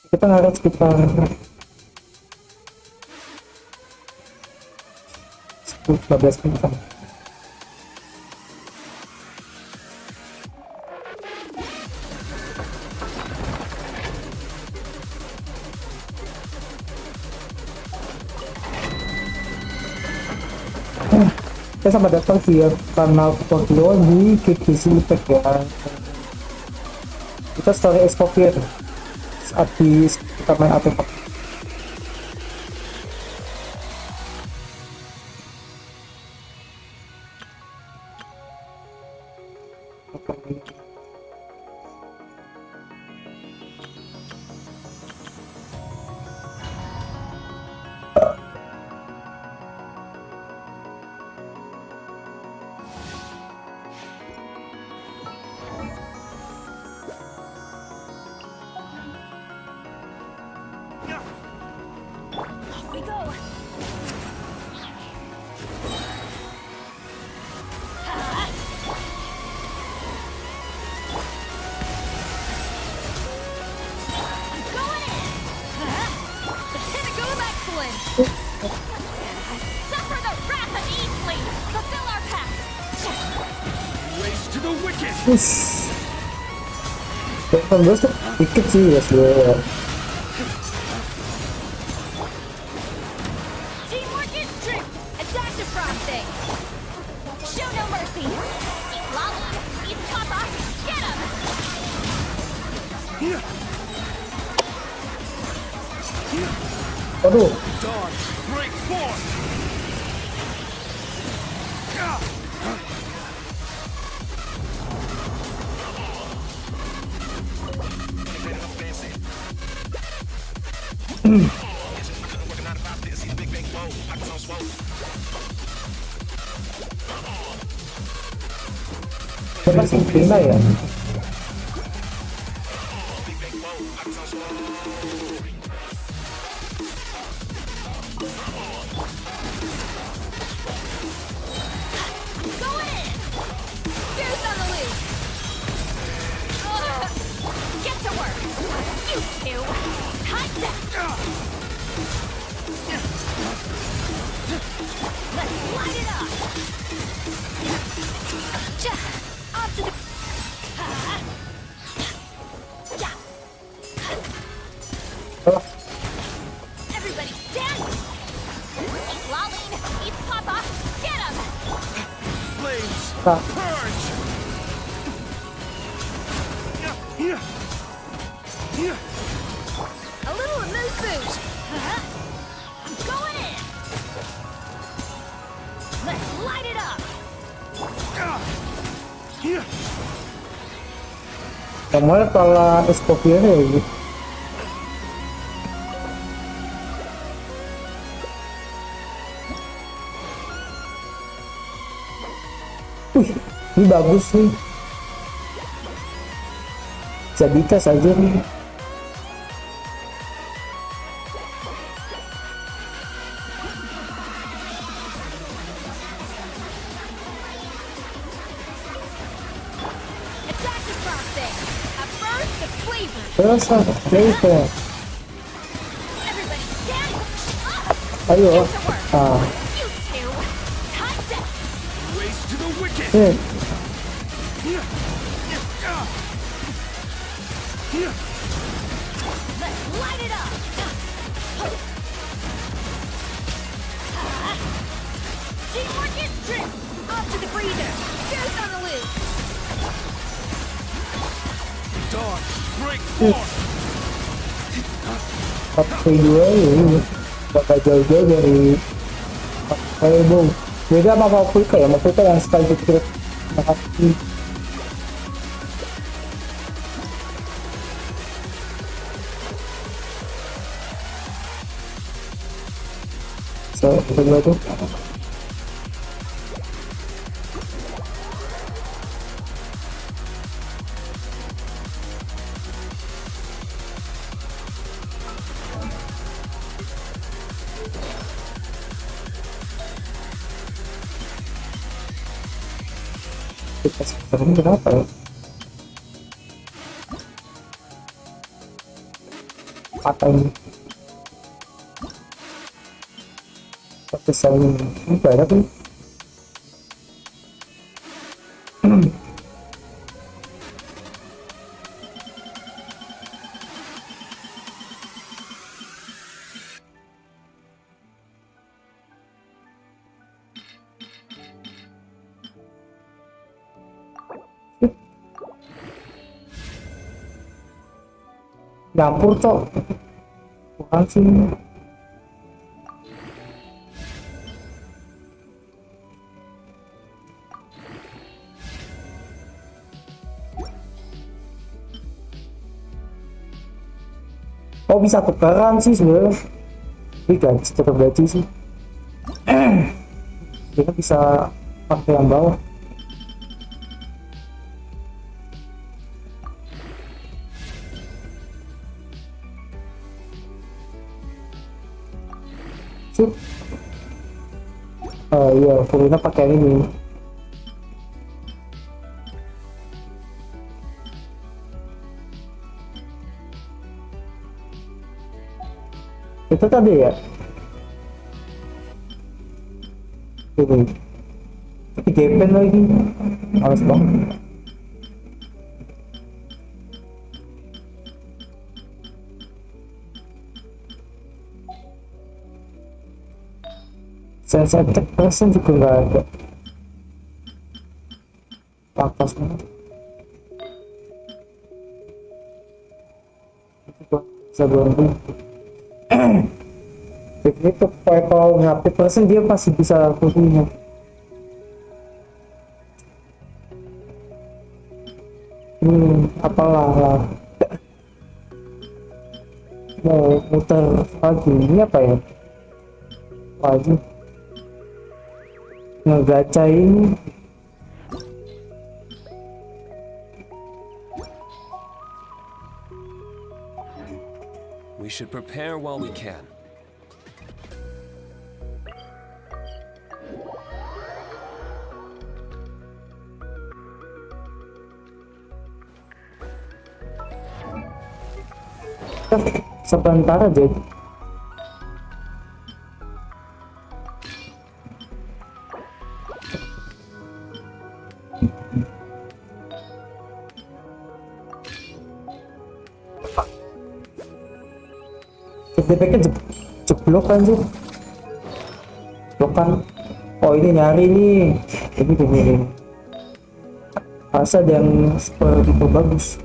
Kita ngaret sekitar 10-15 menit. Saya sama datang via kanal Tokyo di KOPI ya. Kita story exposure saat kita main artefak. Terus dikit sih ya sebenarnya. Aduh. Kita sempurna ya. A little move boost. I'm going in. Let's light it up. Kamu kalau exposure ya gitu. Ini bagus nih. Jadi tes aja nih. Terus flavor. Ayo. Let's light it up. Teamwork is trick. Off to the breather. Goose on the loose. Dawn, break forth. Pakai dua ini bakal jauh-jauh dari kayak bung. Beda sama Paprika ya, Paprika yang sekali pikir hati. So, kedua tuh kita sekarang kenapa ya? apa ini pesan ini banyak nih. Nyampur cok bukan sih. Oh bisa tukeran sih sebenarnya, ini gaji tetap gaji sih. Kita bisa pakai yang bawah. Sip. Oh iya, Purina pakai ini. Itu tadi ya. Ini. Tapi gapen lagi. Males banget. Saya cek persen juga nggak ada. Pakas banget. Bisa bantu. Itu kalau HP persen dia pasti bisa punya. Apalah lah. Mau muter lagi ini apa ya? Lagi ngegaca ini. We should prepare while we can. Sebentar aja. DPK jeblok kan sih, jeblok kan. Oh ini nyari nih, ini masa ada yang seperti itu bagus.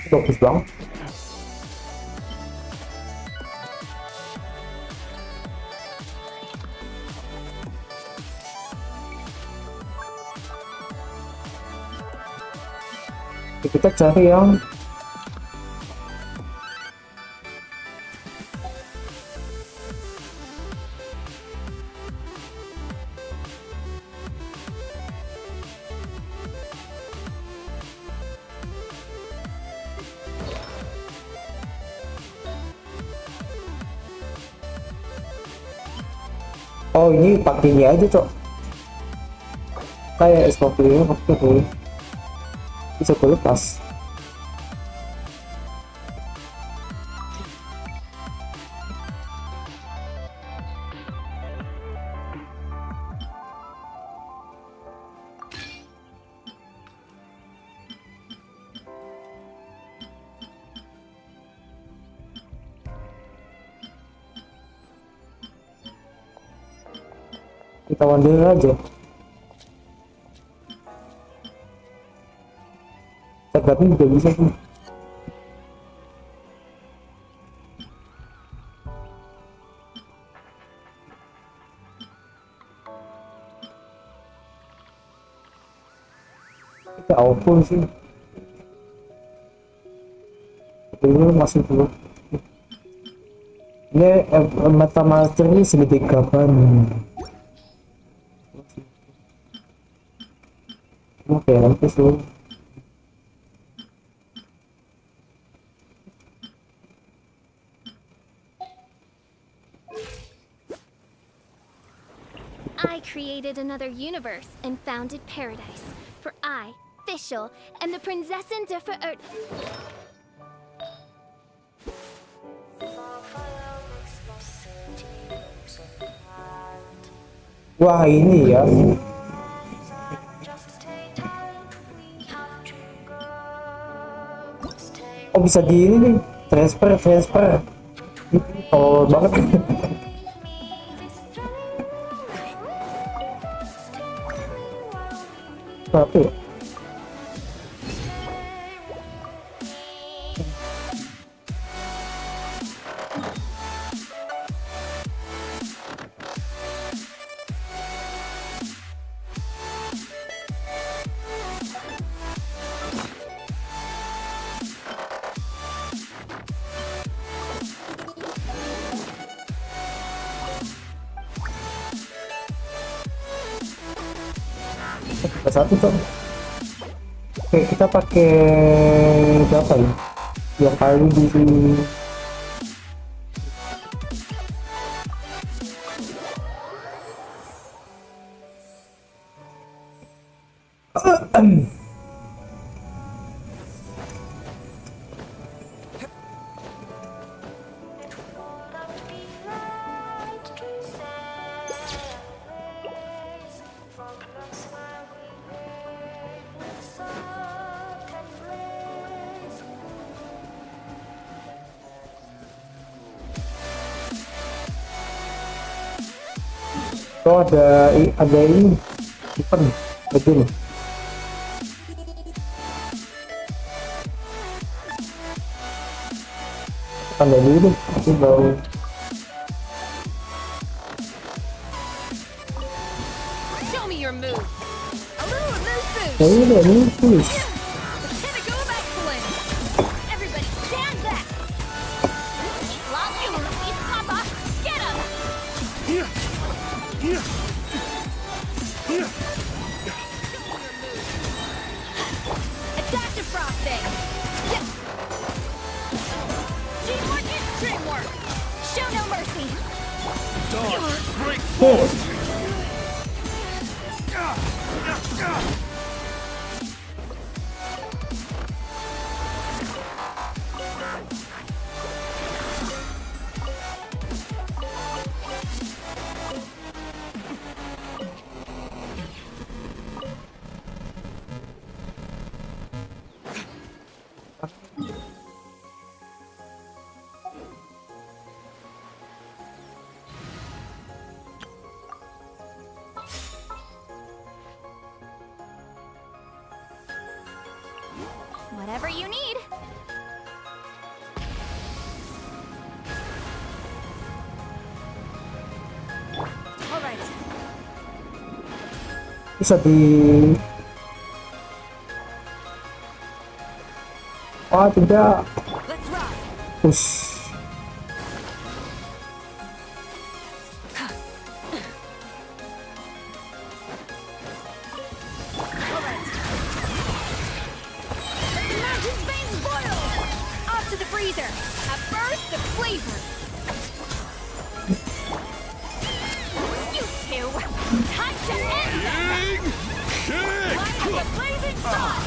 Bagus banget. Kita cari yang oh ini pakai ini aja cok, kayak es-kopinya pakai tuh bisa gue lepas. Kita wander aja. Tapi juga bisa sih. Kita awful sih. Dulu masih dulu. Ini mata master ini segede kapan? Oke, nanti sih. I created another universe and founded paradise. For I, Fischl, am the Prinzessin der Verirrt. Wah, ini ya. Oh, bisa di ini nih. Transfer. Oh, banget. Apa ya? Satu tuh. Oke, kita pakai berapa ya? Yang kali di oh, ada ini event begini. Ada dulu ini baru. Show me your move. A little remove boost. Ya udah ini tuh. Pinnacle of excellence. Everybody stand back. Love you, Luis Papa. Get him. Attack the frosting. Teamwork is dreamwork. Show no mercy. Oh, Whatever you need. All right. bisa di oh tidak. Let's rock. Push. All right. Let the mountain's veins boil. Off to the freezer. A burst of flavor. You two. Time to end them. Line up the blazing sun.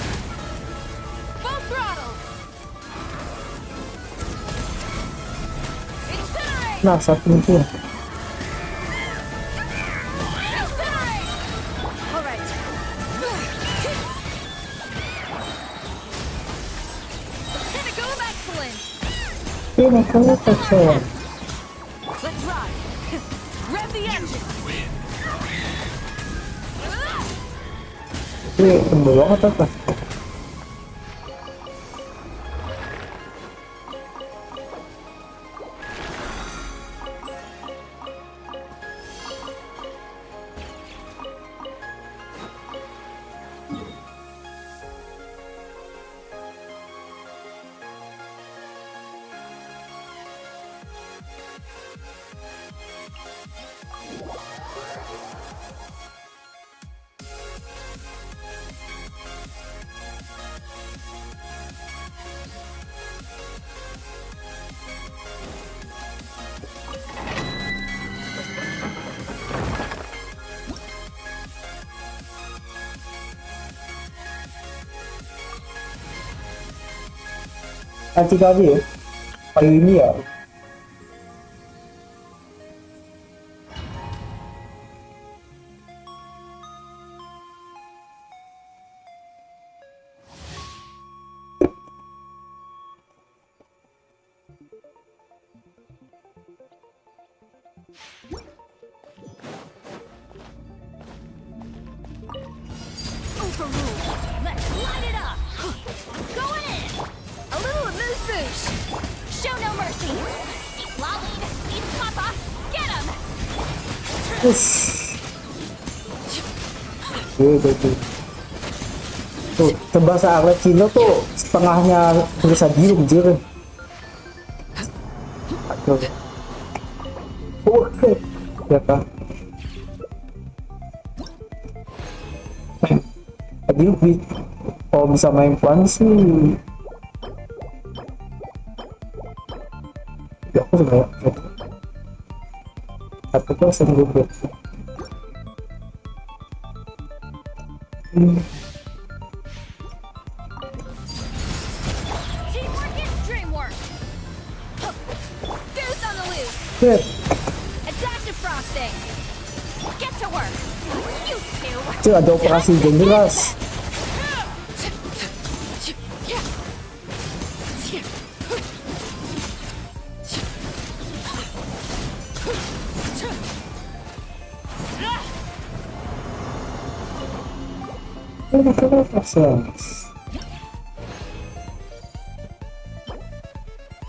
Full throttle. Incinerate. Nah, satu itu. Incinerate. All right. Pinnacle of excellence. Ini makanya kacau. Let's ride. Rev the engine. Ini tembel banget apa? Nanti tadi ya, kayu ini ya. Overruled. Let's light it up. Going in. A little amuse bouche. Show no mercy. Lolling. Eat Papa. Get him. Tuh, bahasa Arab Cina tuh setengahnya berusaha diem jir. Aduh. Oke, ya kan. Tadi kalau bisa main pelan sih. Ya aku sebenarnya. Tapi tuh sering gue. Teamwork is dreamwork. Goose on the loose. Shit, Adaptive frosting. Get to work. You two. itu ada operasi generas.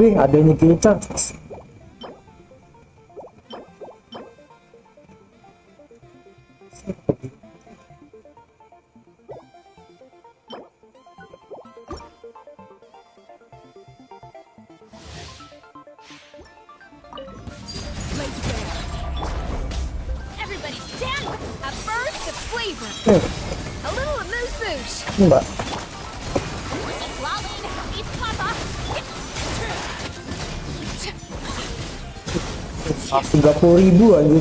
Wih, ada yang kecap. Everybody stand. A burst of flavor. A little amuse bouche. Mbak, Lolling. Eat Papa. Rp 30.000 aja.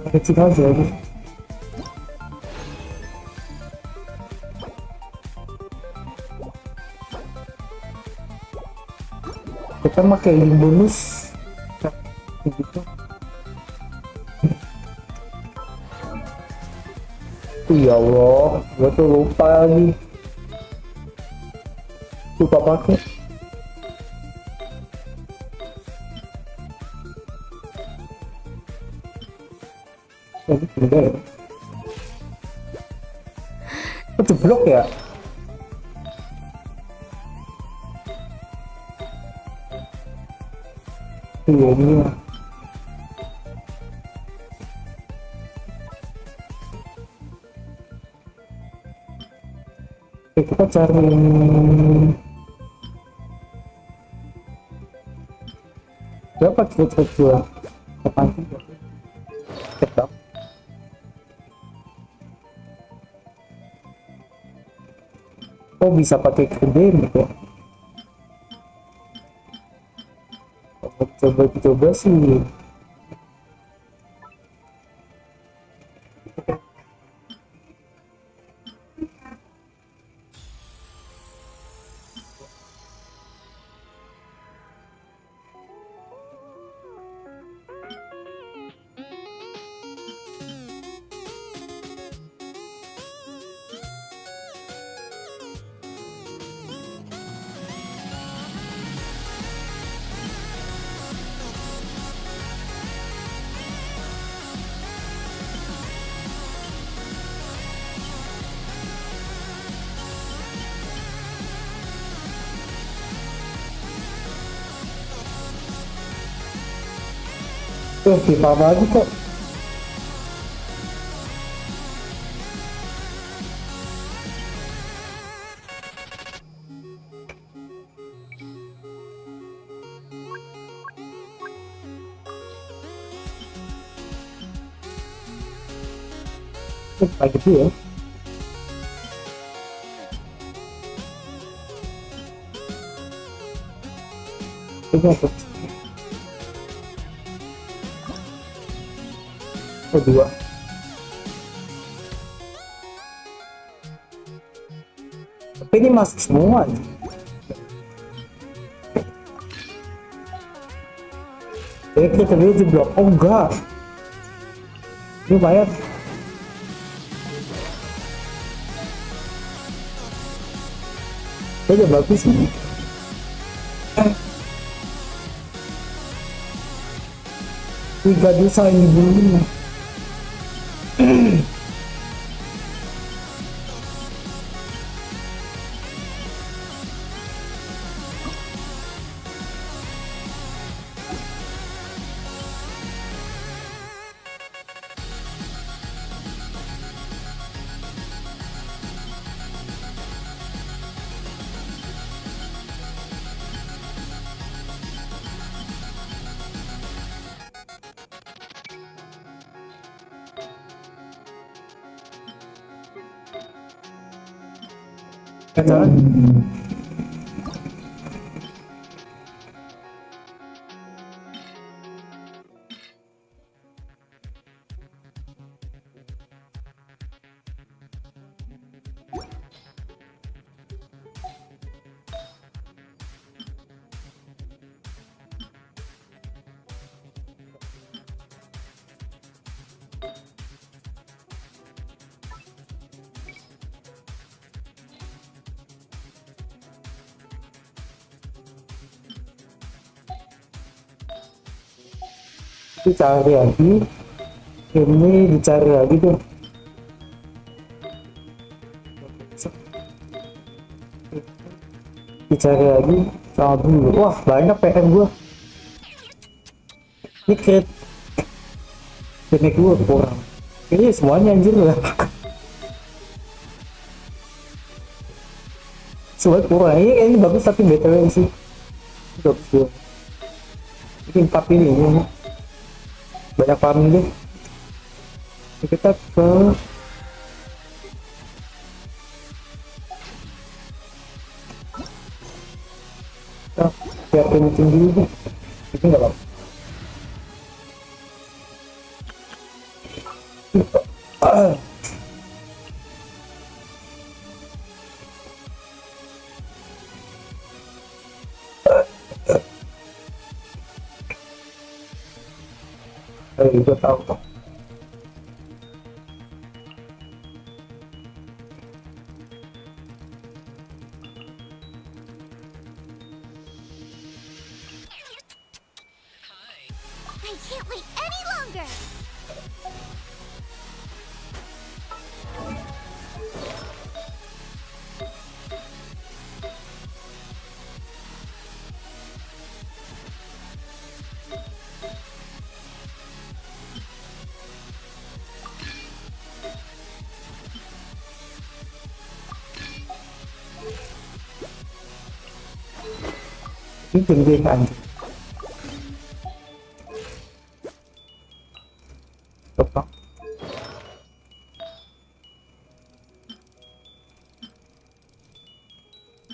Kecil aja ini. Kita pakai link bonus gitu. Ya Allah, gue tuh lupa lagi. Lupa pakai. Jadi beda ya. Itu blok ya. Iya ini. Oke, kita cari dapat kita jual kapan tetap. Oh, bisa pakai kredit gitu. Coba sih. Pipa lagi kok. Kayak gitu ya. Ini apa? Kedua. ini masuk semua nih. Kita dulu jeblok. Oh enggak, lumayan. Udah bagus nih. Tiga desa ini dulu. Jalan. Dicari lagi, ini dicari lagi tuh. Dicari lagi sama dulu. Wah banyak PM gua. Ini crit gua kurang. Ini semuanya anjir lah. Semuanya kurang. Ini bagus tapi BTW sih. Bagus juga. Ini 4 ini. Banyak farming deh. Kita ke biar kencing dulu deh. Itu nggak apa-apa. Gue tahu kok. I can't wait any longer. Ini tinggi anjing. Apa?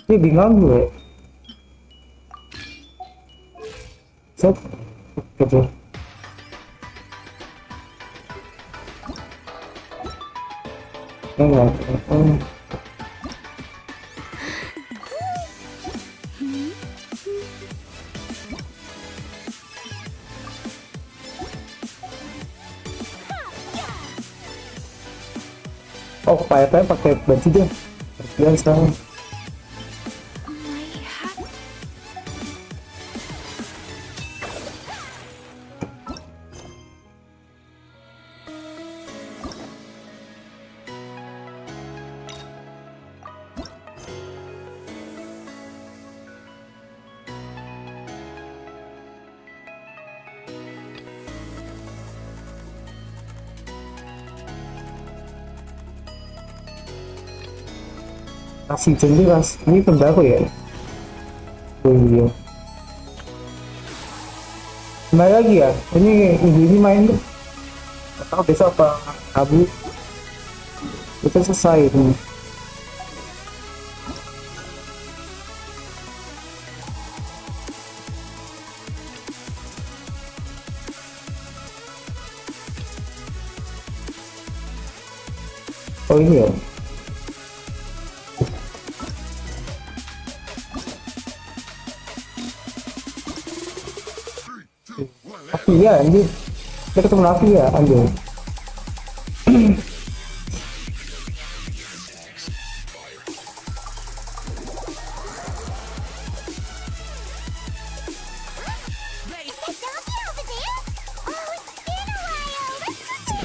Ini bingung gue. Set. Gitu. Enggak. Oh, payah-payah pakai baju dia. Bersihan sekarang. Kasih jelas, ini baru ya. Oh iya. Kembali lagi ya, ini main tuh. Gak tau besok apa kabur. Kita selesai ini. Oh ini ya. Iya anjir. Dia ketemu Navi ya anjir.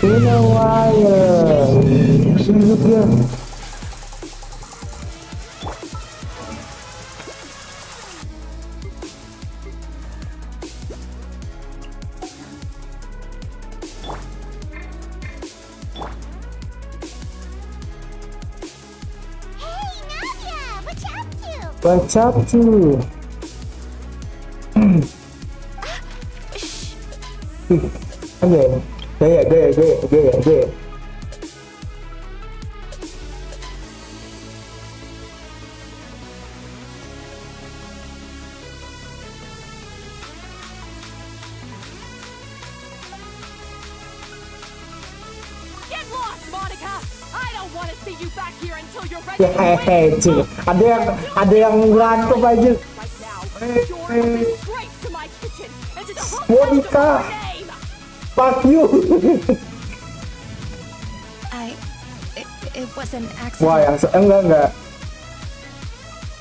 In a while. Sini dia. What's up to? Anjay. Gaya. Get lost, Monica! I don't want to see you back here until you're ready Ya to win. hehehe. Ada yang berantem aja. Right now, you're a disgrace to my kitchen and to the whole Monica. name. Fuck you. It was an accident. Wah, yang enggak.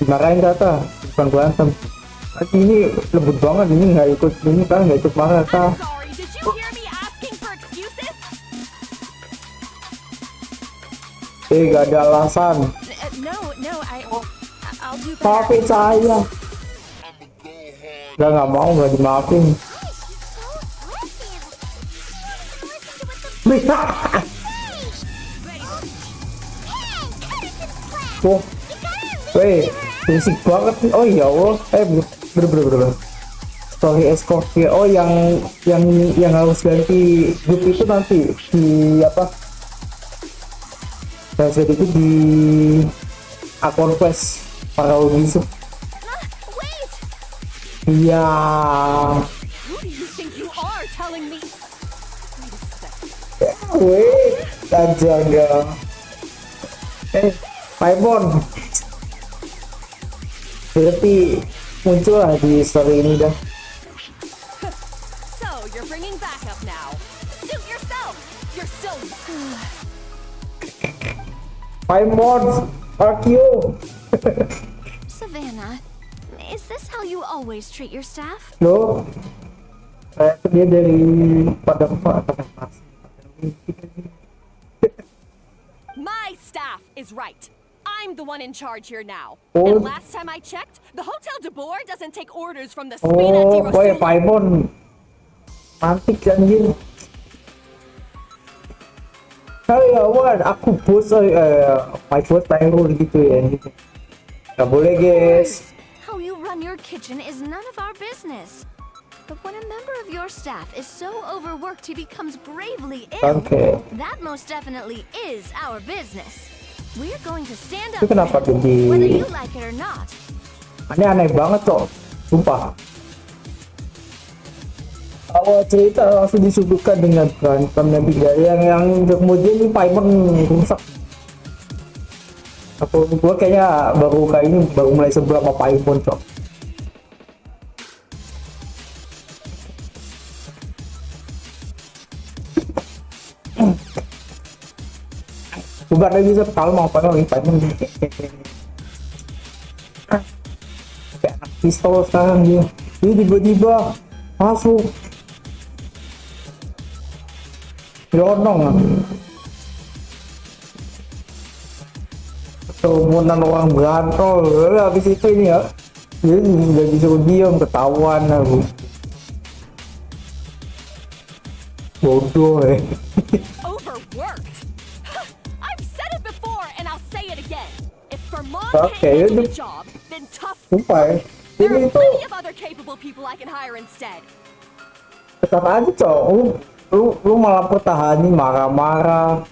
Dimarahin kata, bukan berantem. Ini lembut banget, ini nggak ikut marah kata. Sorry, did you hear me asking for excuses? Gak ada alasan. No, I'll do better. Maafin saya. Nggak mau, nggak dimaafin. Bisa. Oh, berisik banget nih. Oh ya Allah, bener. Story escort ya. Oh yang harus ganti grup itu nanti di apa? Saya itu di akun quest para musuh. Wait! Iya. Who do you think you are telling me? Wait a second. Wait, aja. Paimon. Berarti muncul lah di story ini dah. So, you're bringing backup now. Suit yourself! You're still... Paimon, fuck you. Savannah, is this how you always treat your staff? Loh, saya tuh dia dari padang pas. My staff is right. I'm the one in charge here now. Oh. And last time I checked, the Hotel de Boer doesn't take orders from the Spina di Boy, Rosula. Paimon. Mantik anjir. Ya Wan, aku bos my first time gitu ya. Gak boleh guys. How you run your kitchen is none of our business. But when a member of your staff is so overworked he becomes gravely ill, Okay. that most definitely is our business. We're going to stand up Itu kenapa for it, jadi whether you like it or not. aneh banget kok, sumpah. Awal cerita langsung disuguhkan dengan berantem nanti yang kemudian ini Paimon rusak. Aku gua kayaknya baru mulai sebel sama Paimon cok. Bukan lagi bisa kalau mau Paimon kayak anak pistol sekarang dia. Ini tiba-tiba masuk nyonong kerumunan orang berantol. Habis itu ini ya dia udah disuruh diam, ketahuan aku bodoh Overworked. I've said it before and I'll say it again. If Vermont Okay, can't handle itu- the job, then tough. sumpah There ini are tuh plenty of other capable people I can hire instead. tetap aja cok, lu malah pertahanin marah-marah.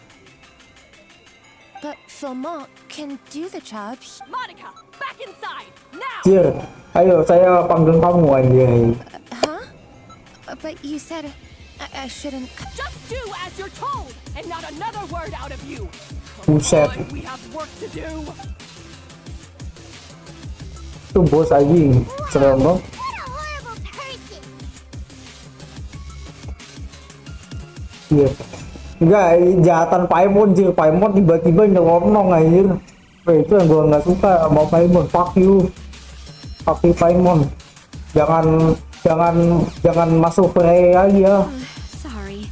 But Vermont can do the job. Monica, back inside now. Jir, ayo saya panggil kamu anjay. Huh? But you said I shouldn't. Just do as you're told, and not another word out of you. Buset, We have work to do. itu bos anjing serem dong. What a horrible person. Iya. Enggak, jahatan Paimon sih. Paimon tiba-tiba nyelonong anjir. Itu yang gua nggak suka sama Paimon. Fuck you Paimon. Jangan masuk Prey lagi ya. Sorry.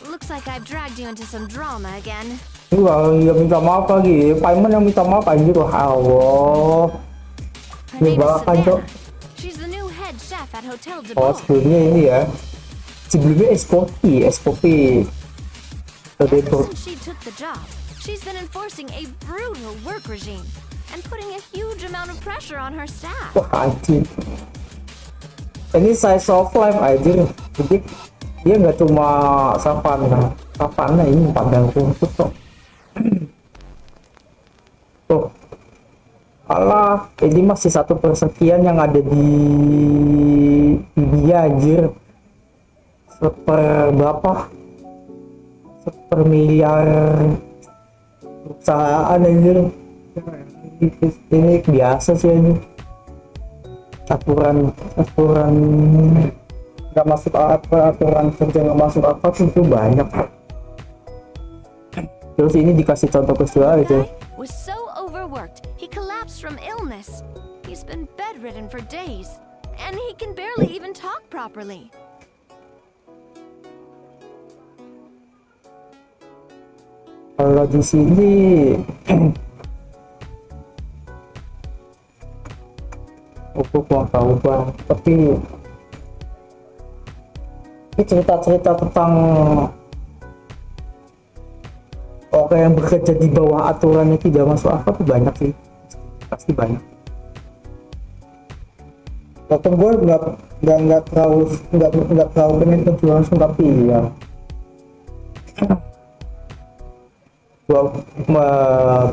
Looks like I've dragged you into some drama again. Iya, minta maaf lagi. Paimon yang minta maaf anjir. Allah. Her name is Nyebakan, Cok. Savannah. She's the new head chef at Hotel Oh, dulu. sebelumnya ini ya. Sebelumnya es kopi. Ever since she took the job, she's been enforcing a brutal work regime and putting a huge amount of pressure on her staff. Wah anjir. Ini size of life anjir. Jadi dia nggak cuma savana ini padang rumput kok. Tuh. Alah, ini masih 1/sekian yang ada di dia anjir. Berapa? 1/miliar perusahaan anjir. Ini biasa sih ini. aturan nggak masuk apa, aturan kerja nggak masuk apa itu banyak. Terus ini dikasih contoh peristiwa aja. Was so overworked, he collapsed from illness. He's been bedridden for days, and he can barely even talk properly. Kalau di sini aku kurang tahu bang, tapi ini cerita-cerita tentang orang yang bekerja di bawah aturannya tidak masuk akal tuh banyak sih, pasti banyak. Walaupun gue nggak terlalu pengen terjun langsung, tapi ya gue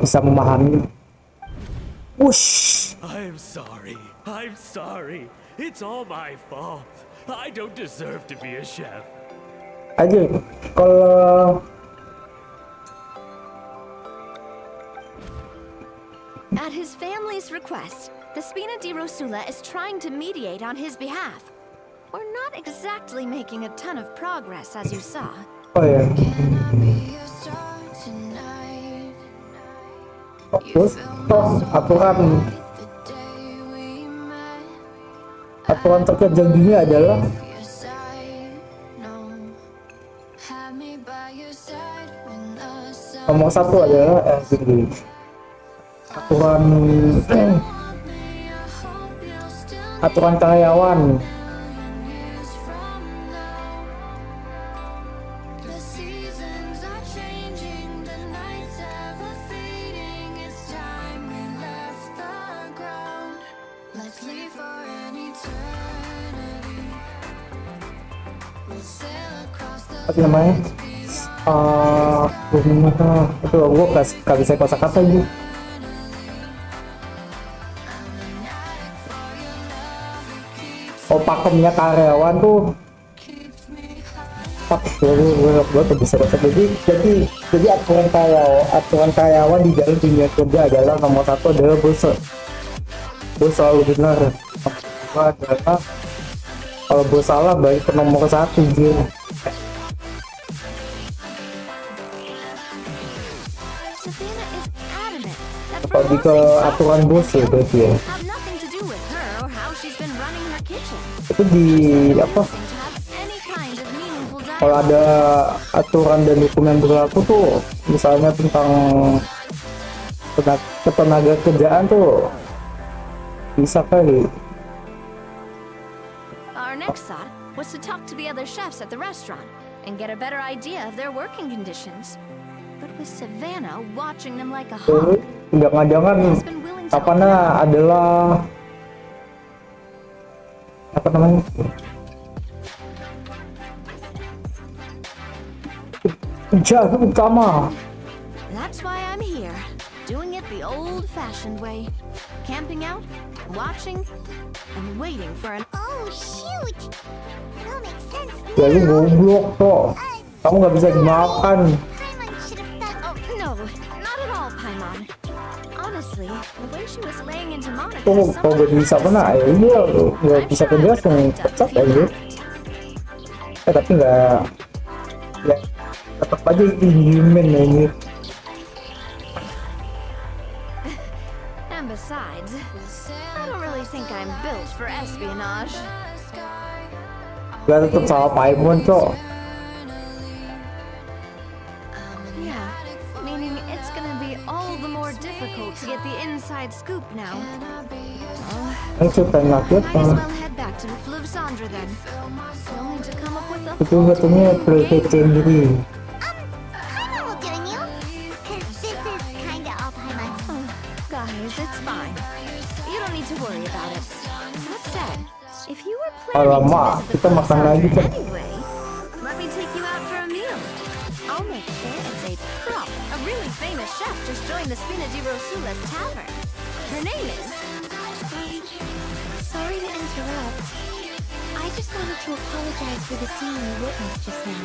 bisa memahami. Wush. I'm sorry. It's all my fault. I don't deserve to be a chef. Aja kalau At his family's request, the Spina di Rosula is trying to mediate on his behalf. We're not exactly making a ton of progress, as you saw. oh ya terus aturan terkejut dunia adalah nomor 1 adalah aturan karyawan. Apa namanya? Itu gue gak bisa kosakata ini. Oh, pakemnya karyawan tuh gue bisa kosakata. Jadi aturan karyawan di dalam dunia kerja adalah nomor 1 adalah bos selalu benar. Nomor 2 adalah kalau bos salah balik ke nomor 1 gitu. Kalau ke aturan bos ya berarti ya. Itu di apa? Kalau ada aturan dan hukum yang berlaku tuh, misalnya tentang ketenaga kerjaan tuh bisa kali. Our next thought was to talk to the other chefs at the restaurant and get a better idea of their working conditions. But with Savannah watching them like a hawk, Jangan-jangan apanya adalah apa namanya? Penjaga utama. That's why I'm here, doing it the old-fashioned way. Camping out, watching, and waiting for an... Oh, shoot! It all makes sense Ya lu goblok kok. Kamu nggak bisa dimakan. Paimon should have felt... Oh, no, not at all, Paimon. Honestly, the way she was laying into Monica... Tuh, kalau gak bisa pernah, ya iya, gak bisa kerja langsung pecat aja. Tapi nggak, ya Tetap aja inhuman ini. And besides, I don't really think I'm built for espionage. Gak tetap sama Paimon cok. Yeah, meaning it's gonna be all the more difficult to get the inside scoop now. Well, Ini cerita ngakit might as well head back to the Fleuve Cendre then. We'll need to come up with a itu katanya presiden jadi. Paimon will join you. Cause this is kinda all Paimon's. Oh, guys, it's fine. You don't need to worry about it. That said, if you were planning Alamak, to visit kita the makan Fleuve lagi, Cendre Cak. anyway, let me take you out for a meal. I'll make sure it's a prop. A really famous chef just joined the Spina di Rosula's tavern. Her name is... Sorry to interrupt. I just wanted to apologize for the scene you witnessed just now.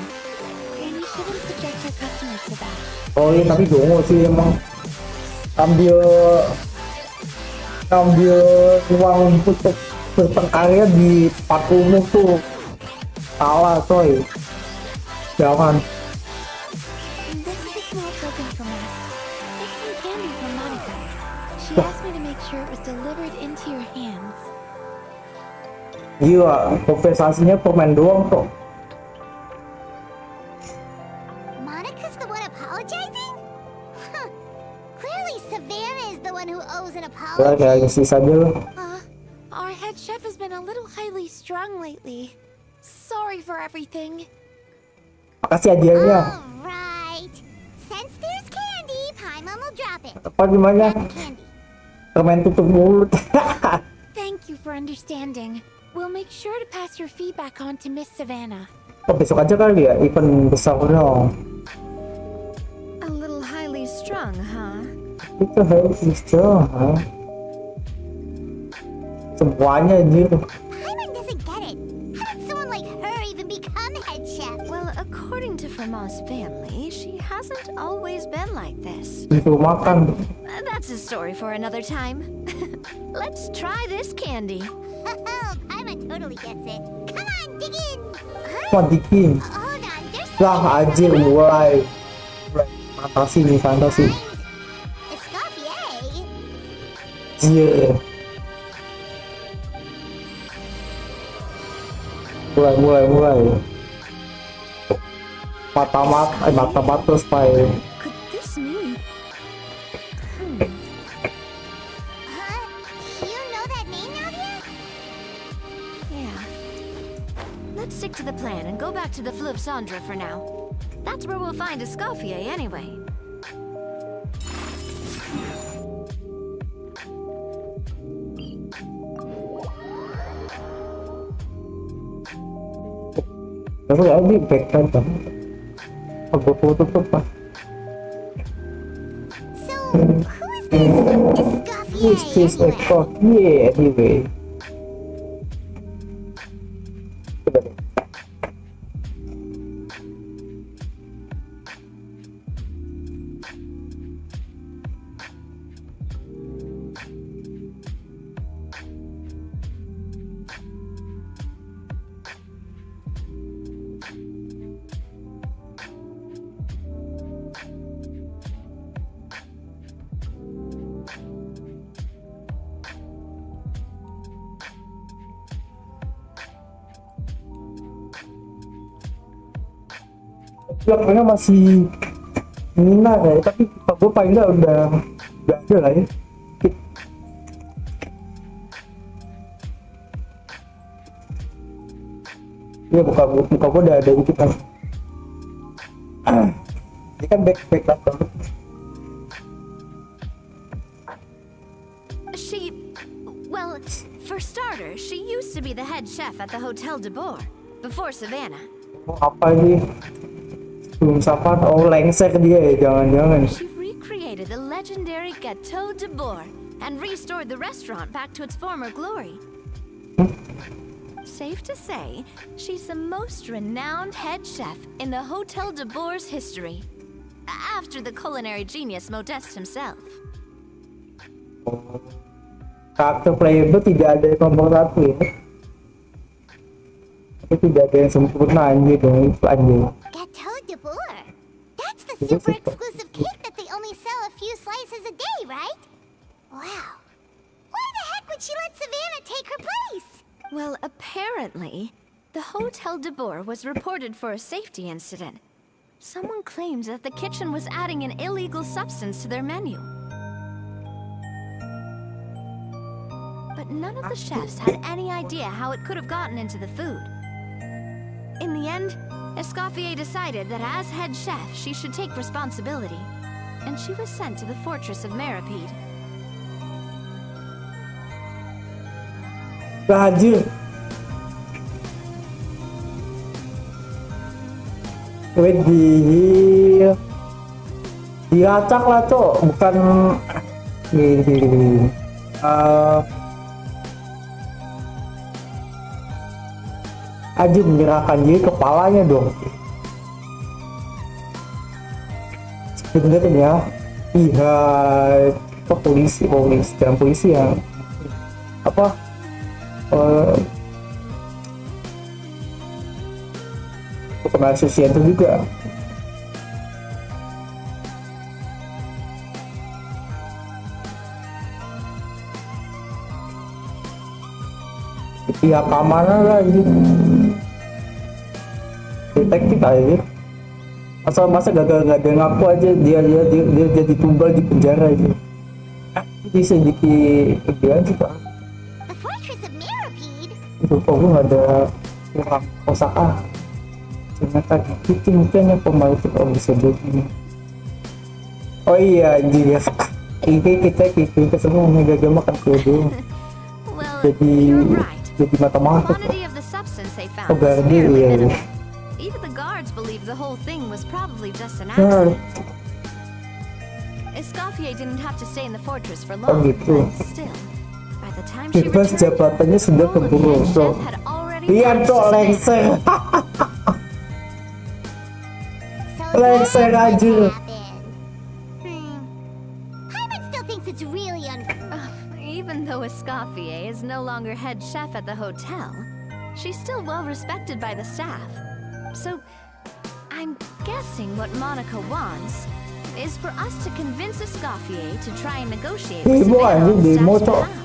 And you shouldn't subject your customers to that. Oh iya tapi dongo sih emang ambil uang untuk bertengkarnya di park umum tuh salah coy. Jangan. This is a small token from us. It's some candy from Monica. She asked me to make sure it was delivered into your hands. Iya, kompensasinya permen doang kok. Monica's the one apologizing? Huh. Clearly Savannah is the one who owes an Ya apology. kayak sisa aja loh. Our head chef has been a little highly strung lately. Sorry for everything. Makasih hadiahnya. Alright. Since there's candy, Paimon will drop it. Apa gimana? Candy. Permen tutup mulut. Thank you for understanding. We'll make sure to pass your feedback on to Miss Savannah. Oh, besok aja kali ya event besar dong. A little highly strung, huh? Itu harus bisa, ha? Semuanya anjir. Paimon doesn't get it. How did someone like her even become head chef? Well, according to Fermat's family, she hasn't always been like this. Disuruh makan. That's a story for another time. Let's try this candy. Paimon totally gets it. Come on, dig in. Mau dikin. Hold on, there's Lah anjir mulai. Fantasi nih fantasi. Escoffier. Anjir. Mulai. Mata terus pai. Could this mean? Huh? You know that name, Nadia? Yeah. Let's stick to the plan and go back to the Fleuve Cendre for now. That's where we'll find Escoffier anyway. Tapi ya di background kan. Aku foto apa? So, who is this This is a Escoffier anyway? coffee anyway. Belakangnya masih Nina ya, tapi gue paling nggak udah ada lah ya. Iya muka gue udah ada gitu kan. Ini kan back laptop. Well, for starters, she used to be the head chef at the Hotel de Boer before Savannah. Oh, apa ini? Belum sapa, oh lengser dia ya, jangan-jangan. She recreated the legendary Gâteau de Boer and restored the restaurant back to its former glory. Safe to say, she's the most renowned head chef in the Hotel de Boer's history, after the culinary genius Modeste himself. Karakter playable tidak ada yang nomor satu ya. Tapi tidak ada yang sempurna anjir dong, itu anjir. Gâteau de Boer. a super exclusive cake that they only sell a few slices a day, right? Wow. Why the heck would she let Savannah take her place? Well, apparently, the Hotel de Boer was reported for a safety incident. Someone claims that the kitchen was adding an illegal substance to their menu. But none of the chefs had any idea how it could have gotten into the food. In the end, Escoffier decided that as head chef, she should take responsibility, and she was sent to the fortress of Meripede. Anjir. Wait, dilacak lah cok, bukan gini. Aja menyerahkan diri kepalanya dong. Sebenarnya pihak polisi dan polisi yang apa penasihat itu juga pihak keamanan lah gitu. Detektif aja masa gagal nggak ada ngaku aja dia ditumbal di penjara aja bisa bilang sih pak The fortress of Meripede? itu kok gue nggak ada kurang kosakah ternyata itu mungkin yang pemain itu kalau bisa begini. Oh iya anjir ya kita semua gagal makan kudu Well, jadi you're right. jadi mata-mata Quantity of the substance they found oh was gardi fairly iya minimal. Even the guards believe the whole thing was probably just an Nah, accident. Escoffier didn't have to stay in the fortress for Oh, long, gitu. but still, by the time she bebas returned, jabatannya sudah the role of keburu head cok chef had already iya passed cok to Savannah. lengser So lengser that's what aja happened. Paimon still thinks it's really unfair. Even though Escoffier is no longer head chef at the hotel, she's still well respected by the staff. So, I'm guessing what Monica wants is for us to convince Escoffier to try and negotiate with Demo Savannah aja, on the demo, staff's Cok. behalf.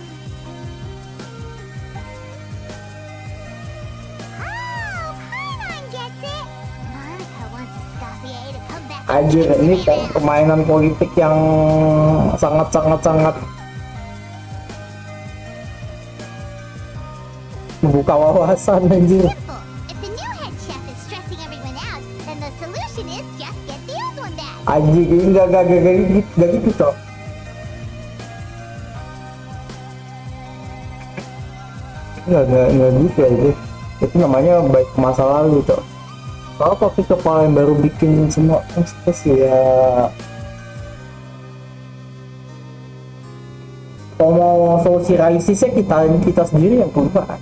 Oh, Paimon gets it. Monica wants Escoffier to come back. anjir ini kayak permainan politik yang sangat membuka wawasan anjir Simple. If the new head chef is stressing everyone out, then the solution is just get the old one back. anjir ini enggak gitu cok enggak gitu aja itu namanya baik masa lalu cok kalau pakai kepala yang baru bikin semua stres ya kalau mau solusi realistisnya kita sendiri yang berubah.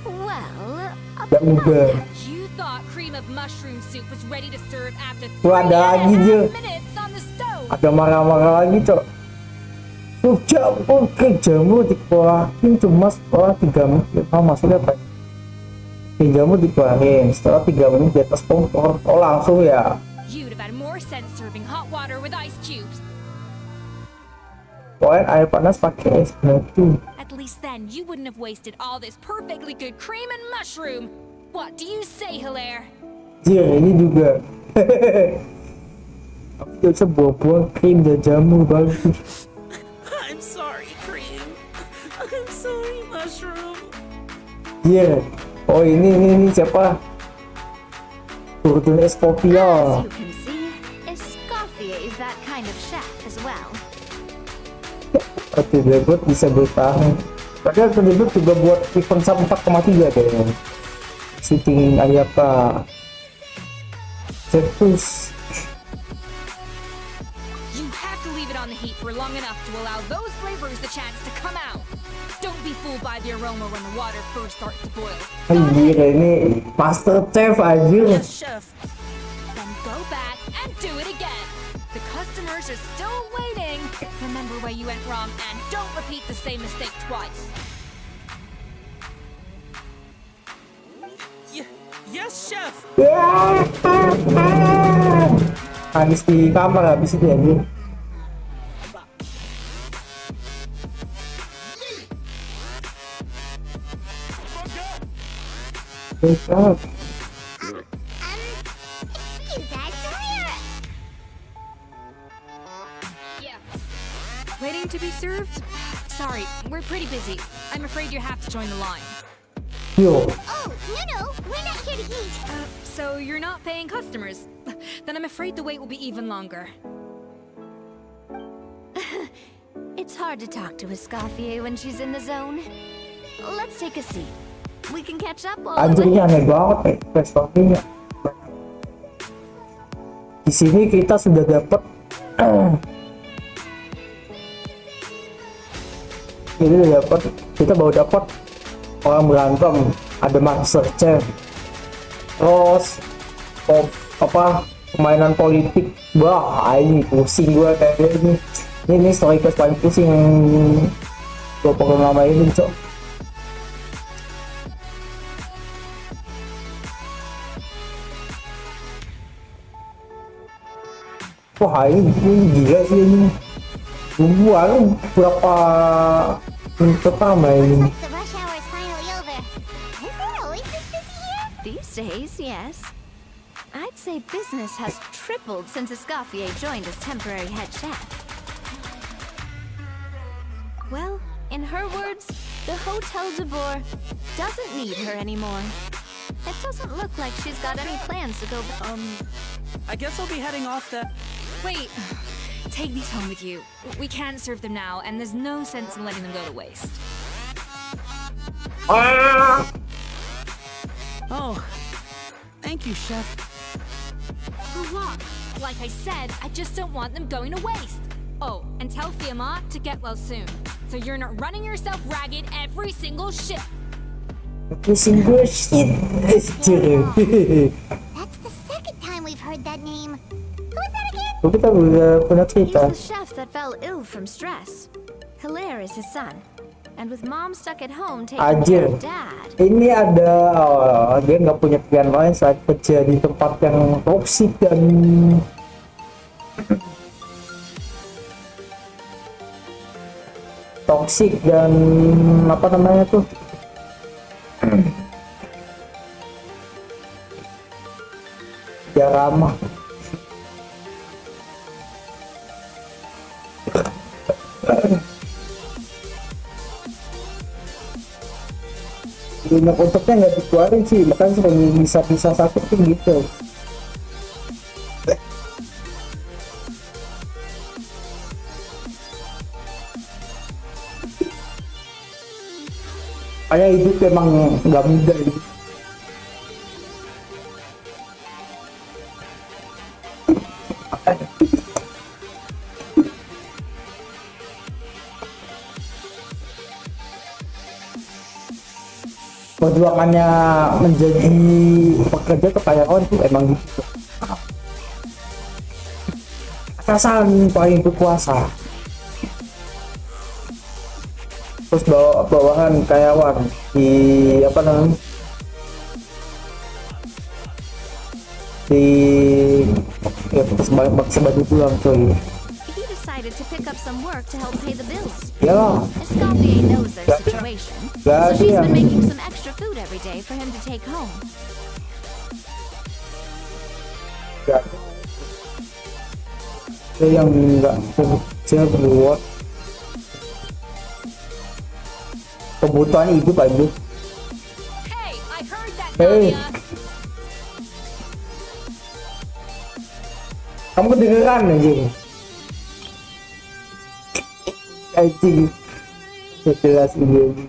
Well, Nggak mudah. you thought cream of mushroom soup was ready to serve after Wah, ada lagi, Jil. minutes on the stove. Ada marah-marah lagi cok jamu dikeluarin cuma setelah 3 menit maksudnya apa jamu dikeluarin setelah 3 menit di atas kompor langsung ya You'd have had more sense serving hot water with ice cubes. pokoknya air panas pakai es batu At least then you wouldn't have wasted all this perfectly good cream and mushroom. What do you say, Hilaire? Jir ini juga aku bisa buang-buang krim dan jamu bagus I'm sorry, cream. I'm sorry, mushroom. Jir oh ini siapa Turun Escoffier As you can see, Escoffier is that kind of chef as well. Debut bisa bertahan padahal debut juga buat event 4,3 kayaknya syuting Ayaka Sertus You have to leave it on the heat for long enough to allow those flavors the chance to come out. Don't be fooled by the aroma when the water first starts to boil. anjir ini master chef anjir Chef. go back and do it again. The customers are still waiting. Remember where you went wrong and don't repeat the same mistake twice. Yes, chef. Habis di kamar habis itu anjing. Excuse us, Yeah. Waiting to be served? Sorry, we're pretty busy. I'm afraid you have to join the line. Yo, Oh, no, we're not here to eat. So you're not paying customers? Then I'm afraid the wait will be even longer. It's hard to talk to Escoffier when she's in the zone. Let's take a seat. We can catch up all the anjingnya way. aneh banget restorannya. Di sini kita sudah dapat kita baru dapat orang berantem, ada master chef, terus permainan politik. Wah, ini pusing gua kayaknya ini story quest paling pusing yang gua pernah mainin, cok. Wah, ini gila sih ini. Gua berapa menit pertama ini. Looks like the rush hour is finally over. Is it always this busy here? These days, yes. I'd say business has tripled since Escoffier joined as temporary head chef. Well, in her words, the Hotel de Boer doesn't need her anymore. It doesn't look like she's got any plans to go. I guess I'll be heading off the... Wait, take these home with you. We can't serve them now, and there's no sense in letting them go to waste. Oh, thank you, chef. For what? Like I said, I just don't want them going to waste. Oh, and tell Fiamma to get well soon, so you're not running yourself ragged every single shift. Pusing gue shit. That's the second time we've heard that name. Who is that again? Kita udah pernah He's cerita. the chef that fell ill from stress. Hilaire is his son. And with mom stuck at home taking care Anjir. of dad. Ini ada dia nggak punya pilihan lain saat kerja di tempat yang toksik dan apa namanya tuh, gak ramah. Banyak untuknya nggak dikeluarin sih, makanya sering bisa sakit tuh gitu. Kayak hidup emang nggak mudah ini. Perjuangannya menjadi pekerja karyawan tuh emang gitu. Atasan paling berkuasa, terus bawahan karyawan di apa namanya, di ya sebagi pulang coy. He decided to pick up some work to help pay the bills. Ya Escoffier knows their situation, so she's been making some extra food every day for him to take home. ya yang nggak kerja buat kebutuhan hidup aja. Hey, I heard that, Hey. Nadia. Kamu kedengeran anjing. Anjing. Jelas ini.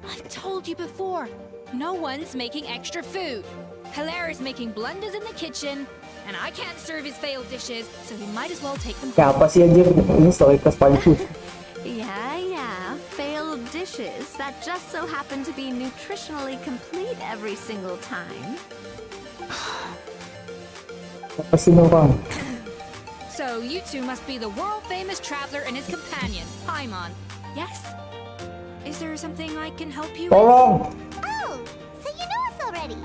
I've told you before, no one's making extra food. Hilaire is making blunders in the kitchen, and I can't serve his failed dishes, so he might as well take them. Ya apa sih anjir, ini story quest paling susah. Yeah, failed dishes that just so happen to be nutritionally complete every single time. Apa sih Bang? So you two must be the world-famous traveler and his companion, Paimon. Yes? Is there something I can help you with? Tolong. Oh, so you know us already.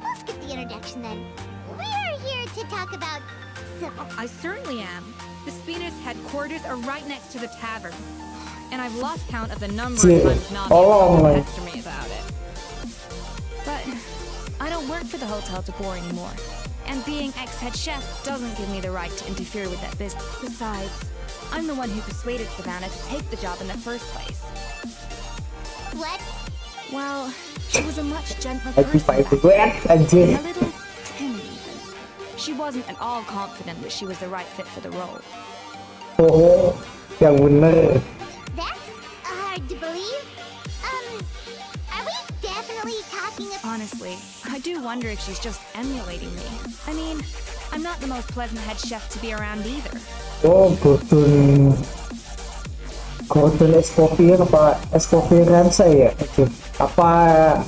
We'll skip the introduction then. We're here to talk about civil. I certainly am. The Spina's headquarters are right next to the tavern. And I've lost count of the number of times Nami pester me about it. But I don't work for the hotel decor anymore. And being ex-head chef doesn't give me the right to interfere with that business. Besides, I'm the one who persuaded Savannah to take the job in the first place. What? Well, she was a much gentler Lagi person Pak itu back then. anjir. A little timid even. She wasn't at all confident that she was the right fit for the role. Oh, yang bener. That's hard to believe. Are we definitely talking about... Honestly, I do wonder if she's just emulating me. I mean, I'm not the most pleasant head chef to be around either. Oh, Gordon es kopi apa es kopi Ransa ya? Itu apa?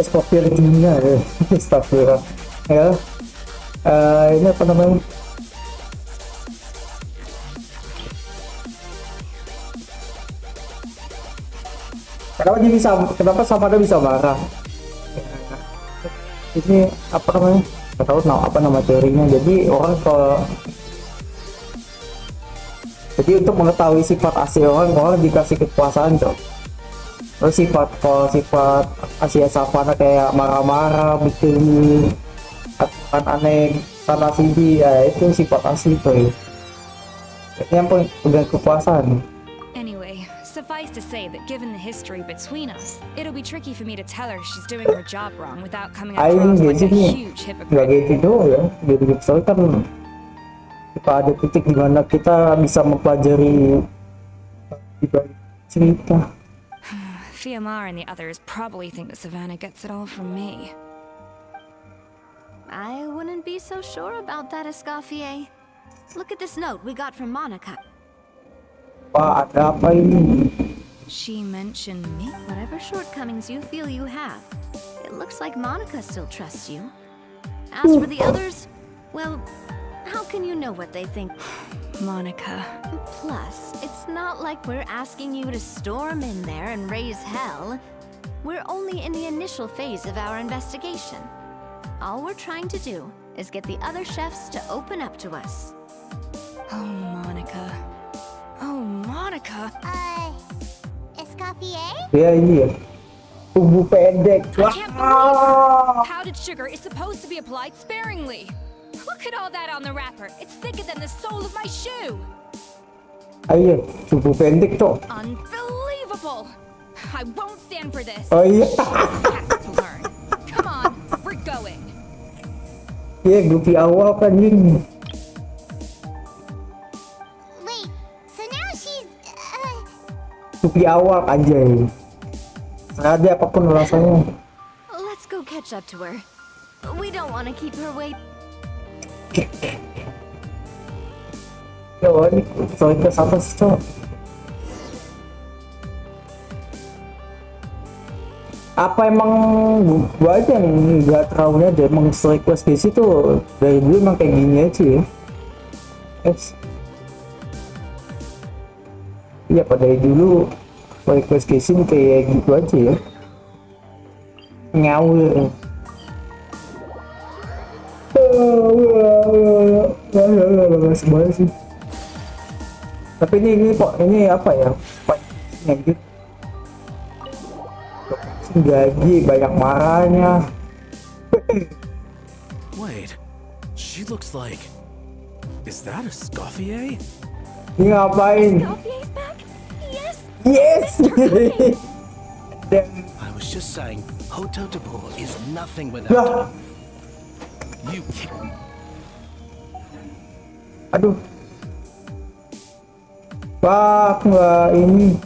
Es kopi Regina ya? Astagfirullah. Ya, ini apa namanya? Kenapa Samara bisa marah? Ini apa namanya? Nggak tahu apa nama teorinya. Jadi untuk mengetahui sifat asli orang dikasih kekuasaan cok. Terus sifat Asia Savana kayak marah-marah, bikin aturan aneh, tanah sini ya itu sifat asli tuh. Ini yang pegang kekuasaan. Anyway, suffice to say that given the history between us, it'll be tricky for me to tell her she's doing her job wrong without coming across like a huge Nggak hypocrite. gitu ya, gitu soalnya kan kita ada titik di mana kita bisa mempelajari cerita. Fiamar and the others probably think that Savannah gets it all from me. I wouldn't be so sure about that, Escoffier. Look at this note we got from Monica. Pak, ada apa ini? She mentioned me? Whatever shortcomings you feel you have, it looks like Monica still trusts you. As for the others, well, how can you know what they think? Monica. Plus, it's not like we're asking you to storm in there and raise hell. We're only in the initial phase of our investigation. All we're trying to do is get the other chefs to open up to us. Oh, Monica. Oh, Monica. Escoffier? Ya ini ya, tubuh pendek. I can't believe it. Powdered sugar is supposed to be applied sparingly. Look at all that on the wrapper. It's thicker than the sole of my shoe. Ayo, tubuh pendek cok. Unbelievable. I won't stand for this. Oh iya. Has to learn. Come on, we're going. Iya, grup awal kan ini. Wait, so now she's... Grup awal anjay. Sengaja apapun rasanya. Let's go catch up to her. We don't want to keep her wait. Yo, ini soal ke apa sih cok? Apa emang gua aja yang nggak terlalu aja emang request di situ dari dulu emang kayak gini aja ya. Iya pada dari dulu request di sini kayak gitu aja ya. Ngawur. Semuanya sih. Tapi ini apa ya? Yang gitu. Gaji banyak marahnya. Wait, she looks like... Is that a Scoffier? Ini ngapain? Escoffier's back? Yes. Yes. I was just saying, Hotel de Boer is nothing Lah, without you. aduh. Pak, nggak ini.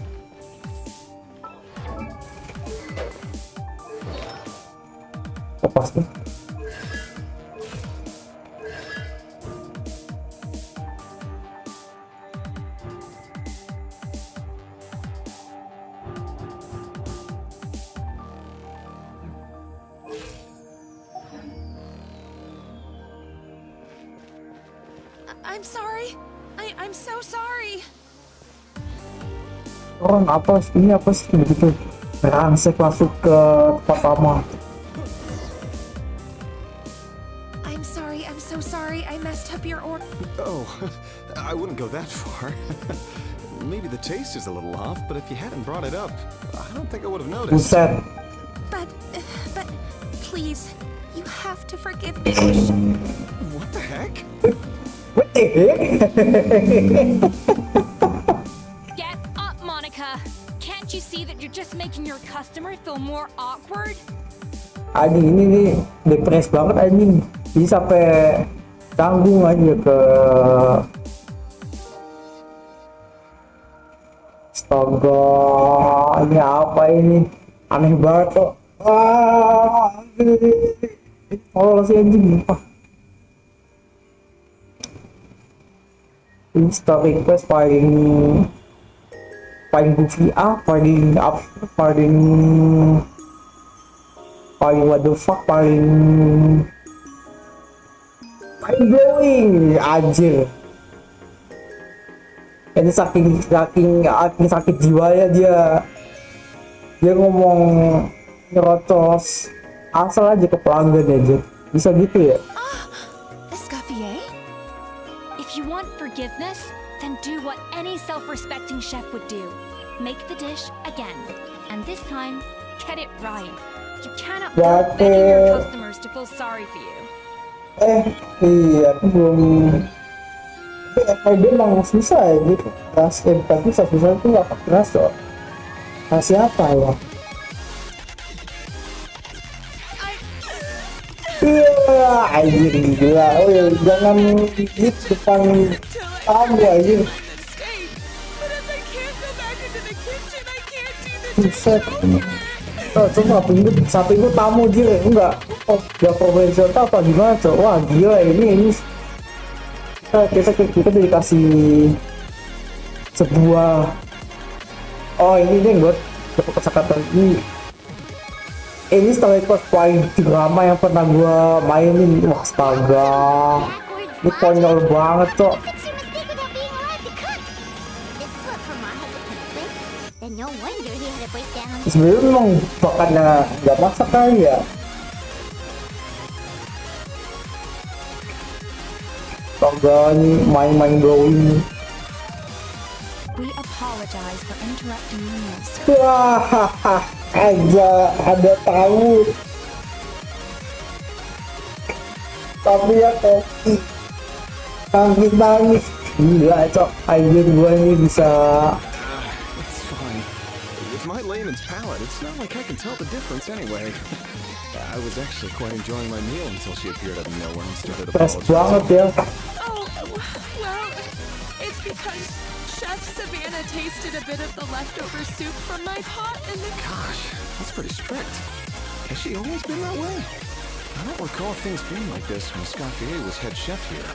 Oh, pasti. I'm sorry. I'm so sorry. Orang apa ini apa sih begitu merangsek masuk ke tempat tamu. I'm sorry. I'm so sorry. I messed up your order. Oh, I wouldn't go that far. Maybe the taste is a little off, but if you hadn't brought it up, I don't think I would have noticed. Buset. But please, you have to forgive me. What the heck? What the heck? Get up, Monica. Can't you see that you're just making your customer feel more awkward? Anjing ini nih depres banget anjing. Bisa sampai tanggung aja ke astaga, ini apa ini? Aneh banget kok. Oh, si anjing. Ini story request paling goofy paling what the fuck, paling blowing anjir. Ini saking sakit jiwanya dia ngomong nyerocos asal aja ke pelanggan aja, bisa gitu ya. Escoffier? If you want forgiveness, then do what any self-respecting chef would do. Make the dish again. And this time, get it right. You cannot Berarti- beg your customers to feel sorry for you. Iya, aku belum. FID emang susah ya gitu. Susah itu nggak keras kok. Kasih apa ya? Iya, anjir gila. Oh ya, jangan gitu depan tamu anjir. Buset. Coba sampingku tamu aja, enggak. Oh, gak profesional apa gimana, Cok? Wah, gila ini. Kita dikasih sebuah. Oh, ini nih buat kesempatan ini story quest paling drama yang pernah gua mainin. Wah, astaga. Ini konyol banget, Cok. Fix your mistake without being allowed to cook. This is what Vermont had to cook with. Then no wonder he had a breakdown. Sebenarnya memang bakannya nggak masak kali ya. Astaga, ini main-main glowing. We apologize for interrupting your meal, sir. Wah, ada tahu. Tapi ya kopi. Nangis. Gila, Cok. Anjir gua ini bisa. It's fine. With my layman's palate, it's not like I can tell the difference anyway. I was actually quite enjoying my meal until she appeared out of nowhere and started Stres apologizing. banget ya. Oh, well, it's because Chef Savannah tasted a bit of the leftover soup from my pot and then... Gosh, that's pretty strict. Has she always been that way? I don't recall things being like this when Escoffier was head chef here.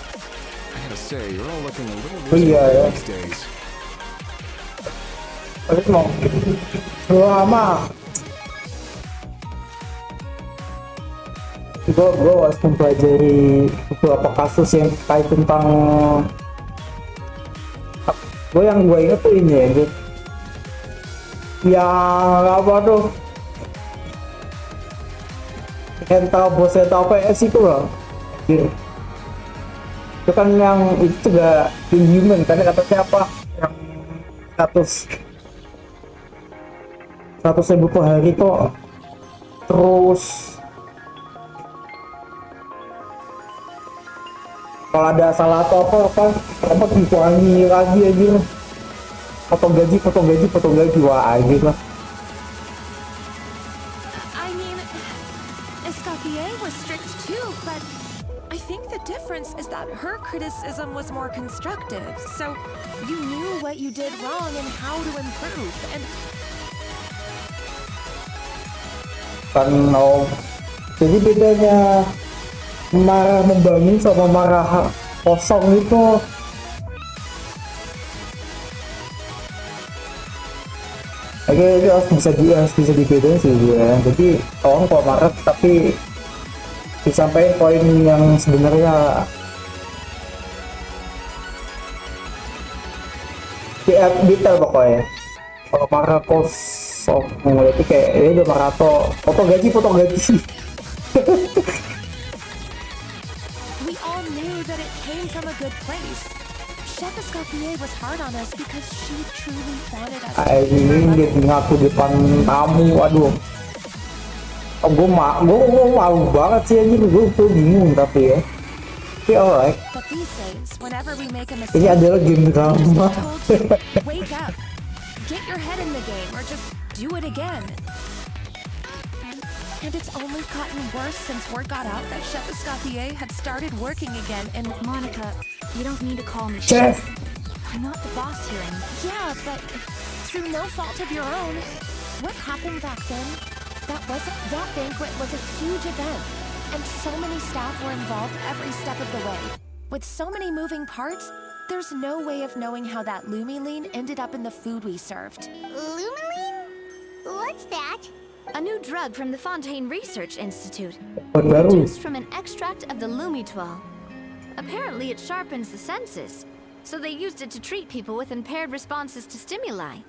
I gotta say, you're all looking a little Oh, yeah, yeah. these days. Terus mau lama. Gue harus mempelajari beberapa kasus yang terkait tentang gue inget tuh ini ya gitu. Yang apa tuh bosnya PS itu loh gitu. Itu kan yang itu juga inhuman kan, kata siapa yang 100.000 per hari tuh, terus kalau ada salah atau apa dikurangi lagi aja, potong gaji wah aja lah. I mean, Escoffier was strict too, but I think the difference is that her criticism was more constructive. So you knew what you did wrong and how to improve. And Jadi bedanya marah membangun sama marah kosong itu itu harus bisa dibedain sih ya. Jadi orang kalau marah tapi disampaikan poin yang sebenarnya detail pokoknya. Kalau Marco sok ngeliatnya kayak ini udah Marato potong gaji We all knew that it came from a good place. Chef Escoffier was hard on us because she truly wanted us to be her ini dia mother. ngaku depan tamu, aduh. Gue malu banget sih anjir, gue tuh bingung tapi ya. Tapi alright. But these days, whenever we make a Ini mistake, adalah game drama. we're told to wake up, get your head in the game, or just do it again. And it's only gotten worse since word got out that Chef Escoffier had started working again in Monica, you don't need to call me Chef. I'm not the boss here anymore. Yeah, but through no fault of your own. What happened back then? That banquet was a huge event, and so many staff were involved every step of the way. With so many moving parts, there's no way of knowing how that lumiline ended up in the food we served. Lumiline? What's that? A new drug from the Fontaine Research Institute, Baru. produced from an extract of the lumitoile. Apparently it sharpens the senses, so they used it to treat people with impaired responses to stimuli.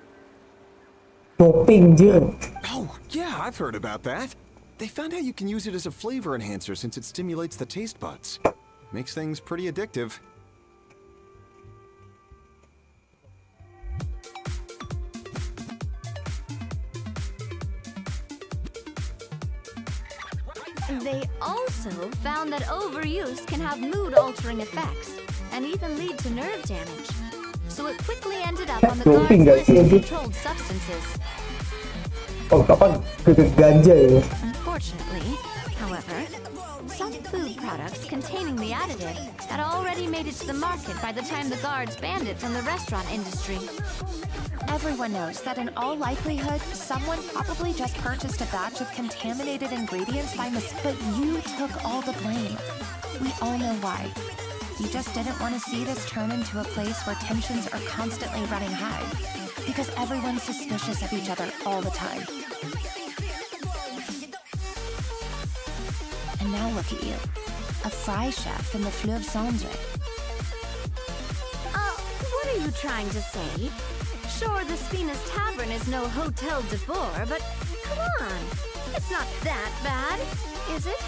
Doping jir. Oh, yeah, I've heard about that. They found out you can use it as a flavor enhancer since it stimulates the taste buds. Makes things pretty addictive. They also found that overuse can have mood-altering effects and even lead to nerve damage. So it quickly ended up on the guard's Doping list guys, of ini. controlled substances. Oh, kapan ganja ya? Unfortunately, however, some food products containing the additive had already made it to the market by the time the guards banned it from the restaurant industry. Everyone knows that in all likelihood, someone probably just purchased a batch of contaminated ingredients by mistake, but you took all the blame. We all know why. You just didn't want to see this turn into a place where tensions are constantly running high, because everyone's suspicious of each other all the time. And now look at you, a fry chef in the Fleuve Cendre. What are you trying to say? Sure, the Spina's Tavern is no Hotel de Boer, but come on, it's not that bad, is it?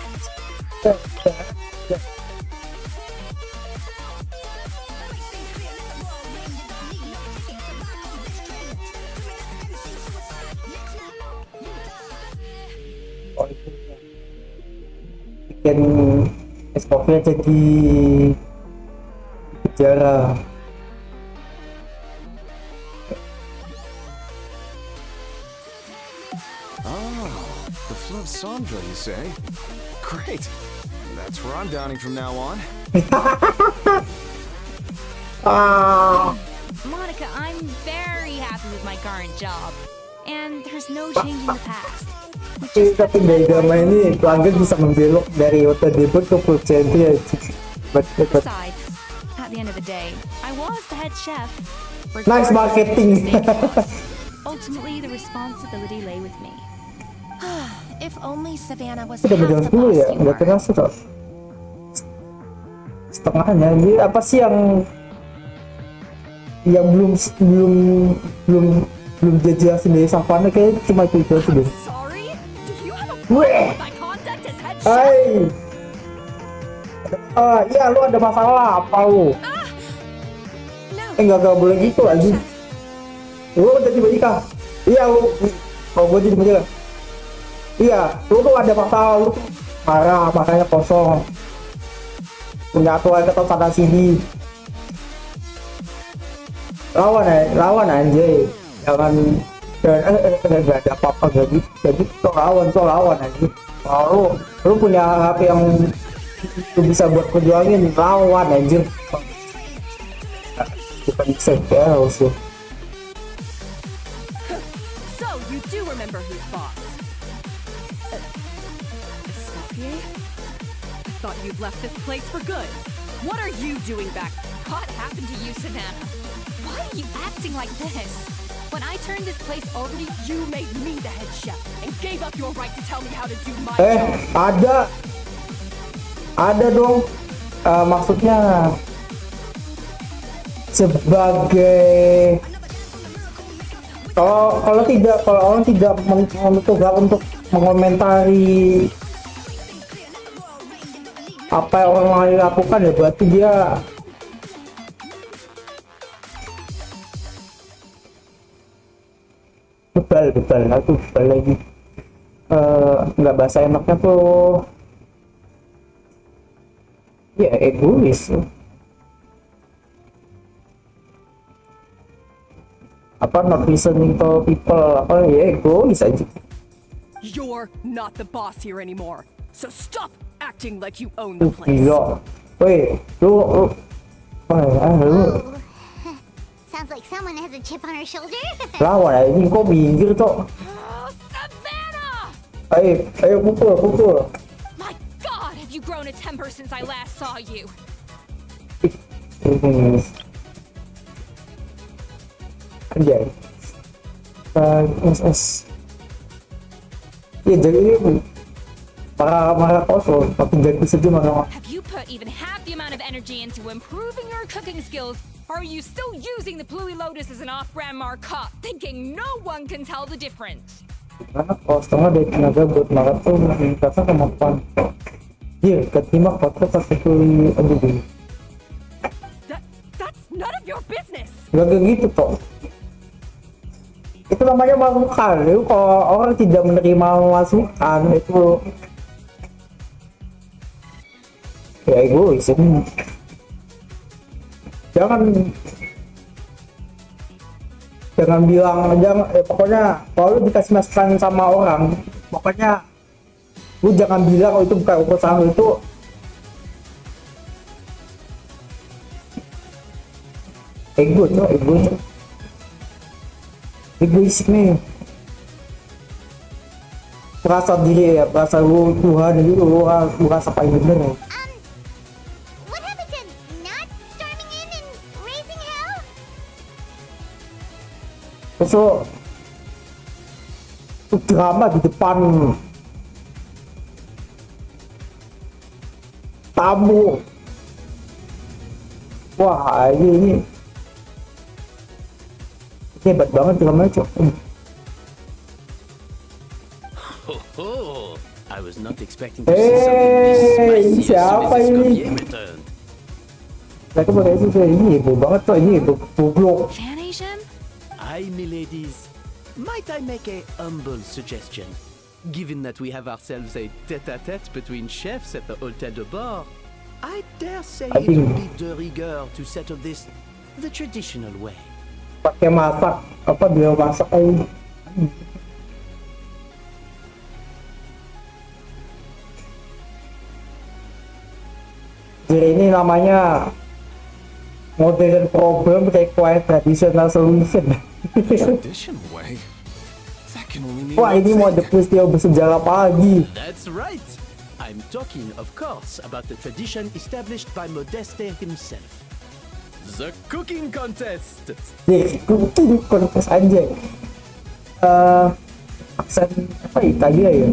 Bikin ekspornya jadi penjara. The Fleuve Cendre, you say? Great. That's where I'm dining from now on. Monica, I'm very happy with my current job. And there's no changing the past. Tapi dari drama ini pelanggan bisa membelok dari hotel debut ke full century. Besides, at the end of the day, I was the head chef. Nice marketing. Ultimately, the responsibility lay with me. If only Savannah was Udah half jam the 10 boss ya, you udah were. terasa toh. Setengahnya, jadi apa sih yang belum jelasin dari Savannah, kayaknya cuma itu aja deh. Sorry? Do you have a Weh, my conduct as head chef? hai, iya lu ada masalah apa lu? Nggak boleh gitu lagi. Lu udah tiba-tiba, iya lu, kalau gue jadi tiba-tiba, iya lu tuh ada masalah, lu tuh marah, makanya kosong. Punya aturan ketat sana sini. Lawan anjay, jangan nggak ada apa-apa jadi lawan anjay. Kalau lu punya HP yang lu bisa buat perjuangin, lawan anjir. Bukan bisa harus lu. So, you do remember who's boss? Escoffier? I thought you'd left this place for good. What are you doing back? What happened to you, Savannah? Why are you acting like this? When I turned this place over to you, you made me the head chef and gave up your right to tell me how to do my job. Ada dong. Maksudnya sebagai Kalau orang tidak mencoba untuk mengomentari apa yang orang lain lakukan, ya berarti dia betul aku lagi nggak bahasa enaknya tuh ya egois. Apa not listening to people, apa ya egois aja. You're not the boss here anymore, so stop acting like you own the place. Gila, woi, lu, Sounds like someone has a chip on her shoulder. lawan aja ini kok minggir tuh. Oh, Savannah! Ayo pukul. My God, have you grown a temper since I last saw you? Anjay. SS. Ya jadi ini marah kosong, tapi jadi sedih marah. Have you put even half the amount of energy into improving your cooking skills? Or are you still using the Pluie Lotus as an off-brand markup, thinking no one can tell the difference? Karena kosongnya dari tenaga buat marah tuh meningkatkan kemampuan. Iya, ketimbang kotor itu aduh. That's none of your business. Gak kayak gitu toh. Itu namanya masukan. Itu kalau orang tidak menerima masukan itu ya egois ini. Jangan bilang pokoknya kalau lu dikasih masukan sama orang, pokoknya lu jangan bilang itu bukan urusan lu, itu egois nih, merasa diri ya, merasa lu Tuhan itu lu merasa paling bener. What happened to not storming in and raising hell? Terus lu drama di depan tamu. Wah ini hebat banget dramanya, Cok. Oh, I was not expecting to see something this spicy siapa as soon as ini? Escoffier returned. Mereka pakai itu ini heboh banget tuh, ini goblok. Fan Asian? Aye, miladies. Might I make a humble suggestion? Given that we have ourselves a tête-à-tête between chefs at the Hôtel de Bord, I dare say it would be de rigueur to settle this the traditional way. Pakai masak apa dia masak aja. Jadi ini namanya modern problem require traditional solution. Traditional way? That can only mean Wah one ini thing. mode peristiwa bersejarah pagi. That's right. I'm talking, of course, about the tradition established by Modeste himself. The cooking contest! Nih, itu kontes aja. Aksen apa Italia ya?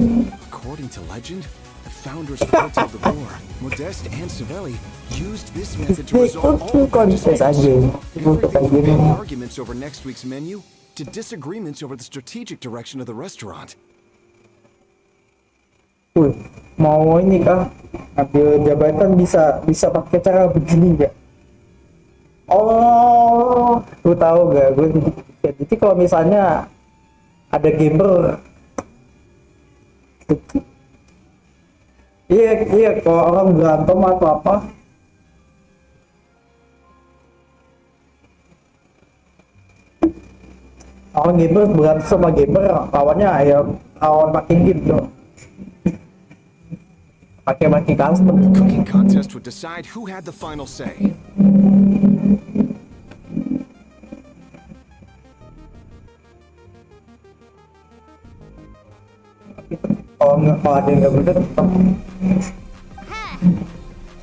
According to legend, the founders of Hotel de Bord, Modeste and Savelli, used this method to Nih, resolve all itu kontes disputes. aja. Kontes Everything aja from nih. arguments over next week's menu to disagreements over the strategic direction of the restaurant. Mau ini kah? Ambil jabatan bisa pakai cara begini nggak? Oh, lu tahu gak? Jadi kalau misalnya ada gamer, iya kalau orang berantem atau apa, orang gamer berantem sama gamer, lawannya ya lawan pakai game tuh. Pakai custom. The cooking contest would decide who had the final say. Kalau ada yang nggak bener, Huh.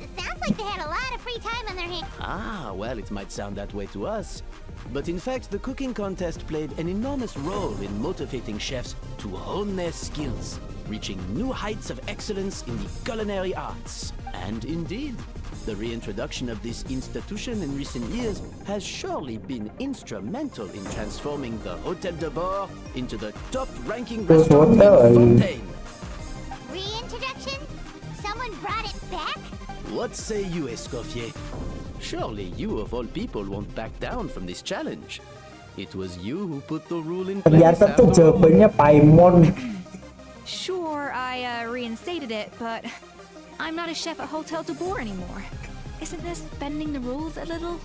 It sounds like they had a lot of free time on their hands. Ah, well, it might sound that way to us. But in fact, the cooking contest played an enormous role in motivating chefs to hone their skills, reaching new heights of excellence in the culinary arts. And indeed, The reintroduction of this institution in recent years has surely been instrumental in transforming the Hôtel de Bord into the top-ranking Terus restaurant in hotel. Fontaine. Reintroduction? Someone brought it back? What say you, Escoffier? Surely you of all people won't back down from this challenge. It was you who put the rule in place. Ternyata tuh after all. jawabannya Paimon. Sure, I reinstated it, but I'm not a chef at Hotel de Boer anymore. Isn't this bending the rules a little?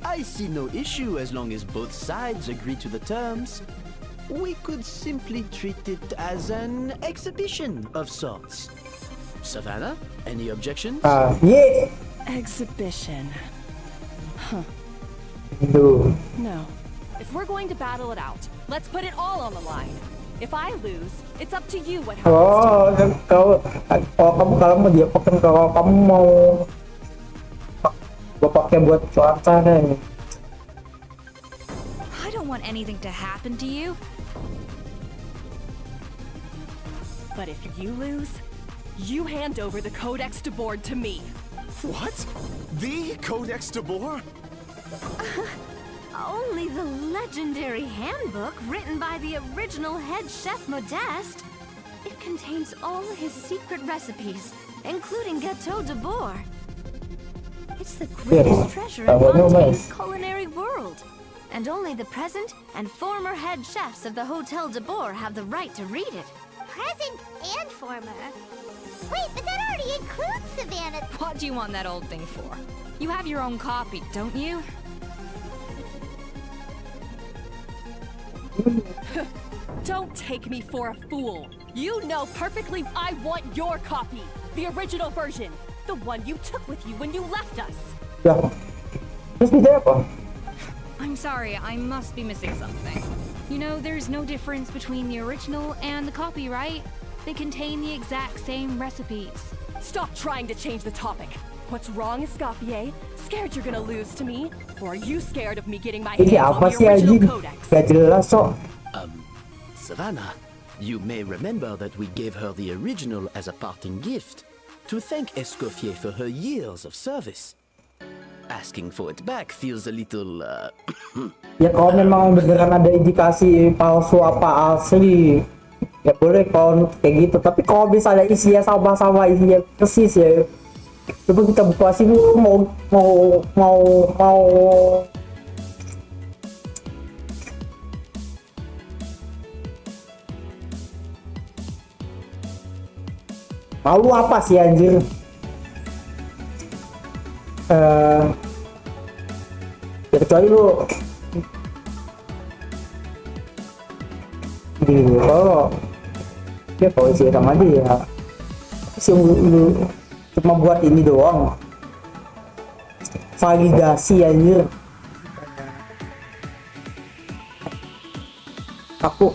I see no issue as long as both sides agree to the terms. We could simply treat it as an exhibition of sorts. Savannah, any objections? Yeah. Exhibition. Duh. No. If we're going to battle it out, let's put it all on the line. If I lose, it's up to you what happens to me. Kalau mau dia pakai, kalau kamu mau gua pakai buat cuaca nih. I don't want anything to happen to you. But if you lose, you hand over the Codex de Board to me. What? The Codex de Boer? Only the legendary handbook written by the original head chef Modeste. It contains all his secret recipes, including Gâteau de Boer. It's the greatest treasure in Fontaine's culinary world. And only the present and former head chefs of the Hotel de Boer have the right to read it. Present and former. Wait, but that already includes Savannah. What do you want that old thing for? You have your own copy, don't you? Don't take me for a fool. You know perfectly I want your copy. The original version. The one you took with you when you left us. Ya. Terus bisa apa? I'm sorry, I must be missing something. You know, there's no difference between the original and the copy, right? They contain the exact same recipes. Stop trying to change the topic. What's wrong, Escoffier? Scared you're gonna lose to me? Or are you scared of me getting my hands Ini on apa the sih original anjing? Codex? Gak jelas kok. Savannah, you may remember that we gave her the original as a parting gift to thank Escoffier for her years of service. Asking for it back feels a little, Ya kalau memang beneran ada indikasi palsu apa asli, ya boleh kalau kayak gitu. Tapi kalau misalnya isinya sama-sama, isinya persis ya, coba kita buka sini mau malu apa sih anjir? Ya kecuali lu kalau dia kalau isi sama dia sih lu cuma buat ini doang, validasi anjir. Aku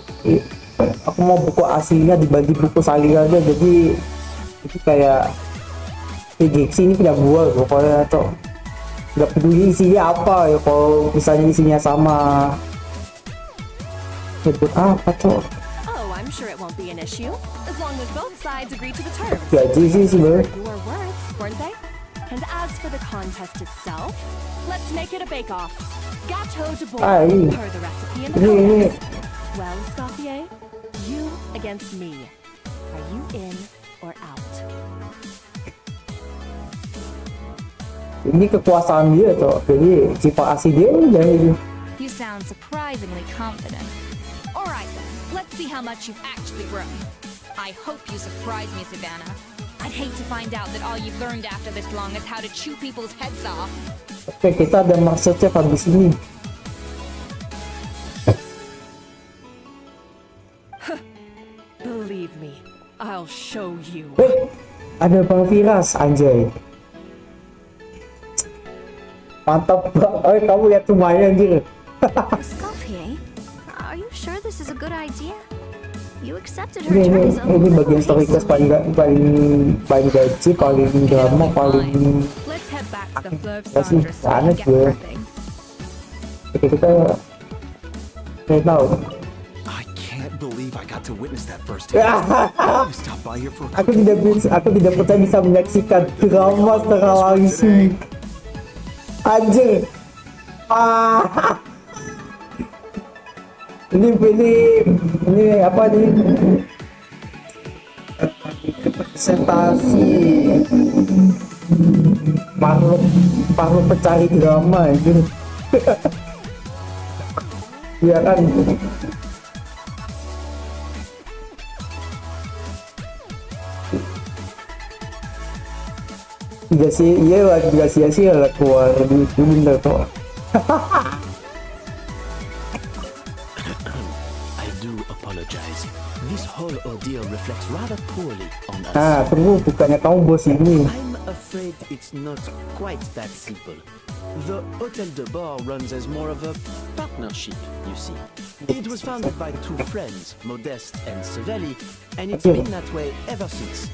mau buku aslinya dibagi buku salingannya, jadi itu kayak Genshin ini punya gua pokoknya, atau nggak peduli isinya apa ya, kalau misalnya isinya sama buat apa tuh. Oh, I'm sure it won't be an issue. As long as both sides agree to the terms. Gaji sih sebenarnya. Your words, weren't they? And as for the contest itself, let's make it a bake-off. Gâteau de Boer, Ay. per the recipe in the Ini codex. Well, Escoffier, you against me. Are you in or out? ini kekuasaan dia tuh, jadi sifat asli dia jadi. You sound surprisingly confident. Alright then, let's see how much you've actually grown. I hope you surprise me, Savannah. I'd hate to find out that all you've learned after this long is how to chew people's heads off. Oke, kita ada maksudnya habis ini. Believe me, I'll show you. Ada Bang Firas, anjay. Mantap banget, kamu lihat semuanya anjir. Escoffier, are you sure this is a good idea? You accepted her Ini terms ini bagian story quest paling gaji, paling drama, paling Let's head back to the Fleuve ya sih, Cendres so we aneh can get gue. prepping. Oke, kita tahu. I can't believe believe I got to witness that firsthand. I stopped by here for a Aku tidak percaya bisa menyaksikan drama secara langsung. Anjir. Ini apa nih? Representasi makhluk pencari drama gitu. Iya kan? Gak sia-sia lah keluar di bentar kok. I do apologize. This whole ordeal reflects rather poorly on us. Tunggu, bukannya kamu bos ini. I'm afraid it's not quite that simple. The Hôtel de Bar runs as more of a partnership, you see. It was founded by two friends, Modeste and Savelli, and it's been that way ever since.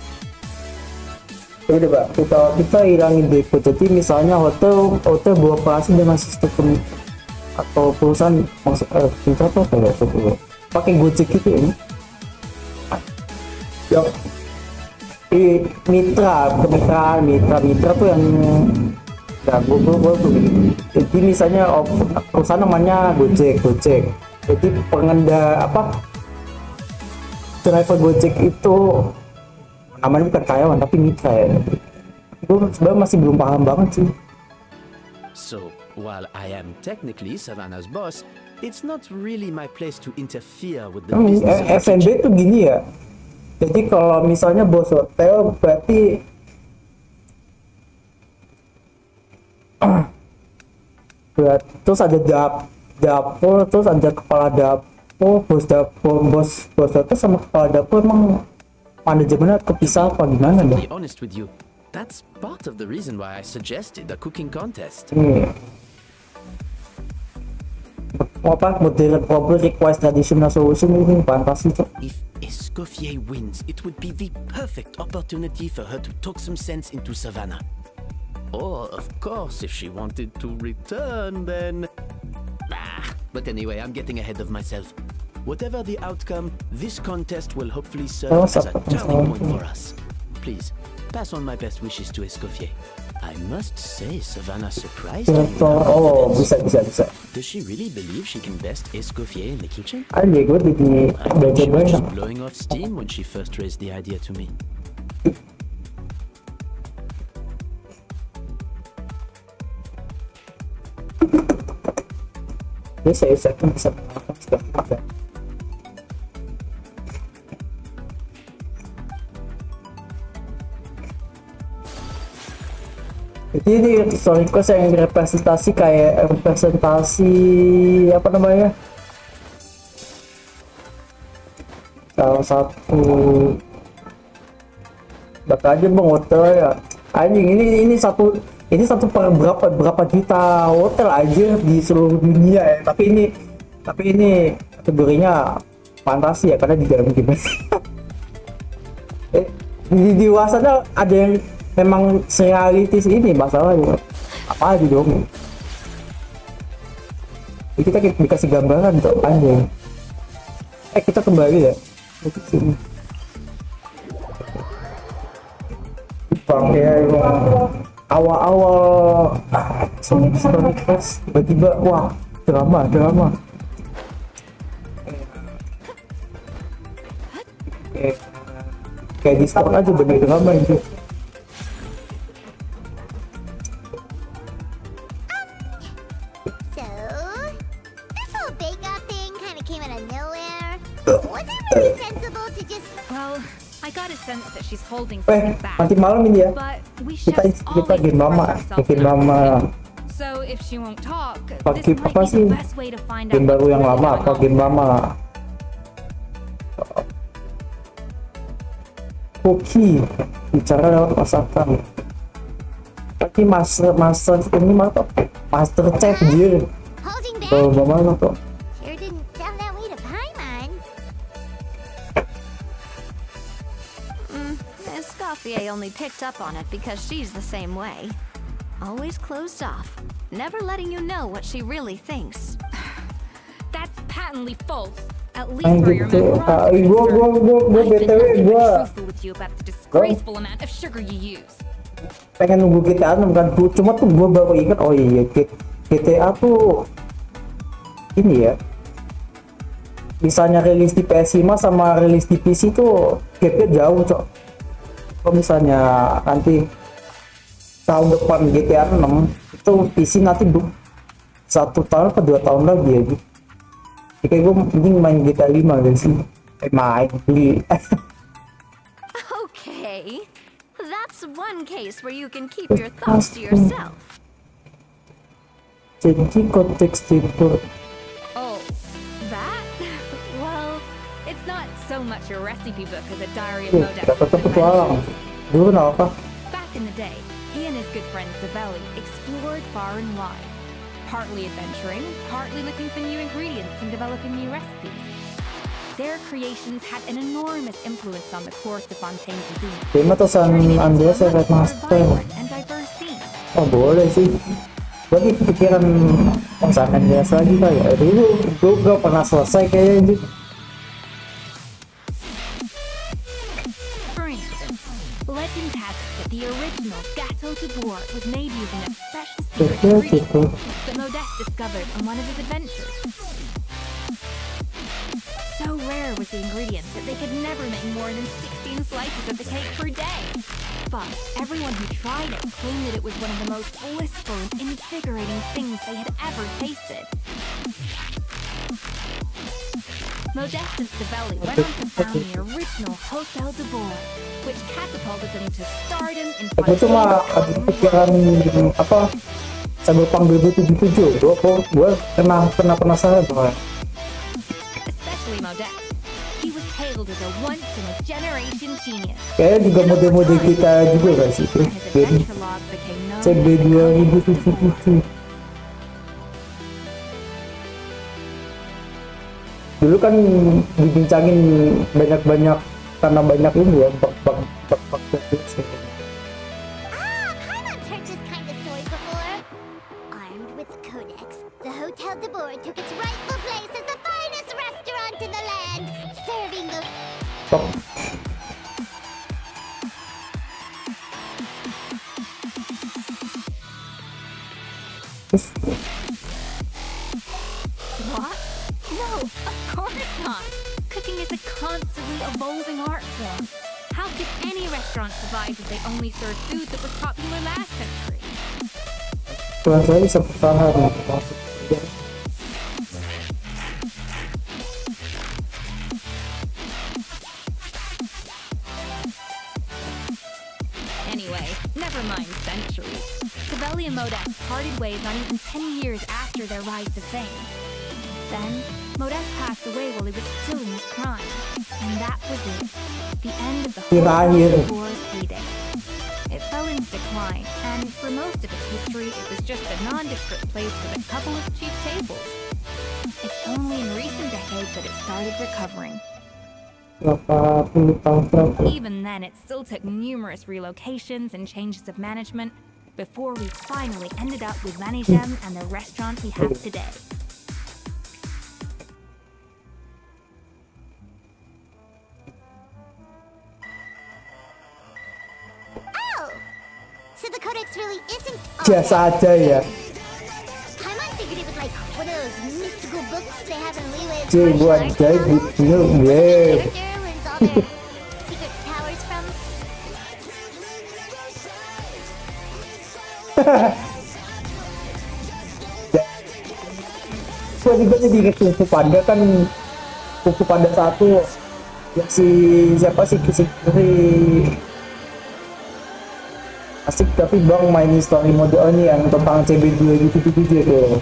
Udah Pak, kita hilangin depo. Jadi misalnya hotel beroperasi dengan sistem atau perusahaan pakai Gojek gitu ya. Yang mitra tuh yang jadi misalnya perusahaan namanya Gojek. Jadi driver Gojek itu namanya bukan karyawan tapi mitra ya. Itu sebenarnya masih belum paham banget sih. So, while I am technically Savannah's boss, it's not really my place to interfere with the business of the FNB kitchen. tuh gini ya. Jadi kalau misalnya bos hotel berarti terus ada dapur, terus ada kepala dapur, bos hotel sama kepala dapur emang manajemennya kepisah apa gimana To dong? be honest with you, that's part of the reason why I suggested a cooking contest. Modern problem requires traditional solution ini fantasi tuh. If Escoffier wins, it would be the perfect opportunity for her to talk some sense into Savannah. Or, of course, if she wanted to return, then... But anyway, I'm getting ahead of myself. Whatever the outcome, this contest will hopefully serve as a turning point for us. Please, pass on my best wishes to Escoffier. I must say, Savannah surprised me. Bisa. Does she really believe she can best Escoffier in the kitchen? Gue jadi I thought she was banyak. just blowing off steam when she first raised the idea to me. Bisa melakukan segala. Jadi ini request yang representasi apa namanya? Salah satu bakal aja bang hotel ya. Anjing ini satu per berapa juta hotel aja di seluruh dunia ya. Tapi ini kategorinya fantasi ya karena di dalam game. Di dewasanya ada yang memang realistis ini masalahnya apa aja dong. Jadi kita dikasih gambaran tuh anjing. Kita kembali ya ke sini. Pakai awal-awal Sonic Crash tiba-tiba wah drama kayak Discord aja bener drama itu. So, this whole bake-off thing kind of came out of nowhere. Was it really sensible to just... Well, I got a sense that she's holding something back. Nanti malam ini ya. But we Kita chefs always game lama. So if she won't talk, Pakai this might apa be sih? the best way to find Game out baru yang what's lama really apa going game on. lama? KOPI bicara lewat masakan. Tapi master ini mah master chef dia. Holding back? Kalau mana tuh? Sure didn't sound that way to Paimon. Escoffier only picked up on it because she's the same way. Always closed off, never letting you know what she really thinks. That's patently false. At least for your gitu. macaroni. Gue I've been BTW nothing gue but truthful with you about the disgraceful amount of sugar you use. pengen nunggu GTA 6 kan, cuma tuh gue baru ingat, oh iya GTA tuh ini ya, misalnya rilis di PS5 sama rilis di PC tuh gapnya jauh cok. Kalau misalnya nanti tahun depan GTA 6 itu PC nanti 1 tahun atau 2 tahun lagi aja. Jadi kayak gue mending main GTA 5 guys sih, main beli. Okay, that's one case where you can keep your thoughts to yourself. Jadi konteks itu Oh, that? Well, it's not so much a recipe book as a diary of Modest's dapat petualang adventures. dulu apa. Back in the day, he and his good friend Savelli explored far and wide, partly adventuring, partly looking for new ingredients and developing new recipes. Their creations had an enormous influence on the course of Fontaine cuisine, Tema tuh San turning it into Andreas ya a Red much more Master. vibrant and diverse scene. Oh boleh sih. Gue kepikiran San Andreas lagi kayak dulu gue gak pernah selesai kayaknya. For instance, legend has it that the original Gâteau de Bourg was made using a special secret ingredient that Modeste discovered on one of his adventures. So rare was the ingredient that they could never make more than 16 slices of the cake per day. But everyone who tried it claimed that it was one of the most blissful and invigorating things they had ever tasted. Modeste and Savelli went on to found the original Hotel de Bourg, which catapulted them to stardom in Gue cuma ada kepikiran apa Cyberpunk 2077. Gue penasaran soalnya. Especially Modeste. He was hailed as a once-in-a-generation genius. Kayaknya juga mode-mode kita juga gak sih itu. His Jadi adventure log became known CB as the 2077. Dulu kan dibincangin banyak-banyak karena banyak ini ya bug gitu. I've heard this kind of story before. Armed with the Codex, the Hotel de Bourg took its rightful place as the finest restaurant in the land, serving the... Stop. What? No, of course not. Cooking is a constantly evolving art form. How could any restaurant survive if they only served food that was popular last century? Tuhan saya bisa bertahan. Anyway, never mind centuries. Savelli and Modeste parted ways not even 10 years after their rise to fame. Then, Modeste passed away while he was still in his prime. And that was it. The end of the whole Bour's heyday. It fell into decline, and for most of its history, it was just a nondescript place with a couple of cheap tables. It's only in recent decades that it started recovering. Even then, it still took numerous relocations and changes of management before we finally ended up with Manigem and the restaurant we have today. Oh! So the Codex really isn't... Biasa aja ya. Paimon figured it was like one of those mystical books they have in Leeway's Cuy buat jadi gitu ya. learns all their secret powers from. Gue juga jadi inget Kung Fu Panda kan, Kung Fu Panda 1 yang si siapa sih asik, tapi bang main story mode ini yang tentang CB2 gitu tuh.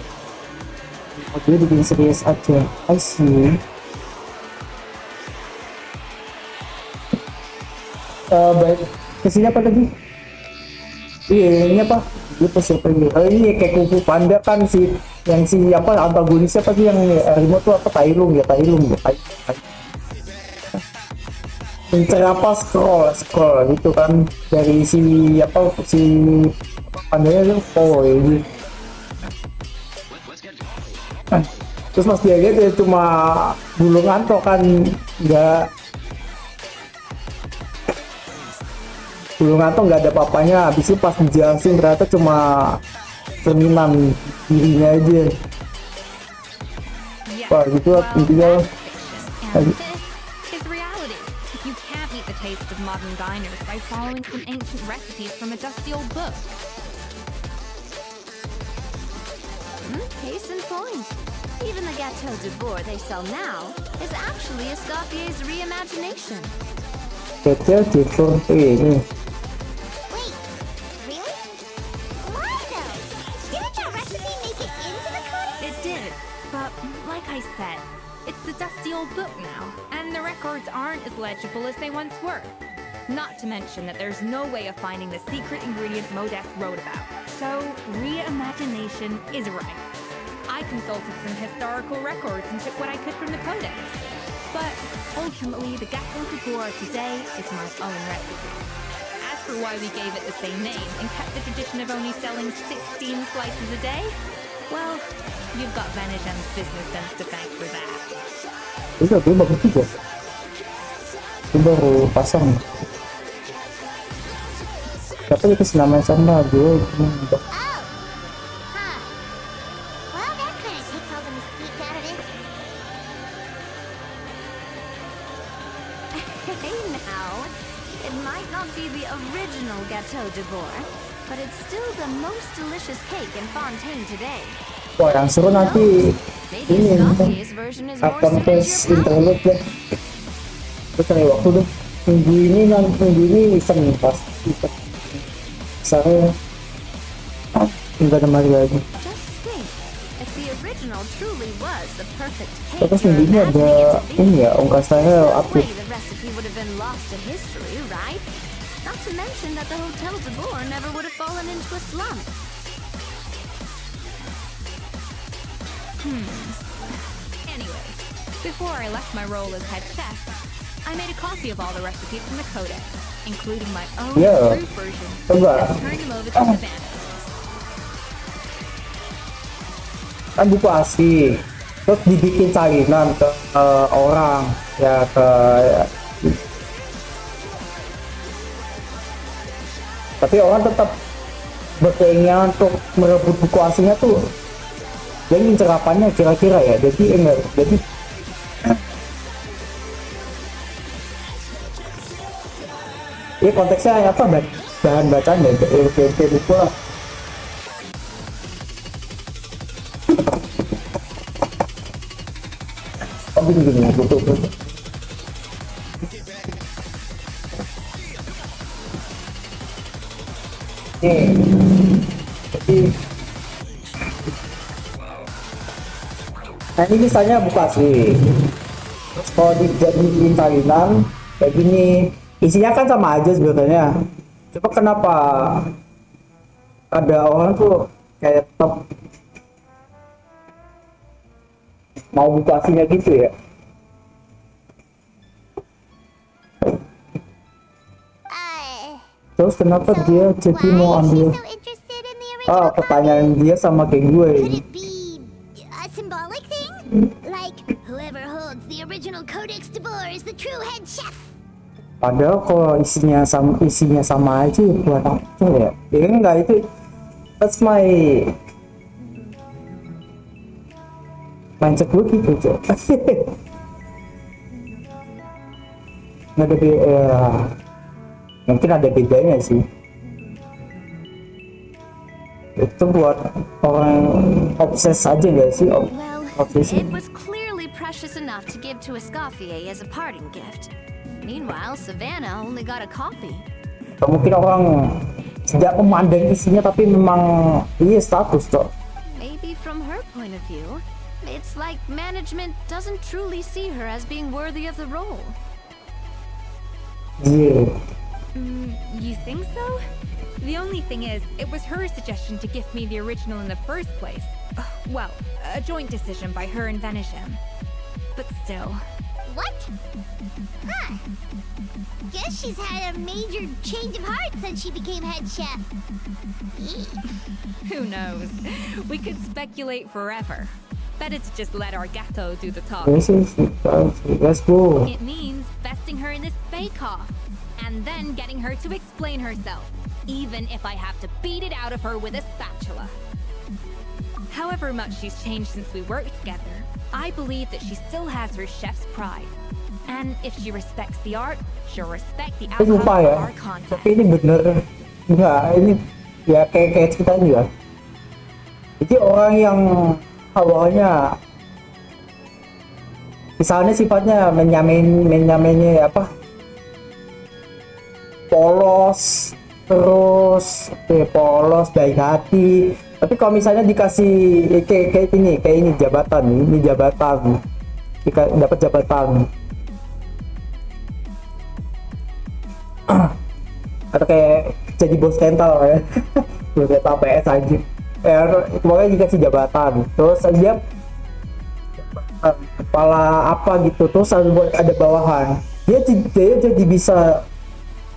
Modenya bikin serius aja. I see. Baik, kesini apa tadi? Iya, ini apa? Dia siapa ini? Oh ini kayak Kung Fu Panda kan si yang si apa antagonisnya apa sih yang remote tuh apa Tailung ya. Pincer apa scroll gitu kan dari si apa si pandanya tuh ini Terus pas dia lihat dia cuma bulu ngantok kan, nggak bulu ngantok nggak ada apa-apanya. Habis itu pas dijelasin ternyata cuma cerminan dirinya aja. Yes, Wah gitu intinya. and this is reality. You can't meet the taste of modern diners by following some ancient recipes from a dusty old book. Case in point. Even the Gâteau de Bourg they sell now is actually Escoffier's reimagination. Kecil gitu ini. Wait, really? Why though? Didn't that recipe make it into the codex? It did, but like I said, it's the dusty old book now, and the records aren't as legible as they once were. Not to mention that there's no way of finding the secret ingredient Modest wrote about. So, reimagination is right. I consulted some historical records and took what I could from the codex. But ultimately, the Gâteau de Bourg today is my own recipe. As for why we gave it the same name and kept the tradition of only selling 16 slices a day, well, you've got Vanishem's business sense to thank for that. Itu tapi bagus juga. Itu baru pasang. Tapi itu senama sama gue. Oh, huh. Well, that kind of takes all the mystique out of it. Hey now, it might not be the original Gâteau de Bourg, but it's still the most delicious cake in Fontaine today. Wah yang seru nanti Maybe ini Escoffier's version is more akan suited tes to your palate. internet deh. Terus cari waktu deh. Minggu ini Senin pas. Saya nggak ada mari lagi. Just think, if the original truly was the perfect cake Terus you're minggu ini ada imagining it to be, ini ya ungkasannya there's no way update. the recipe would have been lost to history, right? Not to mention that the Hotel de Bourg never would have fallen into a slump. Anyway, before I left my role as head chef, I made a copy of all the recipes from the codex, including my own Yeah. improved version, Coba. and turned them over to Savannah. Kan buku asli terus dibikin salinan ke orang ya ke tapi orang tetap berkeinginan untuk merebut buku aslinya tuh jadi cerapannya kira-kira ya jadi enggak jadi ini konteksnya apa bahan bacanya buku lah. Oh gini betul. Jadi nah ini misalnya buku asli terus kalau dijadiin salinan kayak gini isinya kan sama aja sebenarnya coba kenapa ada orang tuh kayak tetap mau buku aslinya gitu ya. Terus kenapa dia jadi mau ambil So interested in the original pertanyaan dia sama kayak gue Could ini. it be a symbolic thing? Like, whoever holds the original Codex de Bourg is the true head chef. Padahal kalau isinya sama aja buat apa ya? Ya enggak itu that's my mindset gue gitu cok. Nggak ada mungkin ada bedanya sih. Itu buat orang obses aja nggak sih? Well, Obsesi. it was clearly precious enough to give to Escoffier as a parting gift. Meanwhile, Savannah only got a copy. Atau mungkin orang tidak memandang isinya tapi memang iya status cok. Maybe from her point of view, it's like management doesn't truly see her as being worthy of the role. Iya. You think so? The only thing is, it was her suggestion to gift me the original in the first place. Well, a joint decision by her and Vanisham. But still. What? Huh. Guess she's had a major change of heart since she became head chef. Who knows? We could speculate forever. Better to just let our Gato do the talk. Let's go. It means besting her in this bake-off, and then getting her to explain herself, even if I have to beat it out of her with a spatula. However much she's changed since we worked together, I believe that she still has her chef's pride. And if she respects the art, she'll respect the outcome Lupa of ya, our contest. tapi ini bener enggak, ini ya kayak cerita juga. Jadi orang yang awalnya misalnya sifatnya menyamennya apa, polos, terus polos, baik hati, tapi kalau misalnya dikasih kayak ini jabatan, jika dapat jabatan atau kayak jadi bos rental ya, bos rental PS aja, pokoknya dikasih jabatan, terus dia kepala apa gitu, terus ada bawahan, dia jadi bisa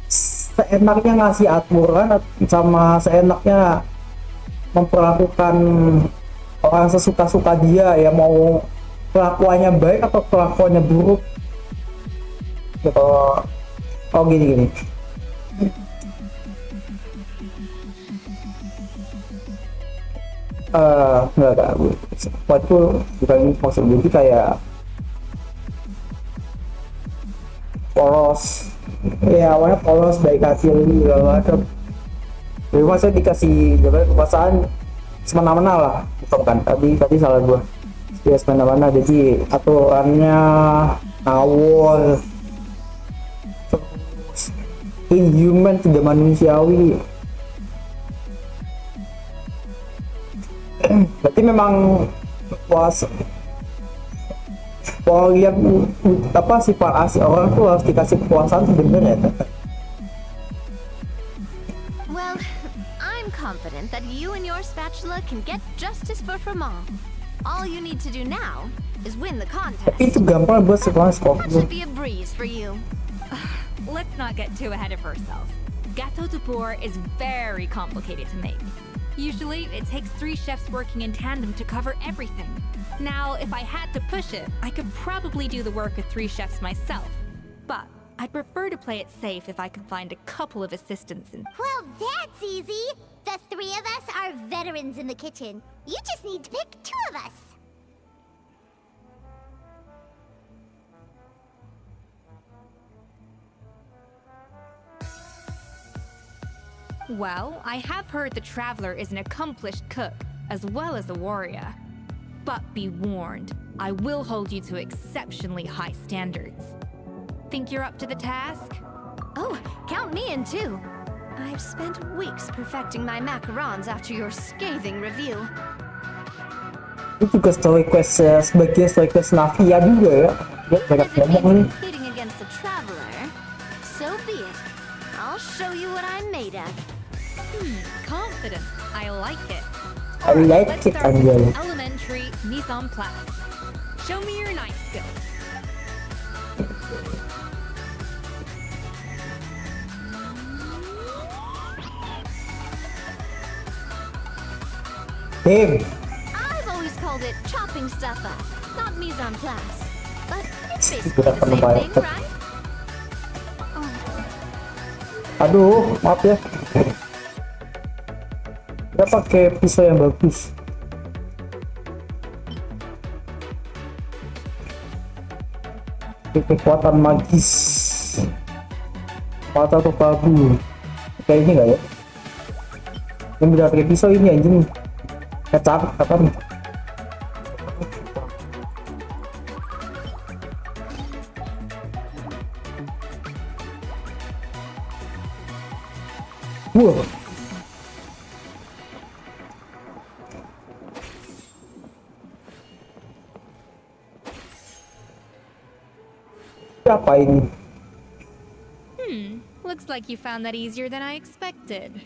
seenaknya ngasih aturan sama seenaknya memperlakukan orang sesuka-suka dia, ya mau kelakuannya baik atau kelakuannya buruk gitu. Oh gini enggak waktu bukan maksud, jadi kayak polos ya, awalnya polos, baik hati segala macam, jadi masa dikasih kekuasaan semena-mena lah, bukan tadi salah gua ya, semena-mena, jadi aturannya ngawur, inhuman, tidak manusiawi. Berarti memang puas lihat apa sifat asli orang tuh harus dikasih kekuasaan sebenarnya. Well, I'm confident that you and your spatula can get justice for Mom. All you need to do now is win the contest. Itu gampang buat sekolah That should be a breeze for you. Let's not get too ahead of ourselves. Gâteau de bourg is very complicated to make. Usually, it takes 3 chefs working in tandem to cover everything. Now, if I had to push it, I could probably do the work of 3 chefs myself. But I'd prefer to play it safe if I could find a couple of assistants. Well, that's easy. The 3 of us are veterans in the kitchen. You just need to pick 2 of us. Well, I have heard the Traveler is an accomplished cook, as well as a warrior. But be warned, I will hold you to exceptionally high standards. Think you're up to the task? Oh, count me in too. I've spent weeks perfecting my macarons after your scathing review. Itu juga story quest, sebagian story quest Navia juga ya. Dia banyak If it ngomong means nih. competing against the Traveler, so be it. I'll show you what I'm made of. Confident. I like it. I like Let's it, start with Anjay. some elementary mise en place. Show me your knife skills. Him. I've always called it chopping stuff up, not mise en place. But it's basically Kita the perlu same bayar. thing, right? Aduh, maaf ya. Dia pakai pisau yang bagus. Kekuatan magis. Mata atau kalbu. Kayak ini nggak ya? Yang udah pakai pisau ini anjing. Kecap, kapan? Wah. Apa ini? Looks like you found that easier than I expected.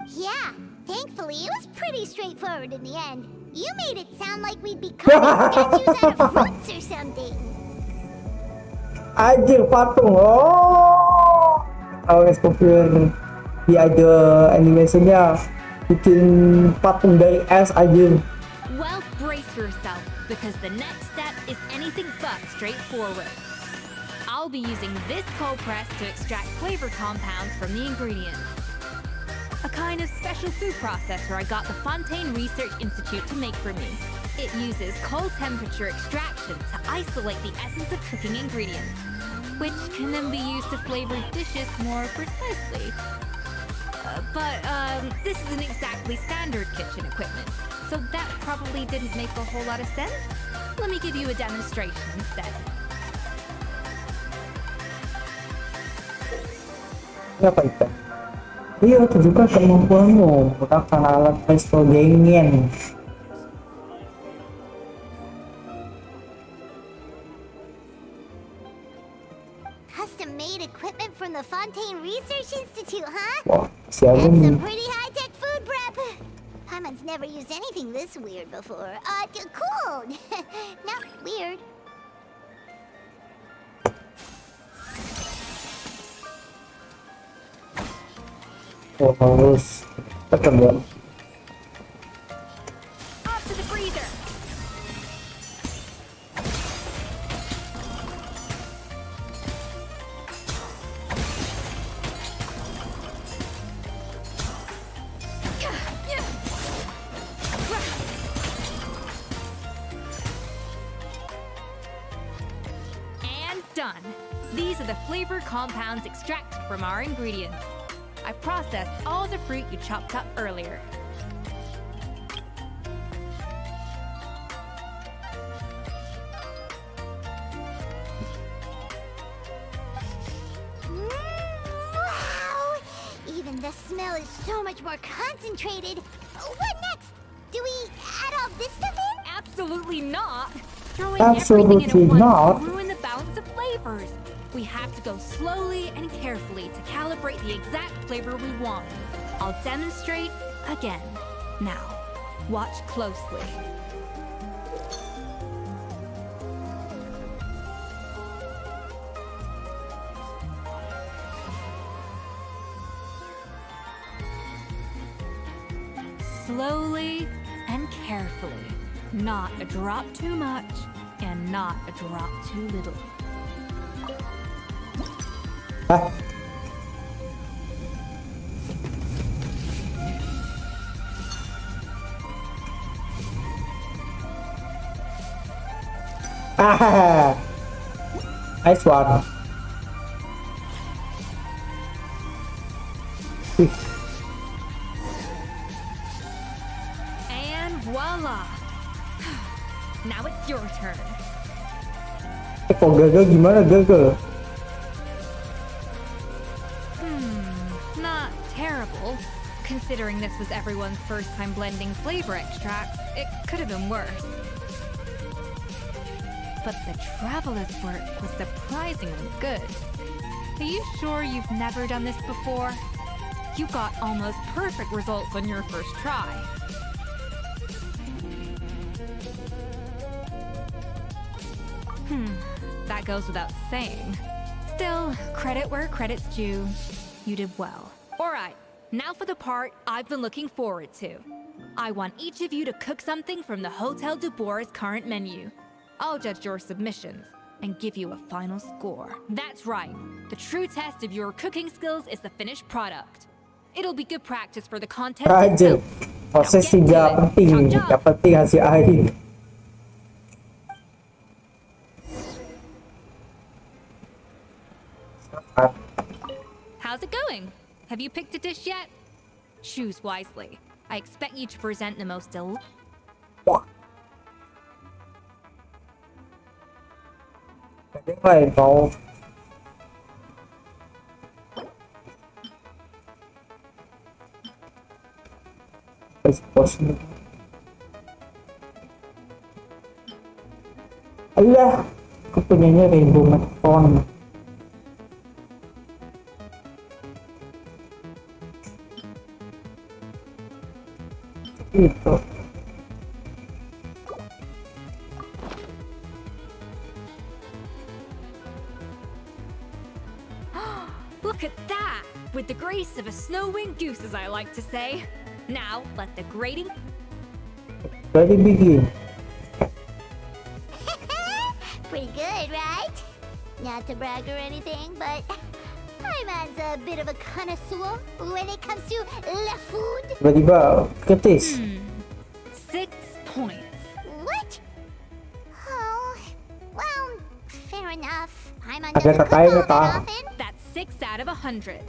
Yeah, thankfully it was pretty straightforward in the end. You made it sound like we'd be carving statues out of fruits or something. Anjir, patung. Oh. Always popular. Dia ada animasinya bikin patung dari es aja. Well, brace yourself, because the next step is anything but straightforward. I'll be using this cold press to extract flavor compounds from the ingredients. A kind of special food processor I got the Fontaine Research Institute to make for me. It uses cold temperature extraction to isolate the essence of cooking ingredients, which can then be used to flavor dishes more precisely. But this isn't exactly standard kitchen equipment, so that probably didn't make a whole lot of sense. Let me give you a demonstration instead. Apa itu? Iya, tunjukkan kemampuanmu menggunakan alat kleponkliwonyt. Custom-made equipment from the Fontaine Research Institute, huh? Wah, siapa That's nih? some pretty high-tech food prep. Paimon's never used anything this weird before. Cool. Not weird. Oh, harus tekan ya. Off to the freezer! And done. These are the flavor compounds extracted from our ingredients. I've processed all the fruit you chopped up earlier. Wow! Even the smell is so much more concentrated. What next? Do we add all this stuff in? Absolutely not! Throwing everything in Absolutely at once not. will ruin the balance of flavors. We have to go slowly and carefully to calibrate the exact flavor we want. I'll demonstrate again. Now, watch closely. Slowly and carefully. Not a drop too much and not a drop too little. Hah? Ah, nice one. And voila! Now it's your turn. Kok gagal gimana gagal? Not terrible. Considering this was everyone's first time blending flavor extracts, it could have been worse. But the traveler's work was surprisingly good. Are you sure you've never done this before? You got almost perfect results on your first try. That goes without saying. Still, credit where credit's due. You did well. Alright, now for the part I've been looking forward to. I want each of you to cook something from the Hotel du Bois' current menu. I'll judge your submissions and give you a final score. That's right. The true test of your cooking skills is the finished product. It'll be good practice for the contest Aja, itself. proses Now get juga to it. penting, Chop, chop. yang penting hasil akhir. How's it going? Have you picked a dish yet? Choose wisely. I expect you to present the most Wah. Cái này nó possible. Alah, aku punyanya rainbow method. Itu. Look at that! With the grace of a snow-winged goose, as I like to say. Now, let the grating... Ready begin. not to brag or anything, but Paimon's a bit of a connoisseur when it comes to la food. Tiba-tiba kritis. 6 points. What? Oh, well, fair enough. Paimon Ada doesn't cook kakaknya, all that Kak. often. That's 6 out of 100.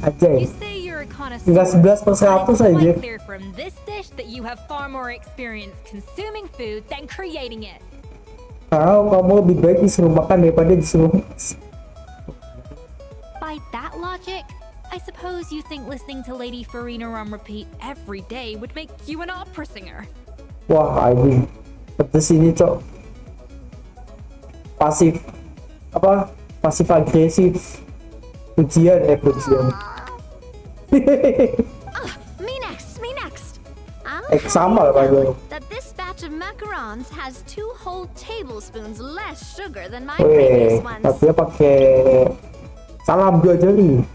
Aja. You say you're a connoisseur. Tinggal 11/100 but it's aja. quite clear from this dish that you have far more experience consuming food than creating it. Kamu lebih baik disuruh makan daripada disuruh. By that logic, I suppose you think listening to Lady Farina on repeat every day would make you an opera singer. Wah, anjing. Pedes ini, Cok. Pasif agresif. Pujian. Me next. I'll Sama lah, Pak. that this batch of macarons has 2 whole tablespoons less sugar than my Weh, previous ones. tapi dia pakai salam 2 jari.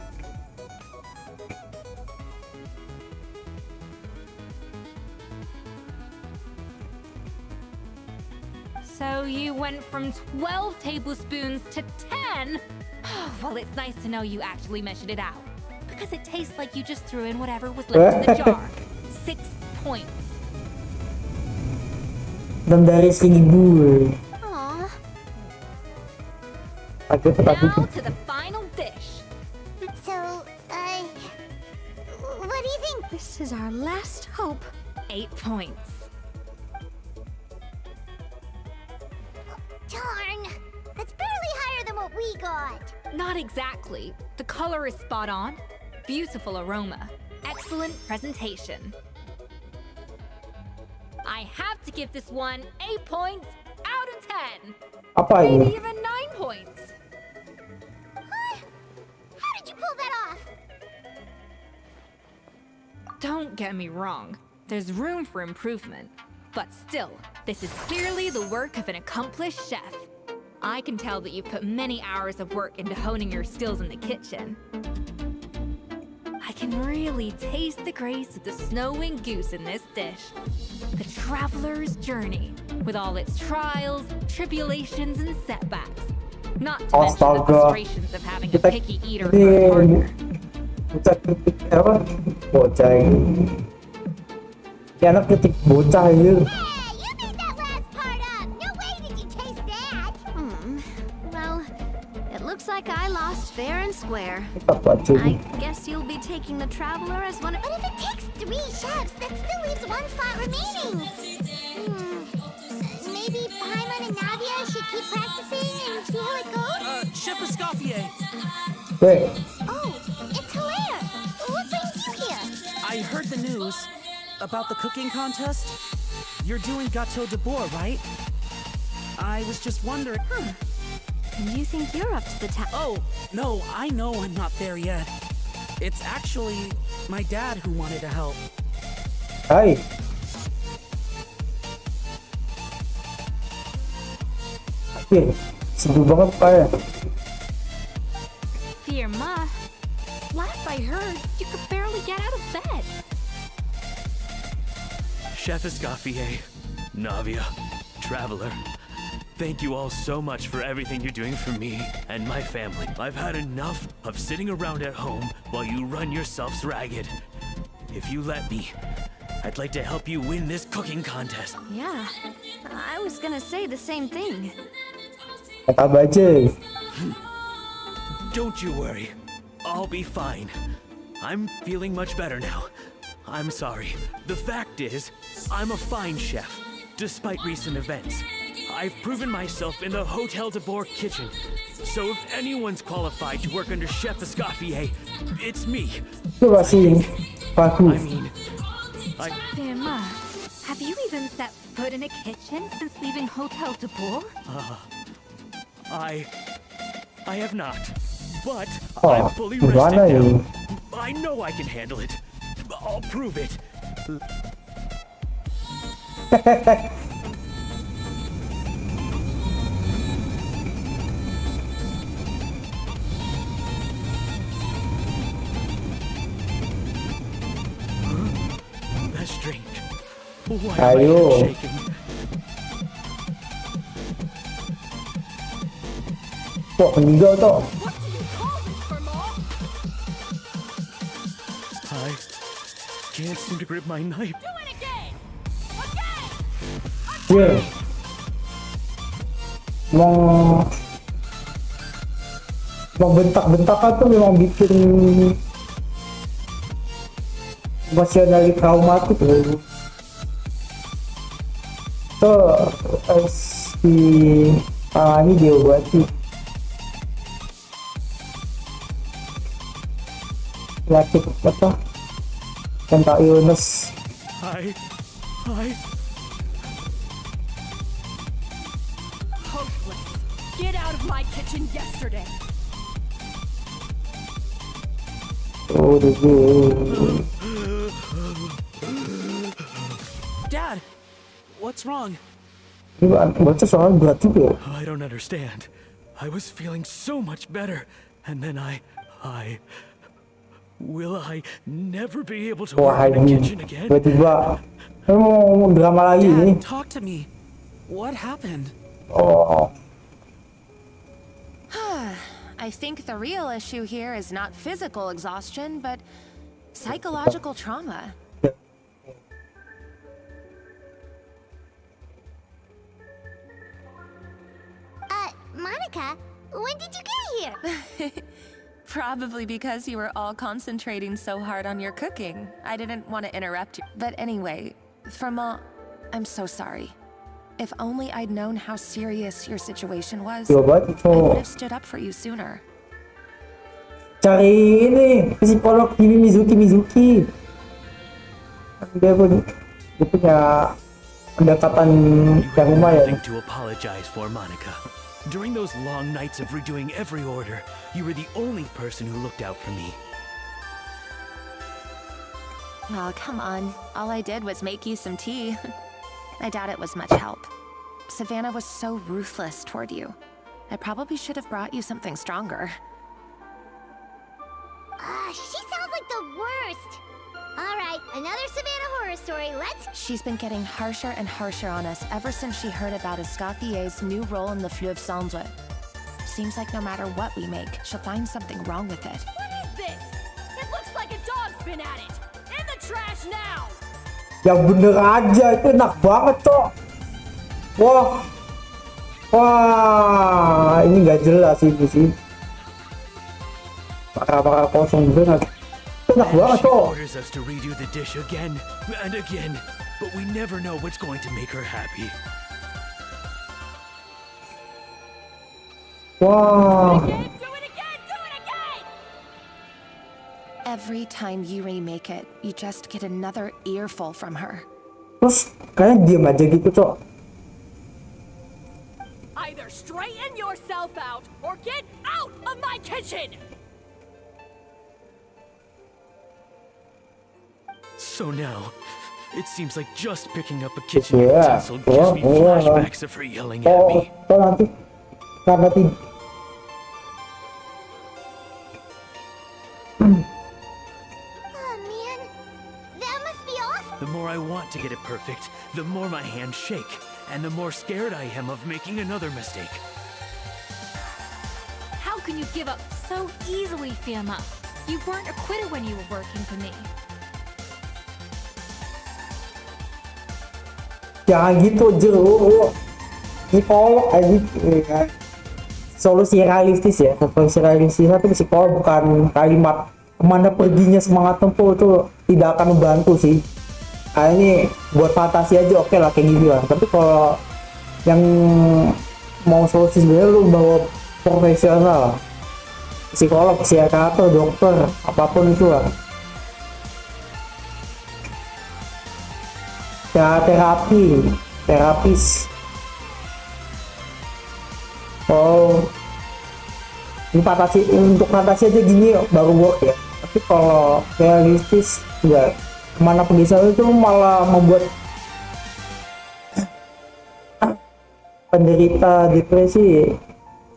So you went from 12 tablespoons to 10? Well, it's nice to know you actually measured it out. Because it tastes like you just threw in whatever was left in the jar. 6 points. Dan dari 1.000. Aw, Now to the final dish. So, what do you think? this is our last hope. 8 points. Darn, that's barely higher than what we got. Not exactly. The color is spot on. Beautiful aroma. Excellent presentation. I have to give this one 8 points out of 10. Apa Maybe ini? even 9 points. How did you pull that off? Don't get me wrong. There's room for improvement. But still, this is clearly the work of an accomplished chef. I can tell that you've put many hours of work into honing your skills in the kitchen. I can really taste the grace of the snow-winged goose in this dish. The traveler's journey, with all its trials, tribulations, and setbacks. Not to mention the Astaga. frustrations of having a picky eater for a partner. Bocah kritik apa? Bocah ini. Ya, anak kritik bocah Hey, ini. you made that last part up. No way did you taste that. Well, it looks like I lost fair and square. Apa cuy? I guess you'll be taking the traveler as one of. But if it takes 3 chefs, that still leaves 1 slot remaining. Maybe Paimon and Navia should keep practicing and see how it goes? Chef Escoffier, Weh, Oh, it's Hilaire. What brings you here? I heard the news about the cooking contest. You're doing gâteau de bois, right? I was just wondering. And you think you're up to the task? Oh, no, I know I'm not there yet. It's actually my dad who wanted to help. hai. Oke, sedih banget Pak ya. Firma, last I heard, you could barely get out of bed. Chef Escoffier, Navia, Traveler, thank you all so much for everything you're doing for me and my family. I've had enough of sitting around at home while you run yourselves ragged. If you let me, I'd like to help you win this cooking contest. Yeah, I was gonna say the same thing. Kata baca. Don't you worry, I'll be fine. I'm feeling much better now. I'm sorry. The fact is, I'm a fine chef, despite recent events. I've proven myself in the Hotel de Bourg kitchen. So if anyone's qualified to work under Chef Escoffier, it's me. Coba sih, Paku. I mean, Firma, have you even set foot in a kitchen since leaving Hotel de Bourg? I have not. But Oh, I'm fully gimana rested ini? now. I know I can handle it. I'll prove it. That's strange. Why am I Ayo. shaking? Wah, meninggal toh. What do you call this, Vermont? I can't seem to grip my knife. Do it again! Again! Iya. Emang bentak-bentakan tuh memang bikin emosionally traumatik loh. Tuh si ini dia buat sih penyakit apa mental illness. I Hopeless. Get out of my kitchen yesterday. Oh, Dad, what's wrong? ini baca soal berat juga. I don't understand. I was feeling so much better, and then will I never be able to Wah, work in a ini kitchen again? tiba-tiba mau drama lagi nih. Dad, talk to me. What happened? Oh, I think the real issue here is not physical exhaustion, but psychological trauma. Monica, when did you get here? Probably because you were all concentrating so hard on your cooking. I didn't want to interrupt you. But anyway, Vermont, I'm so sorry. If only I'd known how serious your situation was, coba I itu would have stood up for you sooner. cari ini psikolog Kimi Mizuki. Dia punya pendekatan You yang have lumayan. nothing to apologize for, Monica. During those long nights of redoing every order, you were the only person who looked out for me. Oh, come on. All I did was make you some tea. I doubt it was much help. Savannah was so ruthless toward you. I probably should have brought you something stronger. She sounds like the worst. All right, another Savannah horror story. Let's. She's been getting harsher and harsher on us ever since she heard about Escathier's new role in the Fleuve Cendre. Seems like no matter what we make, she'll find something wrong with it. What is this? It looks like a dog's been at it. In the trash now. Ya bener aja, itu enak banget cok. Wah, ini nggak jelas ini sih. Parah kosong banget. Enak banget She cok. orders us to redo the dish again and again, but we never know what's going to make her happy. Wah, Again, do it again, do it again! Every time you remake it, you just get another earful from her. terus kalian diam aja gitu cok. Either straighten yourself out or get out of my kitchen! So now, it seems like just picking up a kitchen Yeah. utensil gives me flashbacks of her yelling at Oh, me. nanti karena Oh man, that must be awful. The more I want to get it perfect, the more my hands shake, and the more scared I am of making another mistake. How can you give up so easily, Fiamma? You weren't a quitter when you were working for me. jangan gitu jeruk. Psikolog aja ya. Solusi realistis ya, solusi realistis tapi psikolog bukan kalimat kemana perginya semangat tempuh itu tidak akan membantu sih. Ini buat fantasi aja oke lah kayak gitu lah. Tapi kalau yang mau solusi sebenarnya lu bawa profesional, psikolog, psikiater, dokter, apapun itu lah. Ya terapis. Oh, ini fantasi, untuk fantasi aja gini baru work ya. Tapi kalau realistis enggak, kemana pergi saya itu malah membuat penderita depresi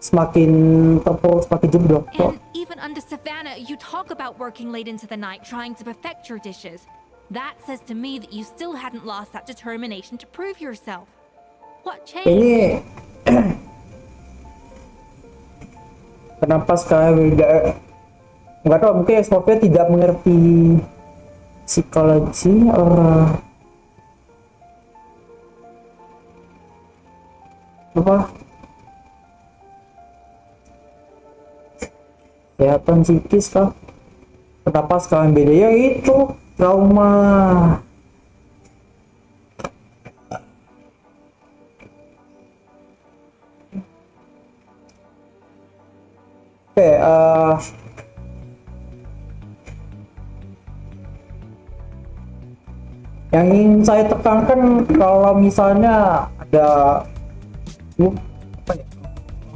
semakin terpuruk, semakin jeblok. And even under Savannah, you talk about working late into the night trying to perfect your dishes. That says to me that you still hadn't lost that determination to prove yourself. What changed? Ini Kenapa sekarang nggak tahu, mungkin Scorpio tidak mengerti psikologi apa kesehatan psikis kah? Kenapa sekarang beda ya, itu trauma. Oke, yang ingin saya tekankan, kalau misalnya ada apa ya,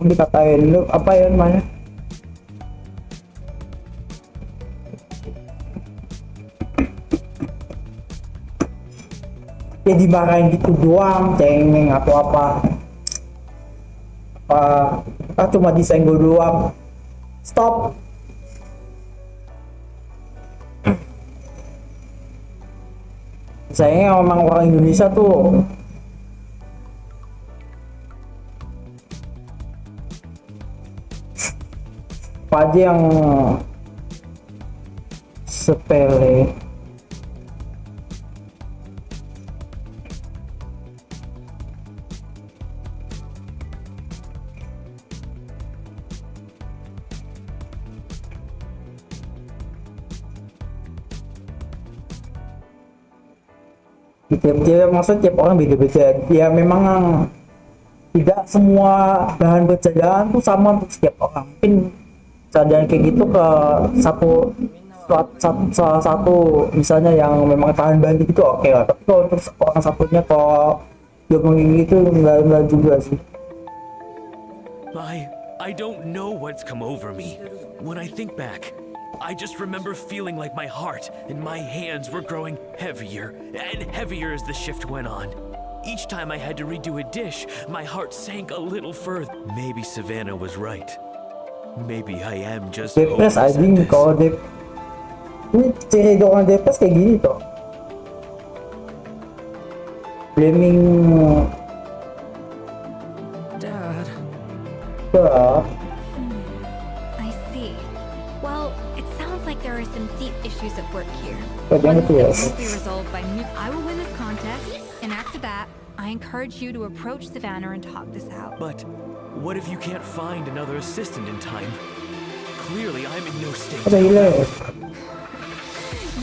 dikatain lu apa ya namanya, ya dimarahin gitu doang, cengeng atau apa cuma disenggol doang, stop. Sayangnya memang orang Indonesia tuh apa aja yang sepele. Tiap maksudnya tiap orang beda-beda ya, memang tidak semua bahan bercandaan tuh sama untuk setiap orang. Mungkin candaan kayak gitu ke salah satu misalnya yang memang tahan banting gitu oke lah, tapi kalau untuk orang satunya kalau dia ngomong gitu enggak juga sih. I don't know what's come over me. When I think back, I just remember feeling like my heart and my hands were growing heavier and heavier as the shift went on. Each time I had to redo a dish, my heart sank a little further. Maybe Savannah was right. Maybe I am just Depres anjing, kalau ini ciri orang depres kayak gini toh. Blaming Dad. I see. Well, it sounds like there are some deep issues at work here. Jangan Ones gitu ya. that won't be resolved by me. I will win this contest, and after that, I encourage you to approach Savannah and talk this out. But what if you can't find another assistant in time? Clearly, I'm in no state. Ada gila.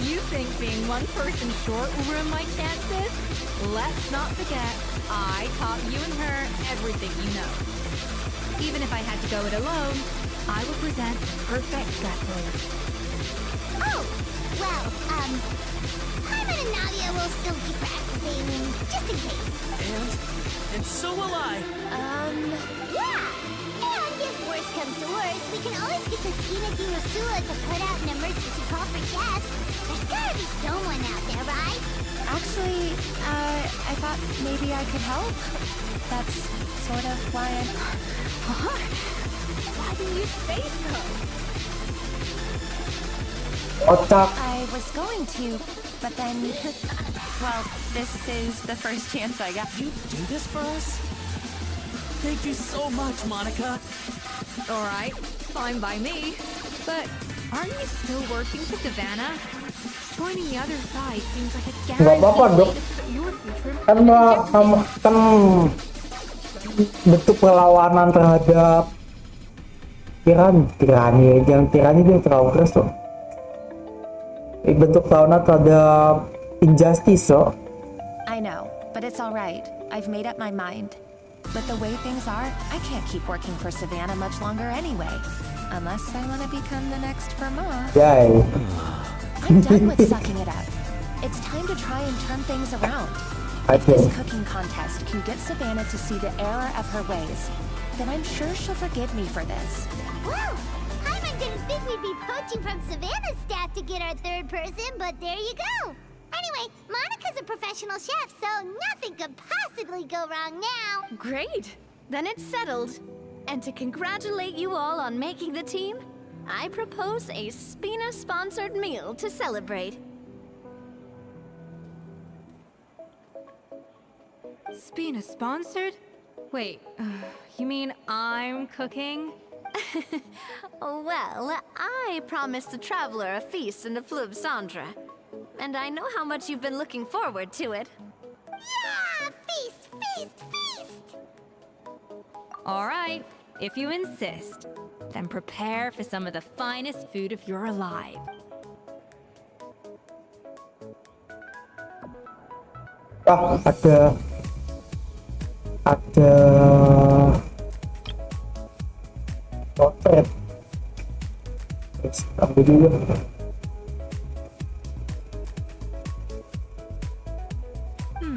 You think being one person short will ruin my chances? Let's not forget, I taught you and her everything you know. Even if I had to go it alone, I will present perfect record. Oh, well, Hyman and Nadia will still be practicing, just in case. And so will I. Yeah. And if worse comes to worse, we can always get Christina Di Rosula to put out an emergency call for chefs. There's gotta be someone out there, right? Actually, I thought maybe I could help. That's sort of why I'm... Why didn't you say so? Otak. I was going to, but then... Well, this is the first chance I got. You do this for us? Thank you so much, Monica. All right, fine by me. But aren't you still working for Savannah? Joining the other side seems like a Nggak apa-apa, guaranteed Dok. way to put your future. Kan bentuk perlawanan terhadap tirani itu terlalu keras tuh. Bentuk perlawanan terhadap injustice so. I know, but it's all right. I've made up my mind. But the way things are, I can't keep working for Savannah much longer anyway. Unless I want to become the next Vermont. Yay. I'm done with sucking it up. It's time to try and turn things around. If this cooking contest can get Savannah to see the error of her ways, then I'm sure she'll forgive me for this. Well, Hyman didn't think we'd be poaching from Savannah's staff to get our third person, but there you go. Anyway, Monica's a professional chef, so nothing could possibly go wrong now. Great! Then it's settled. And to congratulate you all on making the team, I propose a Spina-sponsored meal to celebrate. Spina sponsored? Wait, you mean I'm cooking? Well, I promised the traveler a feast in the Fleuve Cendre. And I know how much you've been looking forward to it. Yeah! Feast, feast, feast! All right, if you insist, then prepare for some of the finest food if you're alive. Ada potret. Terus ambil dulu.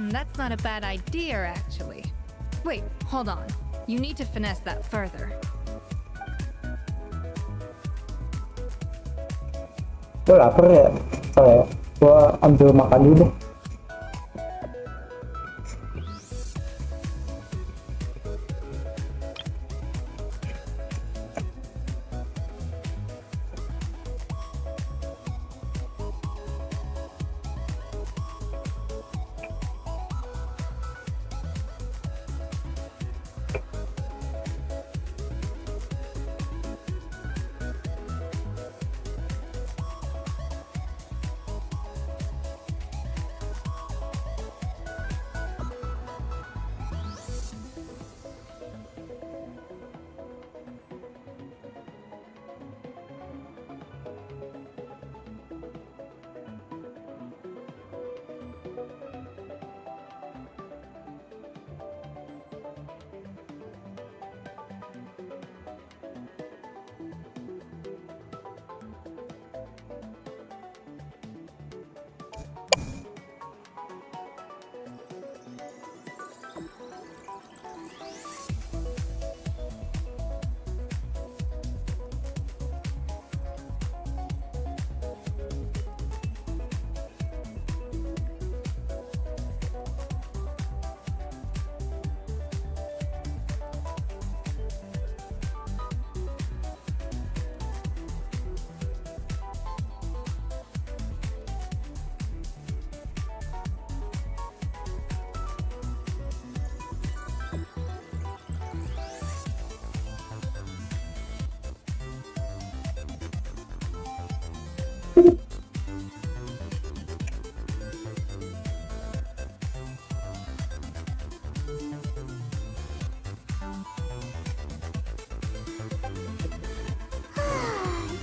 That's not a bad idea, actually. Wait, hold on. You need to finesse that further. Gue lapar ya, soalnya gue ambil makan dulu deh.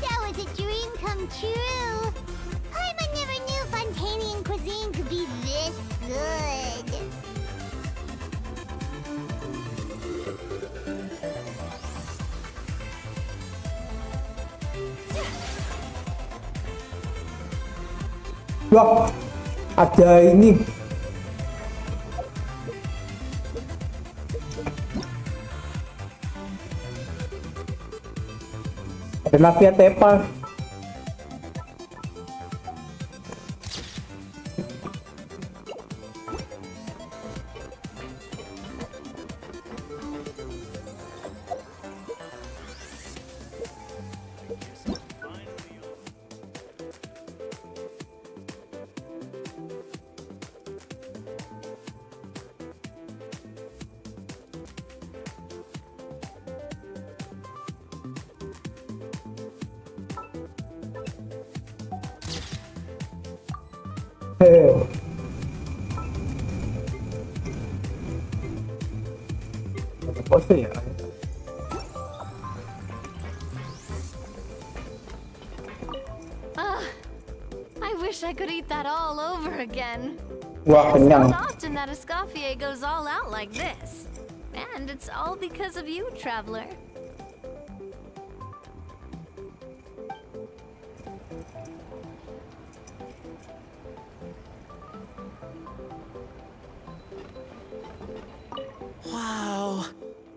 That was a dream come true. I never knew Fontanian cuisine could be this good. Wah, ada ini. Ada lapia tepar. Apa ya? I wish I could eat that all over again. Wah, It's kenyang. not often that Escoffier goes all out like this. And it's all because of you, traveler. Wow.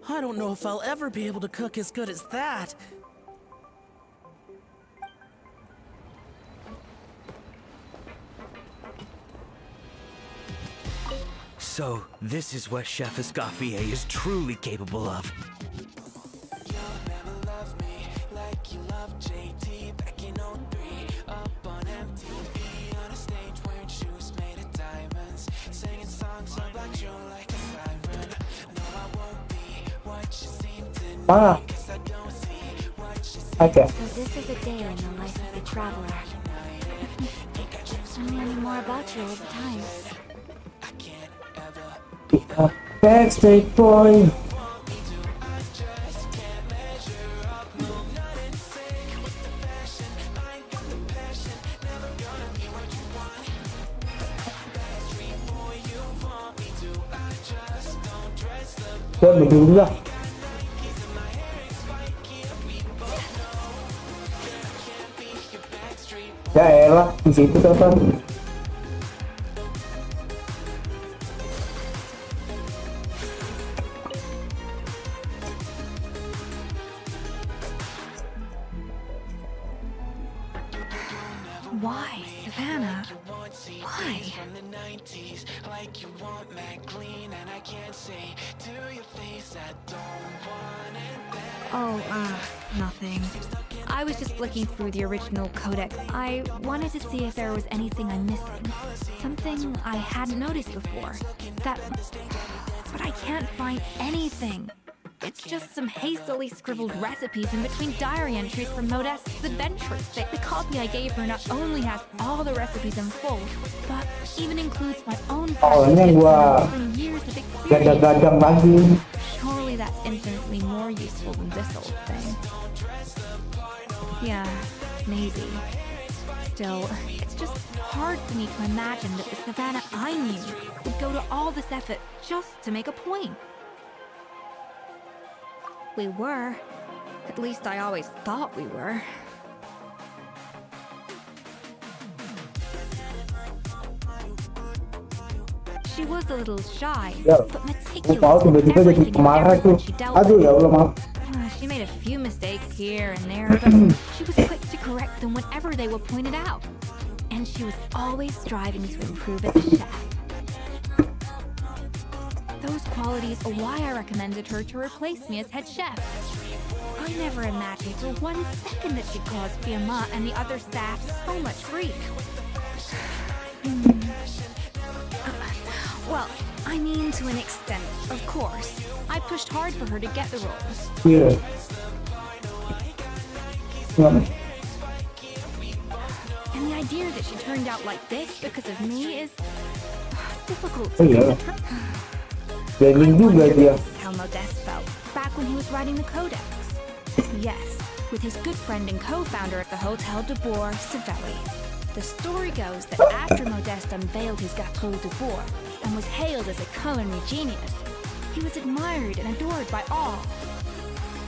I don't know if I'll ever be able to cook as good as that. So, this is what Chef Escoffier is truly capable of. Ah, Ada. So this is a day in the life of a traveler. I'm learning more about you all the time. Backstreet Boy. Tôi bị đứng ra. Ya elah, di situ kan. Why, Savannah? Why? Oh, nothing. I was just flicking through the original codex. I wanted to see if there was anything I'm missing. Something I hadn't noticed before. But I can't find anything. It's just some hastily scribbled recipes in between diary entries from Modeste's adventures. The copy I gave her not only has all the recipes in full, but even includes my own from years of experience. Gadang-gadang lagi. Surely that's infinitely more useful than this old thing. Yeah, maybe. Still, it's just hard for me to imagine that the Savannah I knew would go to all this effort just to make a point. We were. At least I always thought we were. She was a little shy, Ya, but gue tahu tiba-tiba jadi pemarah tuh. Aduh ya Allah, maaf. She made a few mistakes here and there, but she was quick to correct them whenever they were pointed out. And she was always striving to improve as a chef. Those qualities are why I recommended her to replace me as head chef. I never imagined for 1 second that she'd cause Fiamma and the other staff so much grief. Well, I mean to an extent, of course. I pushed hard for her to get the role. Iya. And the idea that she turned out like this because of me is difficult Oh to iya. comprehend. Blending juga dia. This is how Modeste felt back when he was writing the codex. Yes, with his good friend and co-founder of the Hotel de Bourg, Savelli. The story goes that after Modeste unveiled his Gâteau de Bourg and was hailed as a culinary genius, he was admired and adored by all.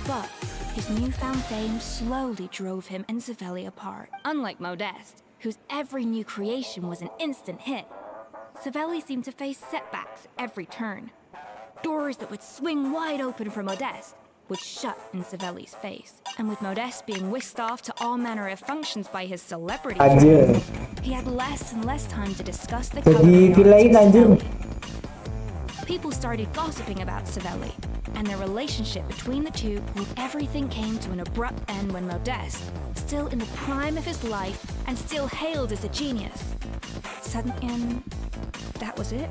But his newfound fame slowly drove him and Savelli apart. Unlike Modeste, whose every new creation was an instant hit, Savelli seemed to face setbacks every turn. Doors that would swing wide open for Modeste would shut in Savelli's face. And with Modeste being whisked off to all manner of functions by his celebrity Anjir. friends, he had less and less time to discuss the Jadi culinary villain arts anjir. with Savelli. People started gossiping about Savelli, and their relationship between the two grew. Everything came to an abrupt end when Modeste, still in the prime of his life and still hailed as a genius, and that was it.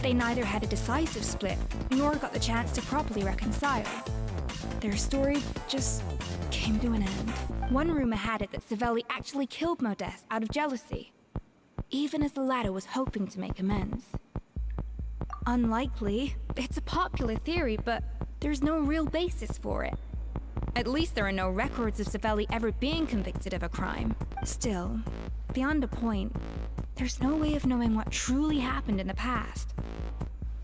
They neither had a decisive split, nor got the chance to properly reconcile. Their story just came to an end. One rumor had it that Savelli actually killed Modeste out of jealousy, even as the latter was hoping to make amends. Unlikely. It's a popular theory, but there's no real basis for it. At least there are no records of Savelli ever being convicted of a crime. Still, beyond a point, there's no way of knowing what truly happened in the past.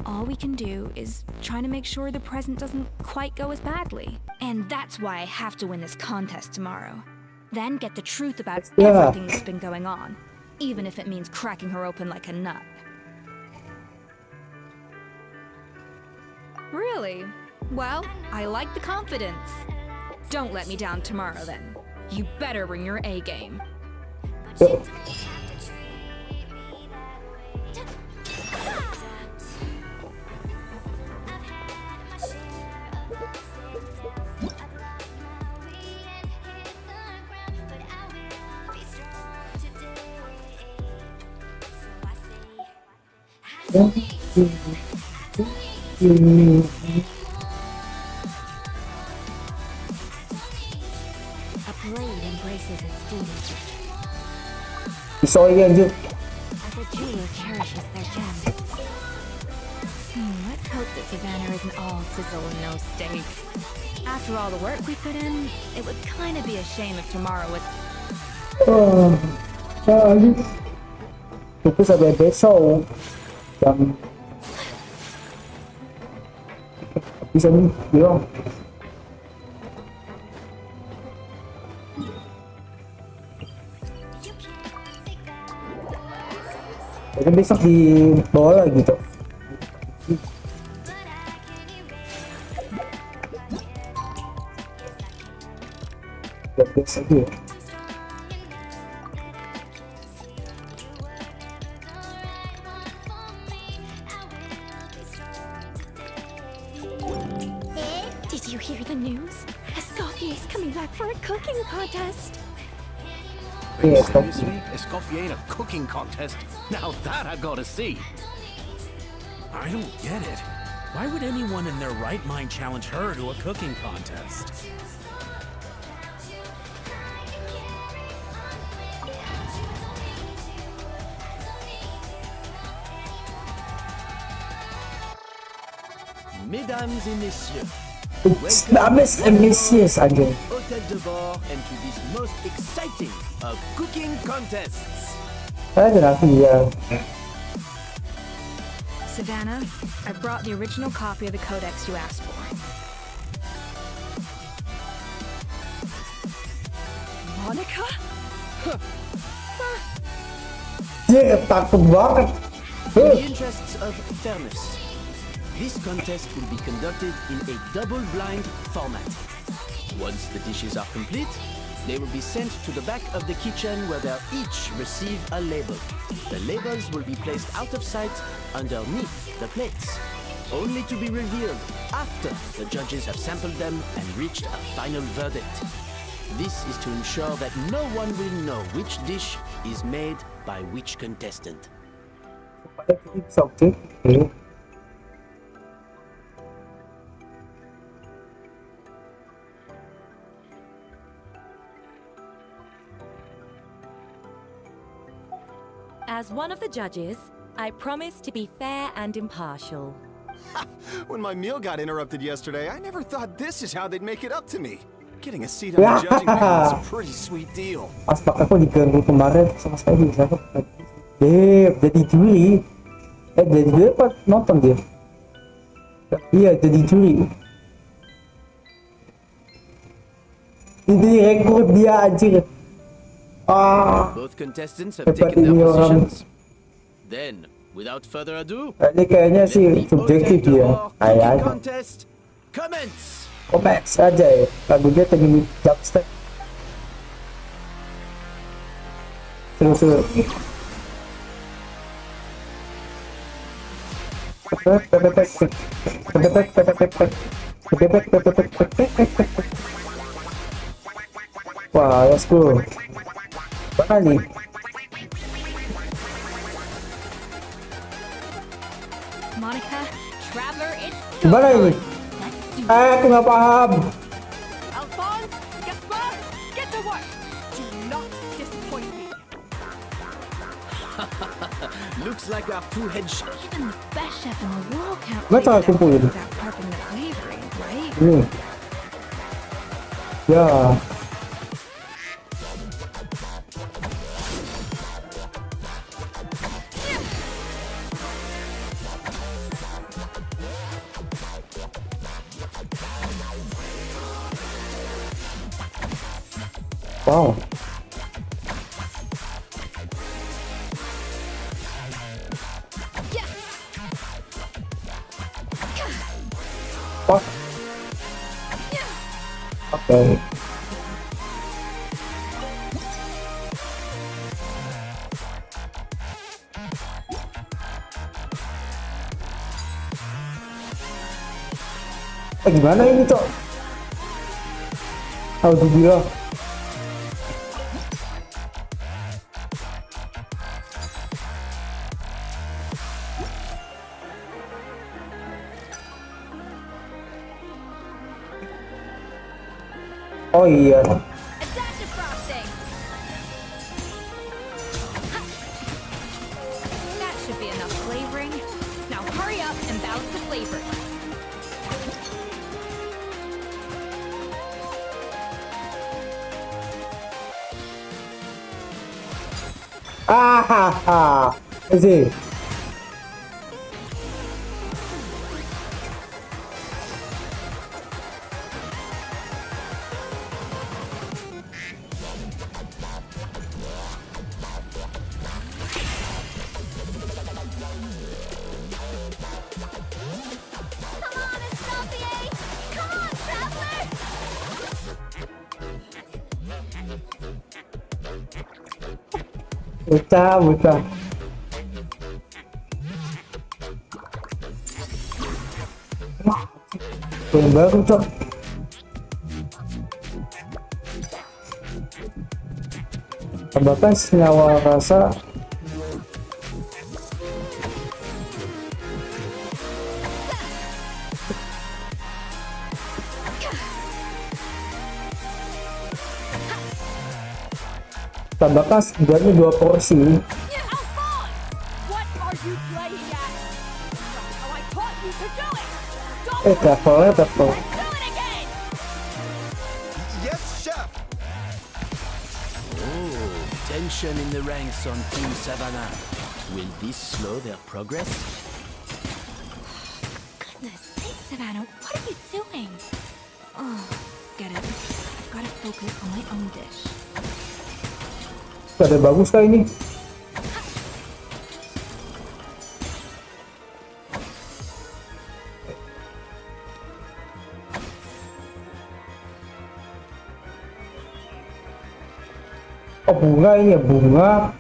All we can do is try to make sure the present doesn't quite go as badly. And that's why I have to win this contest tomorrow. Then get the truth about everything that's been going on, even if it means cracking her open like a nut. Really? Well, I like the confidence. Don't let me down tomorrow then. You better bring your A game. Yuk. cherishes its students. Bisa lagi anjir. As a jeweler cherishes their gems. Let's hope that Savannah isn't all sizzle and no steak. After all the work we put in, it would kind of be a shame if tomorrow was... Anjir. Itu sampai besok jam bisa nih bilang. Jadi besok dibawa lagi gitu. Biasa dia. Did you hear the news? Escoffier's coming back for a cooking contest. Yes, Seriously? Escoffier in a cooking contest? Now that I gotta see. I don't get it. Why would anyone in their right mind challenge her to a cooking contest? Mesdames et messieurs, Dames and Messieurs anjir. Hotel de Bord and to this most exciting of cooking contests. Ada nanti ya. Savannah, I brought the original copy of the codex you asked for. Monica? Dia takut banget. In the interests of fairness, this contest will be conducted in a double-blind format. Once the dishes are complete, they will be sent to the back of the kitchen where they'll each receive a label. The labels will be placed out of sight underneath the plates, only to be revealed after the judges have sampled them and reached a final verdict. This is to ensure that no one will know which dish is made by which contestant. As one of the judges, I promise to be fair and impartial. When my meal got interrupted yesterday, I never thought this is how they'd make it up to me. Getting a seat on the judging panel is a pretty sweet deal. Aspek aku diganggu kemarin sama sekali bisa jadi juri. Jadi juri apa nonton dia? Iya jadi juri. Ini rekrut dia anjir. Both contestants have taken their positions. Then, without further ado, Ini kayaknya sih subjektif ya. Ayah. contest commence. Komeks aja ya. Lagu dia tadi dubstep. Seru-seru. Wah, let's go. Mana nih? Monica, Traveler, it's Gimana ini? Aku nggak paham. Alphonse, Gaspar, get to work! Do not disappoint me. Looks like our two head chefs. even the best chef in the world can't Betul, make it kumpulin. without prepping the flavoring, right? Ya. Wow. What? Okay. Gimana ini, Cok? Alhamdulillah. Oh iya. Adaptive frosting. flavoring. Now hurry up and balance the flavors. Easy. Come on, Escoffier! Come on, Traveler! Bocah. Yang baru cok. Tambahkan senyawa rasa. Tambahkan setidaknya 2 porsi. What are you playing at? That's how I taught you to do it! Stop Travelnya do it again! Yes, chef. Oh, tension in the ranks on Team Savannah. Will this slow their progress? Goodness sakes, Savannah, what are you doing? Oh, get it. I've got to focus on my own dish. Ada bagus kah ini? Oh, bunga ini ya, bunga.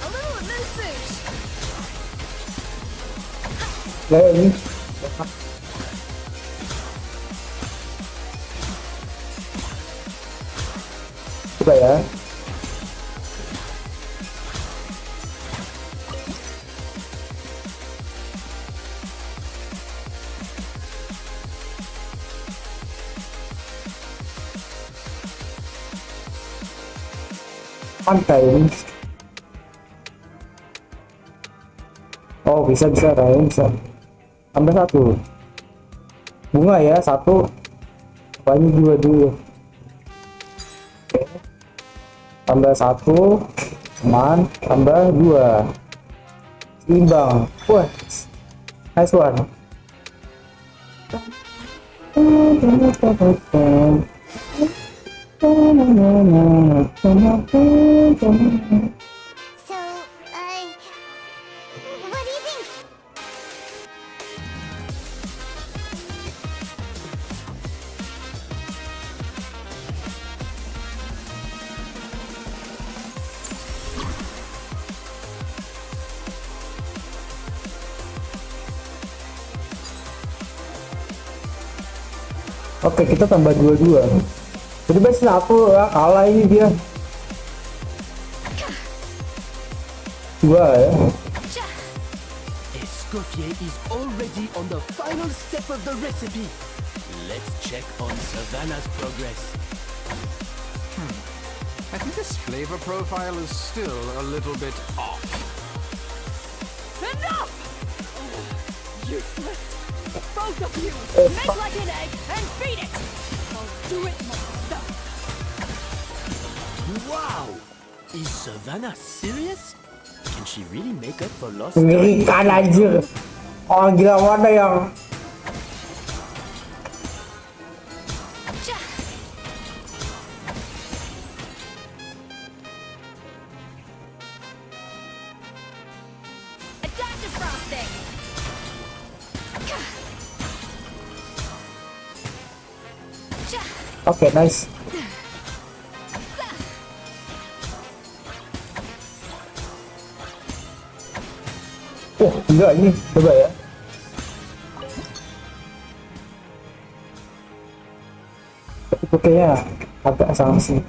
A little amuse-bouche. Kayak ini. Coba ya. Pantai ini. Oh, bisa Ryan, bisa. Tambah 1. Bunga ya, 1. Banyak 2 dulu. Oke. Tambah 1. Aman, tambah 2. Imbang. Wah. Nice one. So, what do you think? Oke, kita tambah 22. Jadi best aku ya, kalah ini dia. 2 ya. Escoffier is already on the final step of the recipe. Let's check on Savannah's progress. I think this flavor profile is still a little bit off. Enough! Useless! Both of you! Make like an egg and feed it! I'll do it myself! Wow! Is Savannah serious? Can she really make up for lost Mengerikan anjir. Orang gila mana yang Adaptive frosting. Oke, nice. Oh, enggak ini. Coba ya. Tapi kayaknya agak sanksi.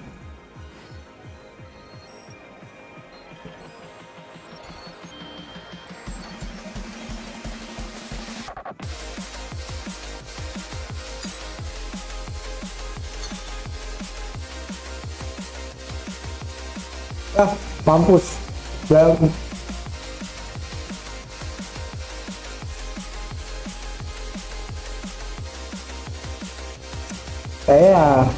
Ah, mampus. Bel. Ya.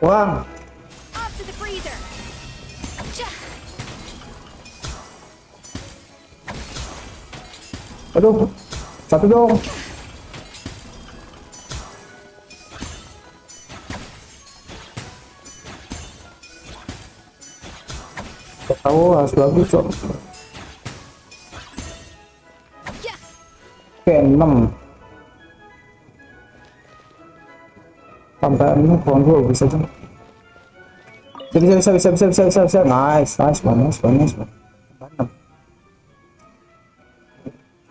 Wah, Off to the freezer. aduh, satu dong. Gak tahu harus bagus cok. Oke 6. Sampai ini kurang dulu bisa tuh. Bisa. Nice.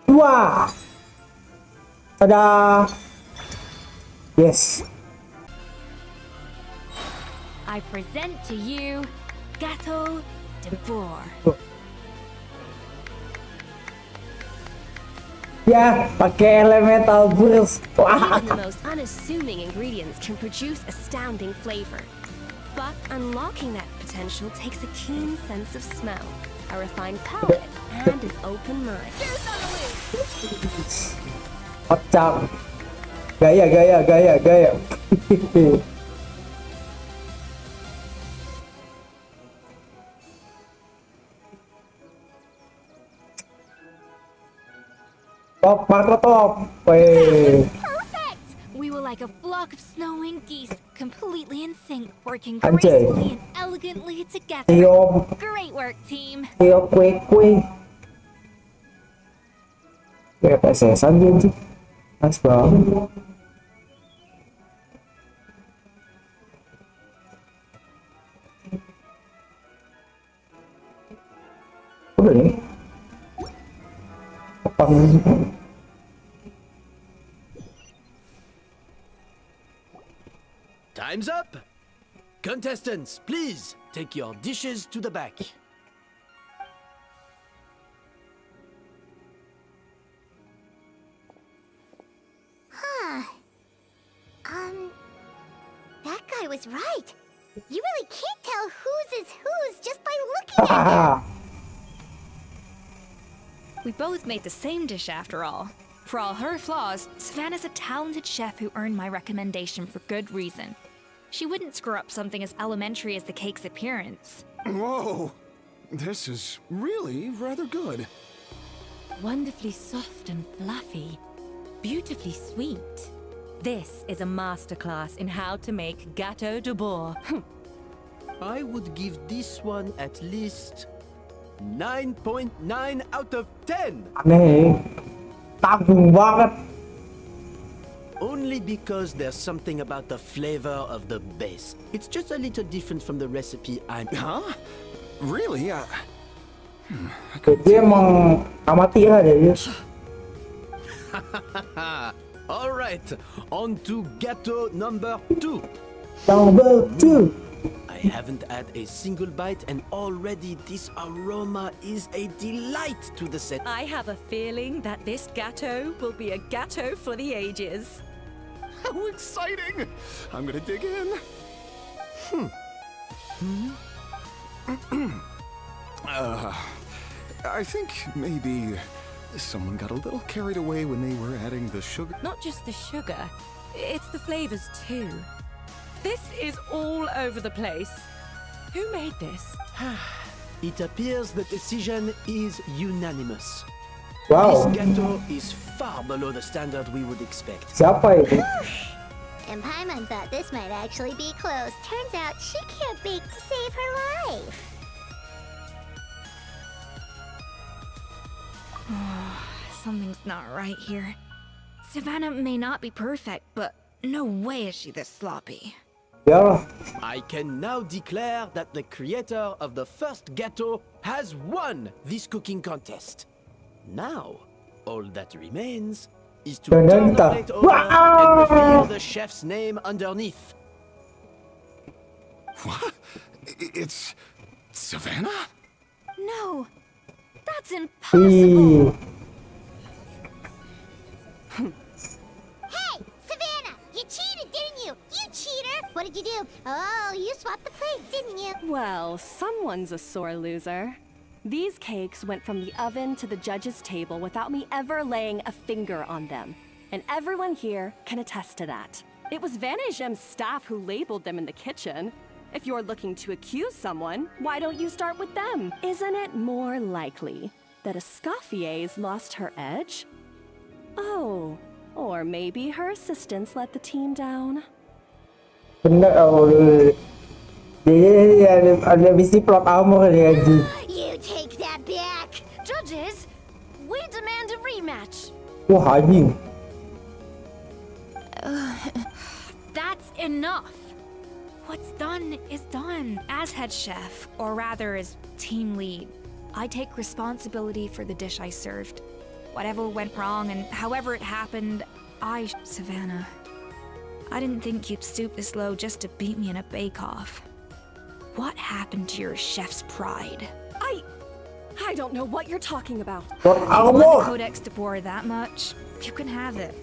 Wah. Tada. Yes. I present to you Gâteau de Bourg. Ya, pakai elemental burst. Wah. Even the most unassuming ingredients can produce astounding flavor. But unlocking that potential takes a keen sense of smell, a refined palate, and an open mind. Kocak. Gaya. Top, Marco top. Weh. Perfect! We were like a flock of snowing geese, completely in sync, working Anjay. gracefully and elegantly together. Tio, Great work, team. kue. Kayak PSS-an dia sih. Nice banget. Udah nih. Apa nih? Time's up! Contestants, please take your dishes to the back. That guy was right. You really can't tell whose is whose just by looking at them. We both made the same dish after all. For all her flaws, Savannah's a talented chef who earned my recommendation for good reason. She wouldn't screw up something as elementary as the cake's appearance. Whoa! This is really rather good. Wonderfully soft and fluffy. Beautifully sweet. This is a masterclass in how to make Gâteau de Bourg. I would give this one at least 9.9 out of 10! Aneh. Tanggung banget. Only because there's something about the flavor of the base. It's just a little different from the recipe I'm... Huh? Really? Dia emang amati lah dia. All right, on to Gâteau number 2. Number 2. I haven't had a single bite and already this aroma is a delight to the set. I have a feeling that this gâteau will be a gâteau for the ages. How exciting! I'm gonna dig in. I think maybe someone got a little carried away when they were adding the sugar. Not just the sugar, it's the flavors too. This is all over the place. Who made this? It appears the decision is unanimous. Wow. This gâteau is far below the standard we would expect. Siapa itu? And Paimon thought this might actually be close. Turns out she can't bake to save her life. Something's not right here. Savannah may not be perfect, but no way is she this sloppy. Ya, I can now declare that the creator of the first gâteau has won this cooking contest. Now, all that remains is to Dan turn the kita. plate over and reveal the chef's name underneath. What? It's Savannah? No, that's impossible. Hey, Savannah, you cheated, didn't you? You cheater! What did you do? Oh, you swapped the plates, didn't you? Well, someone's a sore loser. These cakes went from the oven to the judge's table without me ever laying a finger on them. And everyone here can attest to that. It was Vanna Gem's staff who labeled them in the kitchen. If you're looking to accuse someone, why don't you start with them? Isn't it more likely that Escoffier's lost her edge? Oh, or maybe her assistants let the team down. Bener, jadi ada misi plot armor ya, Ji. You take that back! Judges, we demand a rematch. Wah, anjing. That's enough. What's done is done. As head chef, or rather as team lead, I take responsibility for the dish I served. Whatever went wrong and however it happened, Savannah, I didn't think you'd stoop this low just to beat me in a bake-off. What happened to your chef's pride? I don't know what you're talking about. Plot You want the armor. Codex de Boer that much? You can have it.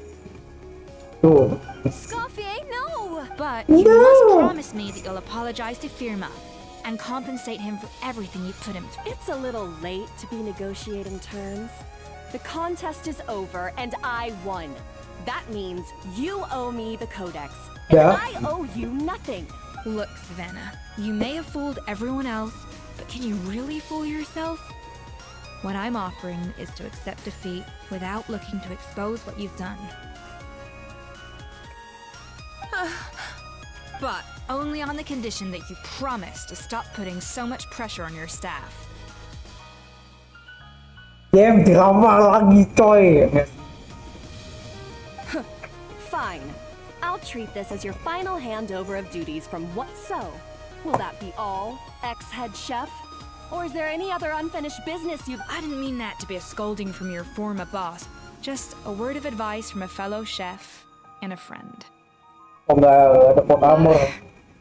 Tuh. Scoffier, no! But you must promise me that you'll apologize to Firma and compensate him for everything you put him through. It's a little late to be negotiating terms. The contest is over and I won. That means you owe me the Codex. And Yeah. I owe you nothing. Look, Savannah, you may have fooled everyone else, but can you really fool yourself? What I'm offering is to accept defeat without looking to expose what you've done. But only on the condition that you promise to stop putting so much pressure on your staff. Game drama lagi, coy. Fine. I'll treat this as your final handover of duties from What So? Will that be all, ex-head chef? Or is there any other unfinished business you... I didn't mean that to be a scolding from your former boss. Just a word of advice from a fellow chef and a friend. Oh, nggak ada plot armor.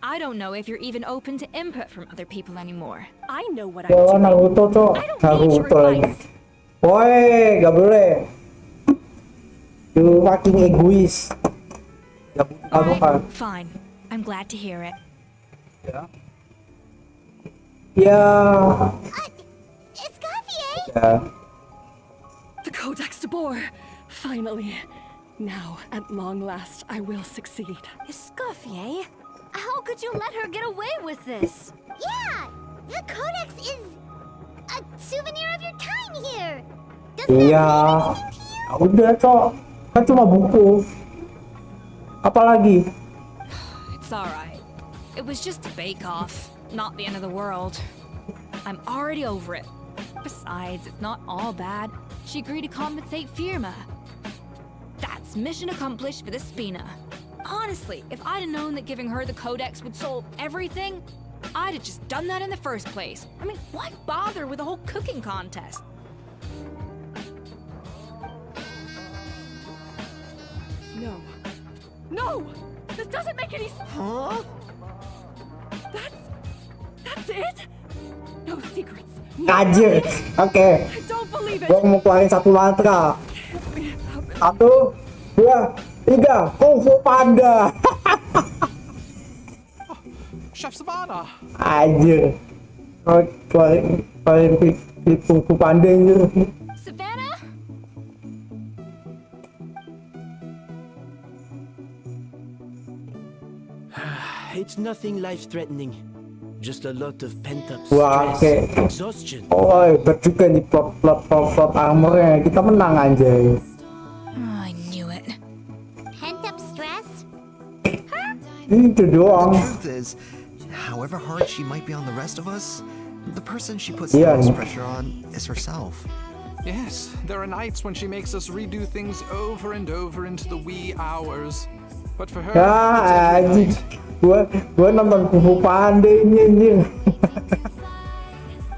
I don't know if you're even open to input from other people anymore. I know what Ya, I'm doing. Naruto, cok. I don't need your Naruto lagi. advice. Woi, gak boleh. You fucking egois. Gak butuh kan? Fine. I'm glad to hear it. Ya. Escoffier! Ya. The Codex de Boer! Finally. Now, at long last, I will succeed. Escoffier? How could you let her get away with this? Yeah! The Codex is a souvenir of your time here! Doesn't that Iya. mean anything to you? Udah, cok. Kan cuma buku. Apalagi? It's alright. It was just a bake-off, not the end of the world. I'm already over it. Besides, it's not all bad. She agreed to compensate Firma. That's mission accomplished for the Spina. Honestly, if I'd have known that giving her the Codex would solve everything, I'd have just done that in the first place. I mean, why bother with the whole cooking contest? No. No! This doesn't make any sense! Huh? That's it? No secrets. Anjir. Oke. I don't believe it! Gua mau keluarin satu mantra. We have been... 1, 2, 3, Kung Fu Panda. Chef Savannah! Anjir. Keluarin Kung Fu Panda anjir. Savannah? It's nothing life-threatening. Just a lot of pent-up Wah, stress, oke. exhaustion. Oh, hebat juga nih plot armornya. Kita menang anjay. Oh, I knew it. Pent up stress? Itu doang. The truth is, however hard she might be on the rest of us, the person she puts Yeah. the most pressure on is herself. Yes, there are nights when she makes us redo things over and over into the wee hours. But for her, Ya, it's every anjing. night. Gua nonton Kung Fu Panda ini anjing.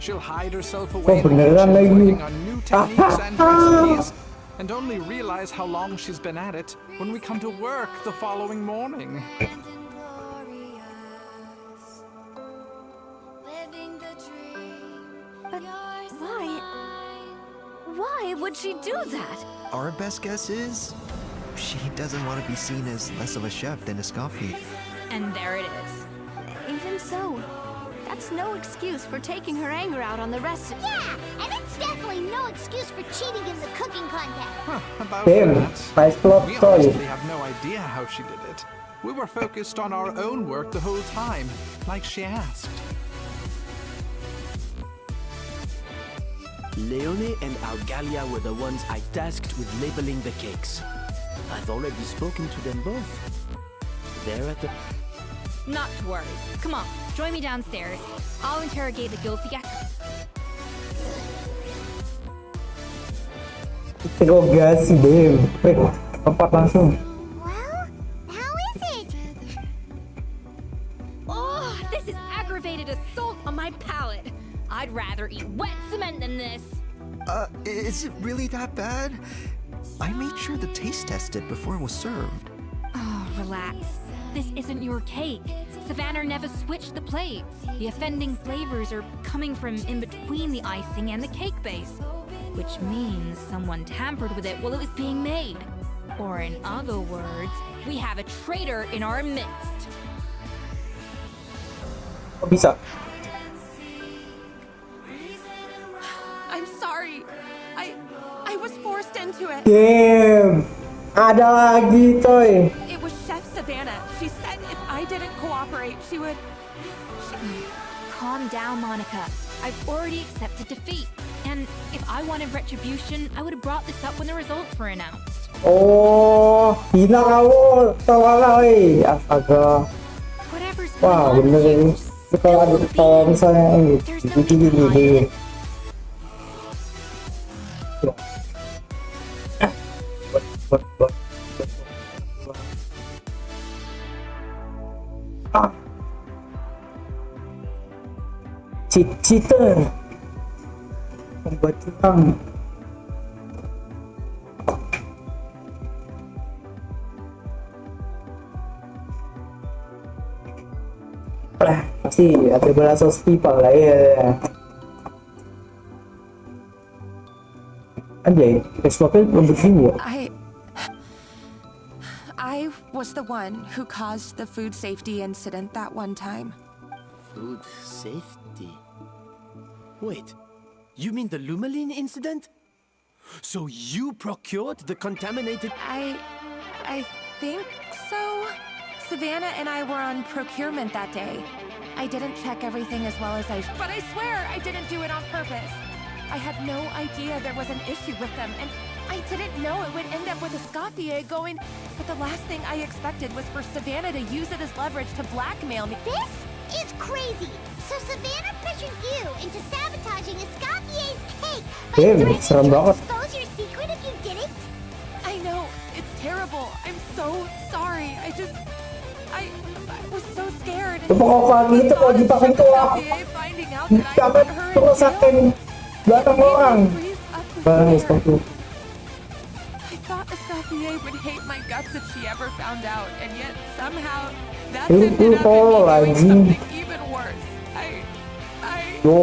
She'll hide herself Oh, away in the beneran kitchen, lagi. working on new techniques and recipes, and only realize how long she's been at it when we come to work the following morning. But why would she do that? Our best guess is she doesn't want to be seen as less of a chef than Escoffier. And there it is. Even so, that's no excuse for taking her anger out on the rest of... Yeah, and it's definitely no excuse for cheating in the cooking contest. About Damn, that, nice plot we story. honestly have no idea how she did it. We were focused on our own work the whole time, like she asked. Leone and Algalia were the ones I tasked with labeling the cakes. I've already spoken to them both. They're at the... Not to worry. Come on, join me downstairs. I'll interrogate the guilty Interogasi deh. Tempat langsung. Well, how is it? Oh, this is aggravated assault on my palate. I'd rather eat wet cement than this. Is it really that bad? I made sure to taste test it before it was served. Oh, relax. This isn't your cake. Savannah never switched the plates. The offending flavors are coming from in between the icing and the cake base, which means someone tampered with it while it was being made. Or in other words, we have a traitor in our midst. Kok bisa? I'm sorry. I was forced into it. Damn. Ada lagi, coy. It was Chef Savannah. She said if I didn't cooperate, she would... Calm down, Monica. I've already accepted defeat. And if I wanted retribution, I would have brought this up when the results were announced. Oh, hina kamu. Tawa weh. Astaga. Whatever's Wah, going on bener here, ini. Kalau misalnya ini gini. Cheater membuat curang. Pasti ada balas hospital lah ya. Anjay, Escoffier membuat ini ya. I was the one who caused the food safety incident that one time. Food safety? Wait, you mean the Lumaline incident? So you procured the contaminated... I think so. Savannah and I were on procurement that day. I didn't check everything as well as but I swear I didn't do it on purpose. I had no idea there was an issue with them, and I didn't know it would end up with Escoffier going... But the last thing I expected was for Savannah to use it as leverage to blackmail me. This is crazy. So Savannah pressured you into sabotaging Escoffier's cake by threatening serem to banget. expose your secret if you didn't? I know, it's terrible. I'm so sorry. I was so scared. Pokoknya gitu kalau dipakai tuh lah. Finding out that I Jangan put her in rusakin belakang orang. Barang Escoffier. I thought Escoffier would hate my guts if she ever found out, and yet somehow that's Lu ended up in me tolol doing anjing. something even worse. Kayak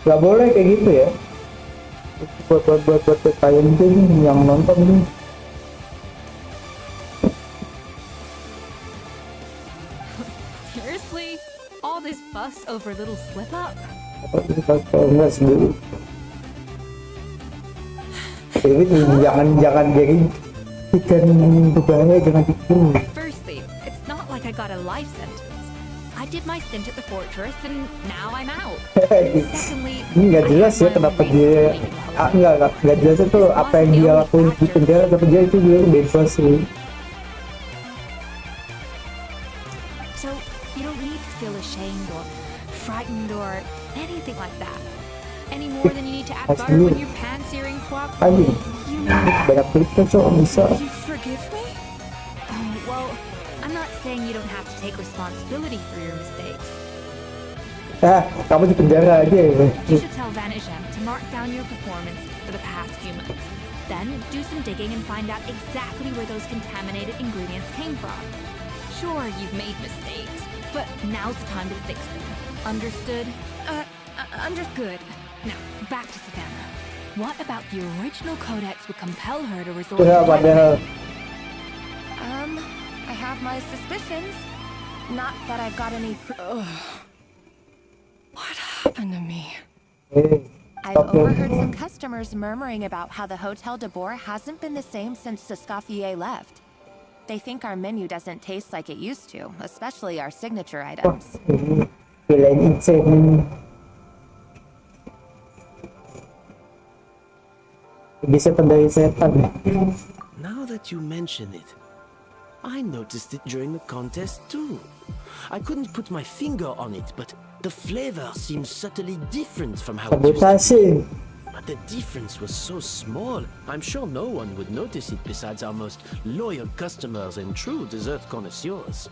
nggak boleh kayak gitu ya. Buat kayak gitu nih yang nonton nih. Seriously? All this fuss over a little slip up? Enggak sendiri. Jadi jangan jadi ikan berbahaya, jangan tipu. Firstly, it's not like I got a life sentence. I did my stint at the fortress and now I'm out. Secondly, Ini nggak jelas ya kenapa dia nggak jelas itu apa yang dia lakuin di penjara, tapi dia itu dia bebas sih. So you don't need to feel ashamed or frightened or anything like that. Any more than you need to add That's butter when weird. you're pan-searing guac? Aduh, You know, banyak kliknya cok, bisa. You forgive me? oh, well, I'm not saying you don't have to take responsibility for your mistakes. Kamu di penjara aja ya. You should tell Vanishem to mark down your performance for the past few months. Then do some digging and find out exactly where those contaminated ingredients came from. Sure, you've made mistakes, but now's the time to fix them. Understood? Good. Now, back to Savannah. What about the original codex would compel her to resort Ya, to padahal. I have my suspicions. Not that I've got any What happened to me? I've overheard some customers murmuring about how the Hotel de Boer hasn't been the same since Escoffier left. They think our menu doesn't taste like it used to, especially our signature items. Pilihan insane. Bisa tandai setan. Now that you mention it, I noticed it during the contest too. I couldn't put my finger on it, but the flavor seems subtly different from how it used to be. Sabotase. But the difference was so small, I'm sure no one would notice it besides our most loyal customers and true dessert connoisseurs.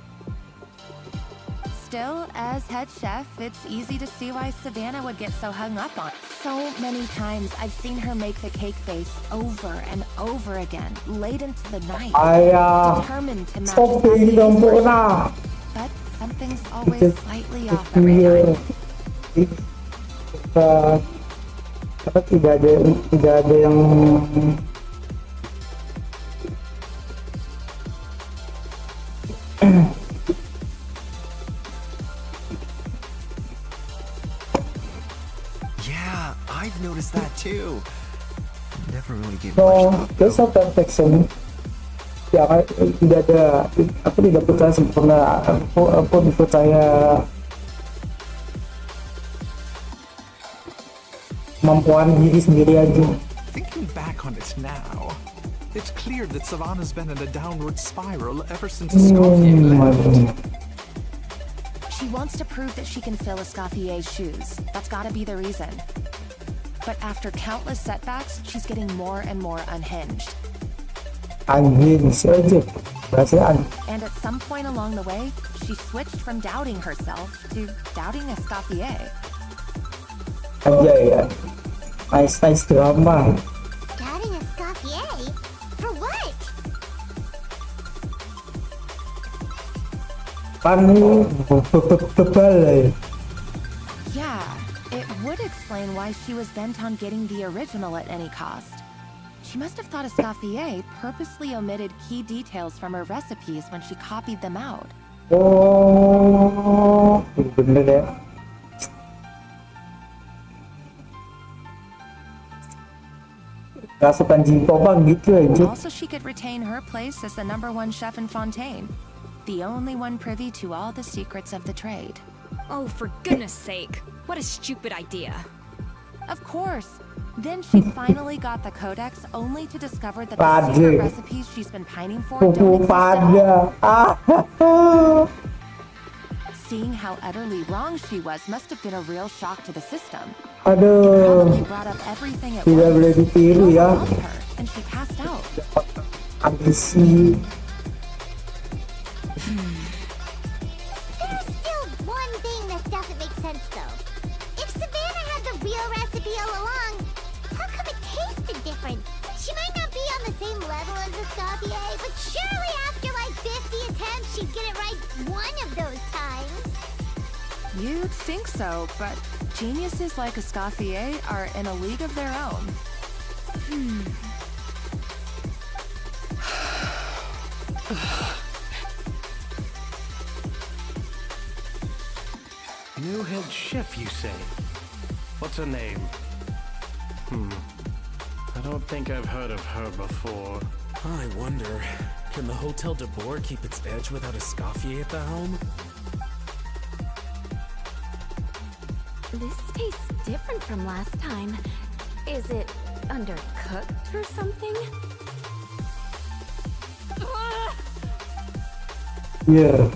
Still, as head chef, it's easy to see why Savannah would get so hung up on it. So many times I've seen her make the cake base over and over again, late into the night, determined to match Stop being dong po na. But something's always slightly off every time. Apa tidak ada yang Yeah, I've noticed that too. Never really gave no, much thought. there's no perfection. Ya, tidak ada. Aku tidak percaya sempurna. Aku percaya kemampuan diri sendiri aja. Thinking back on it now, it's clear that Savannah's been in a downward spiral ever since Escoffier left. She wants to prove that she can fill Escoffier's shoes. That's gotta be the reason. But after countless setbacks, she's getting more and more unhinged. Unhinged aja. Perasaan. And at some point along the way, she switched from doubting herself to doubting Escoffier. Aja ya. Nice drama. Doubting Escoffier? For what? Panik, bebal. Yeah, it would explain why she was bent on getting the original at any cost. She must have thought Escoffier purposely omitted key details from her recipes when she copied them out. Oh, bener ya. Rasukan Jimpo bang gitu aja. Also, she could retain her place as the #1 chef in Fontaine, the only one privy to all the secrets of the trade. Oh, for goodness sake. What a stupid idea. Of course. Then she finally got the codex only to discover that the Pada. secret recipes she's been pining for Pupu don't exist at all. pada. Seeing how utterly wrong she was must have been a real shock to the system. Aduh, Probably brought up everything at tidak once. boleh ditiru It ya. overwhelmed her, and she passed out. Ambisi. There's still one thing that doesn't make sense, though. If Savannah had the real recipe all along, how come it tasted different? She might not be on the same level as Escoffier, but surely after like 50 attempts, she'd get it right one of those times. You'd think so, but geniuses like Escoffier are in a league of their own. New head chef, you say? What's her name? I don't think I've heard of her before. I wonder, can the Hotel de Boer keep its edge without Escoffier at the helm? This tastes different from last time. Is it undercooked or something? Iya.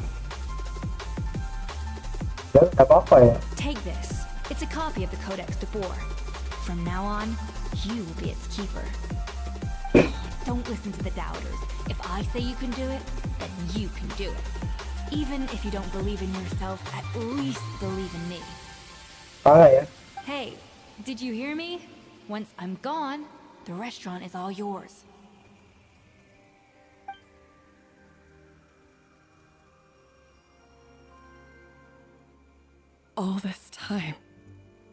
Ya, nggak apa-apa ya. Take this. It's a copy of the Codex de Boer. From now on, you will be its keeper. Don't listen to the doubters. If I say you can do it, then you can do it. Even if you don't believe in yourself, at least believe in me. Parah ya. Hey, did you hear me? Once I'm gone, the restaurant is all yours. All this time,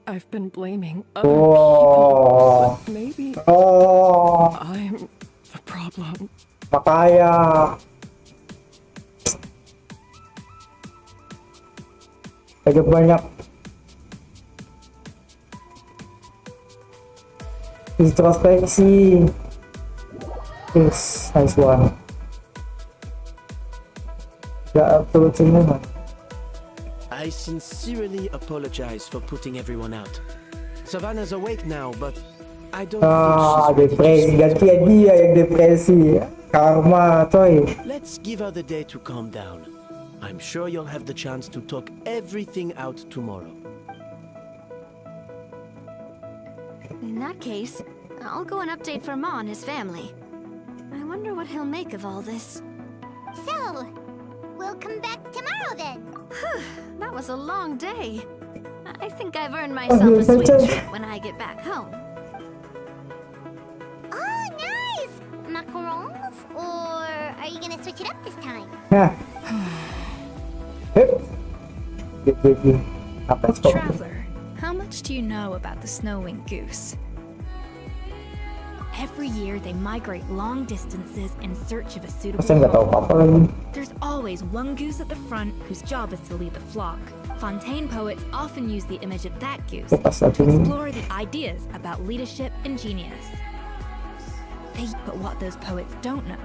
I've been blaming other Oh. people, but maybe Oh, I'm the problem. makaya. Ada banyak introspeksi. Yes, nice one. Gak absolute semua. I sincerely apologize for putting everyone out. Savannah's awake now, but I don't Ah, think she's depresi. Gantian dia yang depresi. Karma, coy. Let's give her the day to calm down. I'm sure you'll have the chance to talk everything out tomorrow. In that case, I'll go and update for Ma and his family. I wonder what he'll make of all this. So, we'll come back tomorrow then. That was a long day. I think I've earned myself a sweet treat when I get back home. Oh, nice! Macarons? Or are you gonna switch it up this time? Hah. Jadi apa sih? Traveler, how much do you know about the snow-winged goose? Every year they migrate long distances in search of a suitable Masa nggak tahu home. apa-apa lagi. There's always one goose at the front whose job is to lead the flock. Fontaine poets often use the image of that goose Pas to lagi nih. explore the ideas about leadership and genius. But what those poets don't know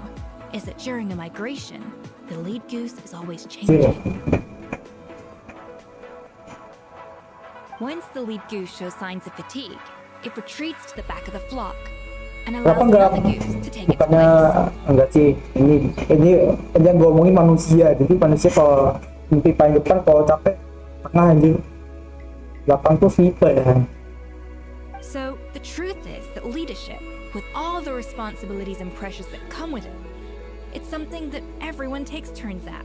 is that during a migration, the lead goose is always changing. Once the lead goose shows signs of fatigue, it retreats to the back of the flock and Kenapa allows nggak? another goose to take its Bukannya place. enggak sih? Ini yang gue omongin manusia. Jadi manusia kalau mimpi paling depan, kalau capek tengah anjing. Belakang tuh viper ya. So, the truth is that leadership, with all the responsibilities and pressures that come with it, it's something that everyone takes turns at.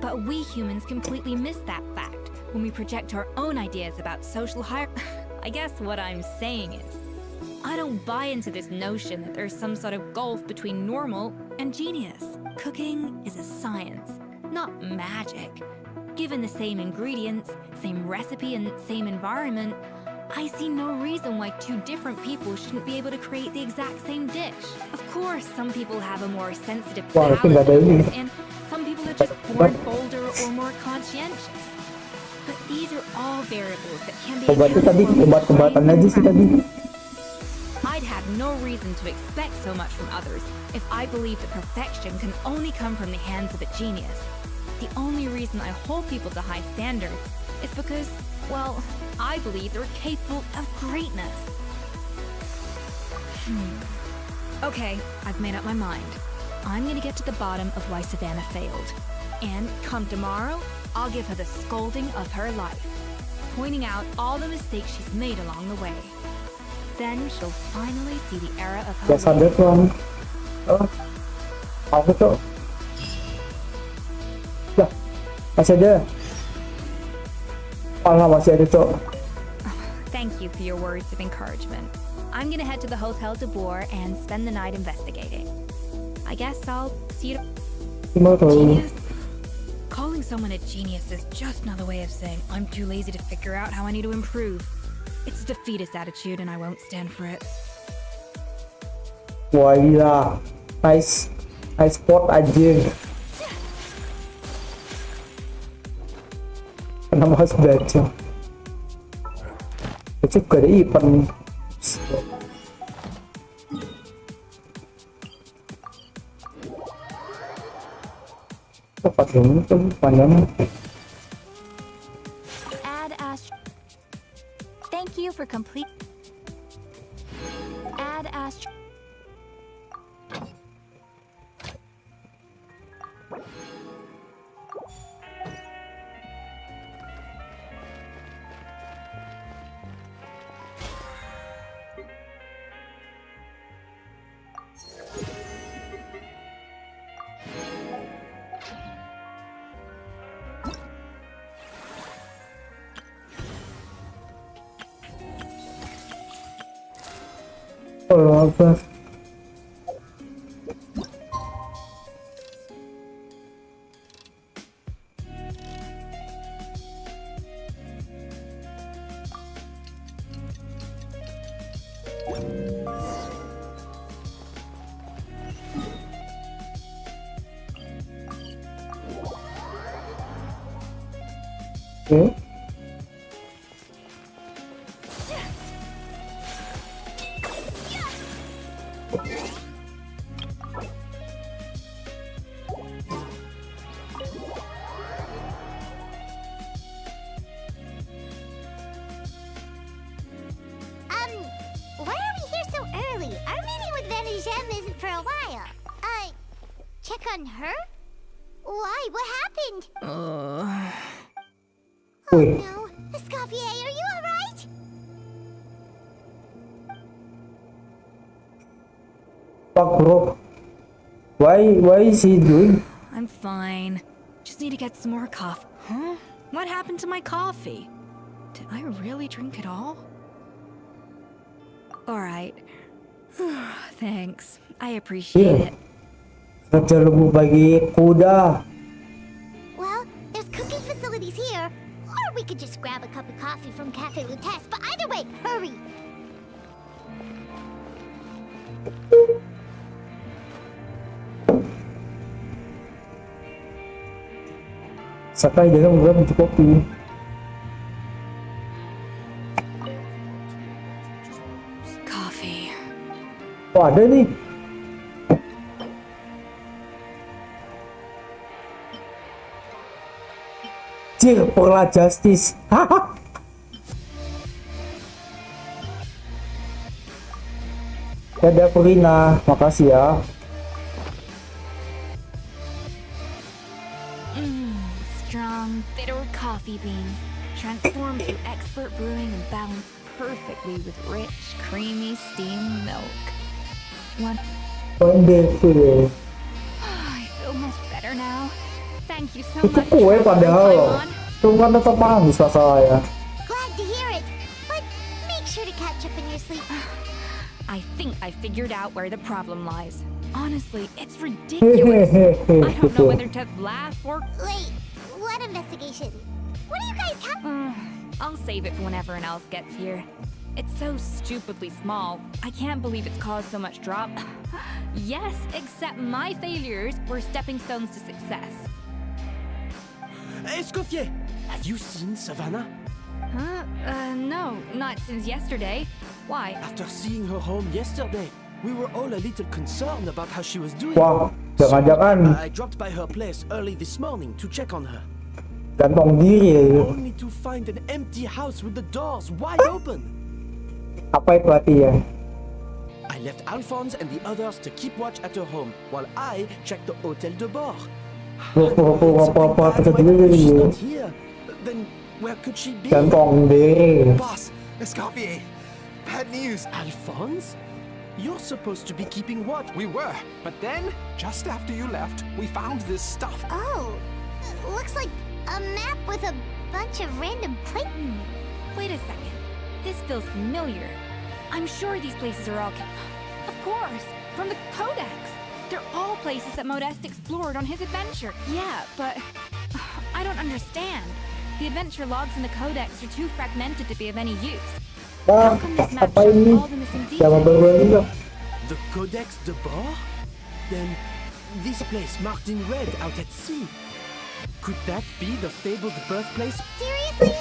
But we humans completely miss that fact when we project our own ideas about social hierarchy. I guess what I'm saying is, I don't buy into this notion that there's some sort of gulf between normal and genius. Cooking is a science, not magic. Given the same ingredients, same recipe, and same environment, I see no reason why two different people shouldn't be able to create the exact same dish. Of course, some people have a more sensitive Wah, itu palate nggak ada than ini. others, and some people are just born bolder or more conscientious. But these are all variables that can be Obatnya tadi accounted for with obat-obatan time aja sih tadi. I'd have no reason to expect so much from others if I believed that perfection can only come from the hands of a genius. The only reason I hold people to high standards is because, well, I believe they're capable of greatness. Okay, I've made up my mind. I'm gonna get to the bottom of why Savannah failed. And come tomorrow, I'll give her the scolding of her life, pointing out all the mistakes she's made along the way. Then she'll finally see the era of her Ya sadar tuh. Oh, aku tuh. Ya, masih ada. Malah masih ada tuh. Thank you for your words of encouragement. I'm gonna head to the Hotel de Boer and spend the night investigating. I guess I'll see you. Gimana tuh? Genius? Calling someone a genius is just another way of saying I'm too lazy to figure out how I need to improve. It's a defeatist attitude and I won't stand for it. Wah gila. Nice spot aja. Kenapa harus baca? Baca gak ada event nih. Tepat ini tuh panjangnya. Add Astro. Thank you for complete. Add Astro. Oh, apa? Okay. Why are we here so early? Our meeting with Vanigem isn't for a while. Check on her? Why? What happened? Oh no. Escoffier, are you alright? Fuck, bro. Why is he doing? I'm fine. Just need to get some more coffee. Huh? What happened to my coffee? Did I really drink it all? Alright. Thanks. I appreciate it. Kerja lebih bagi kuda. Well, there's cooking facilities here. Or we could just grab a cup of coffee from Cafe Lutece. But either way, hurry! Sakay dengan beberapa biji kopi. Coffee. Oh, ada nih. Cir, Perla Justice. Dadah Purina, makasih ya. Strong, bitter coffee beans, transformed through expert brewing and balanced perfectly with rich, creamy steamed milk. Wonderful. I feel much better now. Thank you so Itu much. kue padahal. Cuma tetap manis rasa saya. Glad to hear it. But make sure to catch up in your sleep. I think I figured out where the problem lies. Honestly, it's ridiculous. I don't know whether to laugh or... Wait, what investigation? What do you guys have? I'll save it for when everyone else gets here. It's so stupidly small. I can't believe it's caused so much drop. Yes, except my failures were stepping stones to success. Escoffier, have you seen Savannah? Huh? No, not since yesterday. Why? After seeing her home yesterday, we were all a little concerned about how she was doing. Wah, jangan-jangan I dropped by her place early this morning to check on her. gantung diri. Only to find an empty house with the doors wide open. Apa itu artinya? I left Alphonse and the others to keep watch at her home while I checked the Hotel de Bord. Apa She's terjadi? not here. Then where could she be? Gantung diri. Boss, Escoffier, bad news. Alphonse? You're supposed to be keeping watch. We were, but then, just after you left, we found this stuff. Oh, looks like a map with a bunch of random places. Wait a second. This feels familiar. I'm sure these places are all... Of course! From the Codex! They're all places that Modeste explored on his adventure. Yeah, but... I don't understand. The adventure logs in the Codex are too fragmented to be of any use. How come this map Apa ini? shows all the missing Jangan details? berbalik juga. The Codex de Bord? Then this place marked in red out at sea. Could that be the fabled birthplace? Seriously?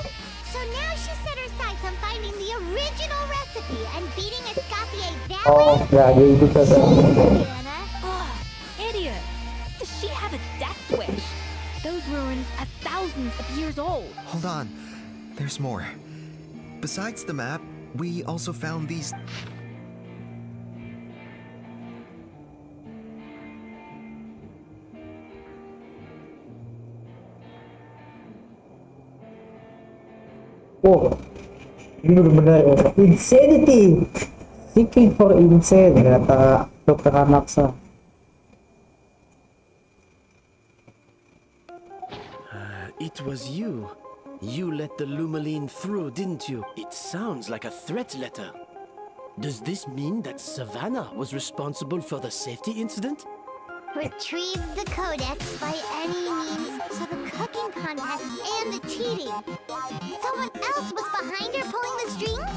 So now she set her sights on finding the original recipe and beating Escoffier that Oh, ya dia itu saja. Savannah. Ugh, idiot! Does she have a death wish? Those ruins are thousands of years old. Hold on. There's more. Besides the map, we also found these... Oh, ini benar-benar insanity. Seeking for insane, kata dokter Anaksa. It was you. You let the Lumaline through, didn't you? It sounds like a threat letter. Does this mean that Savannah was responsible for the safety incident? Retrieve the codex by any means to the cooking contest and the cheating. Someone else was behind her pulling the strings?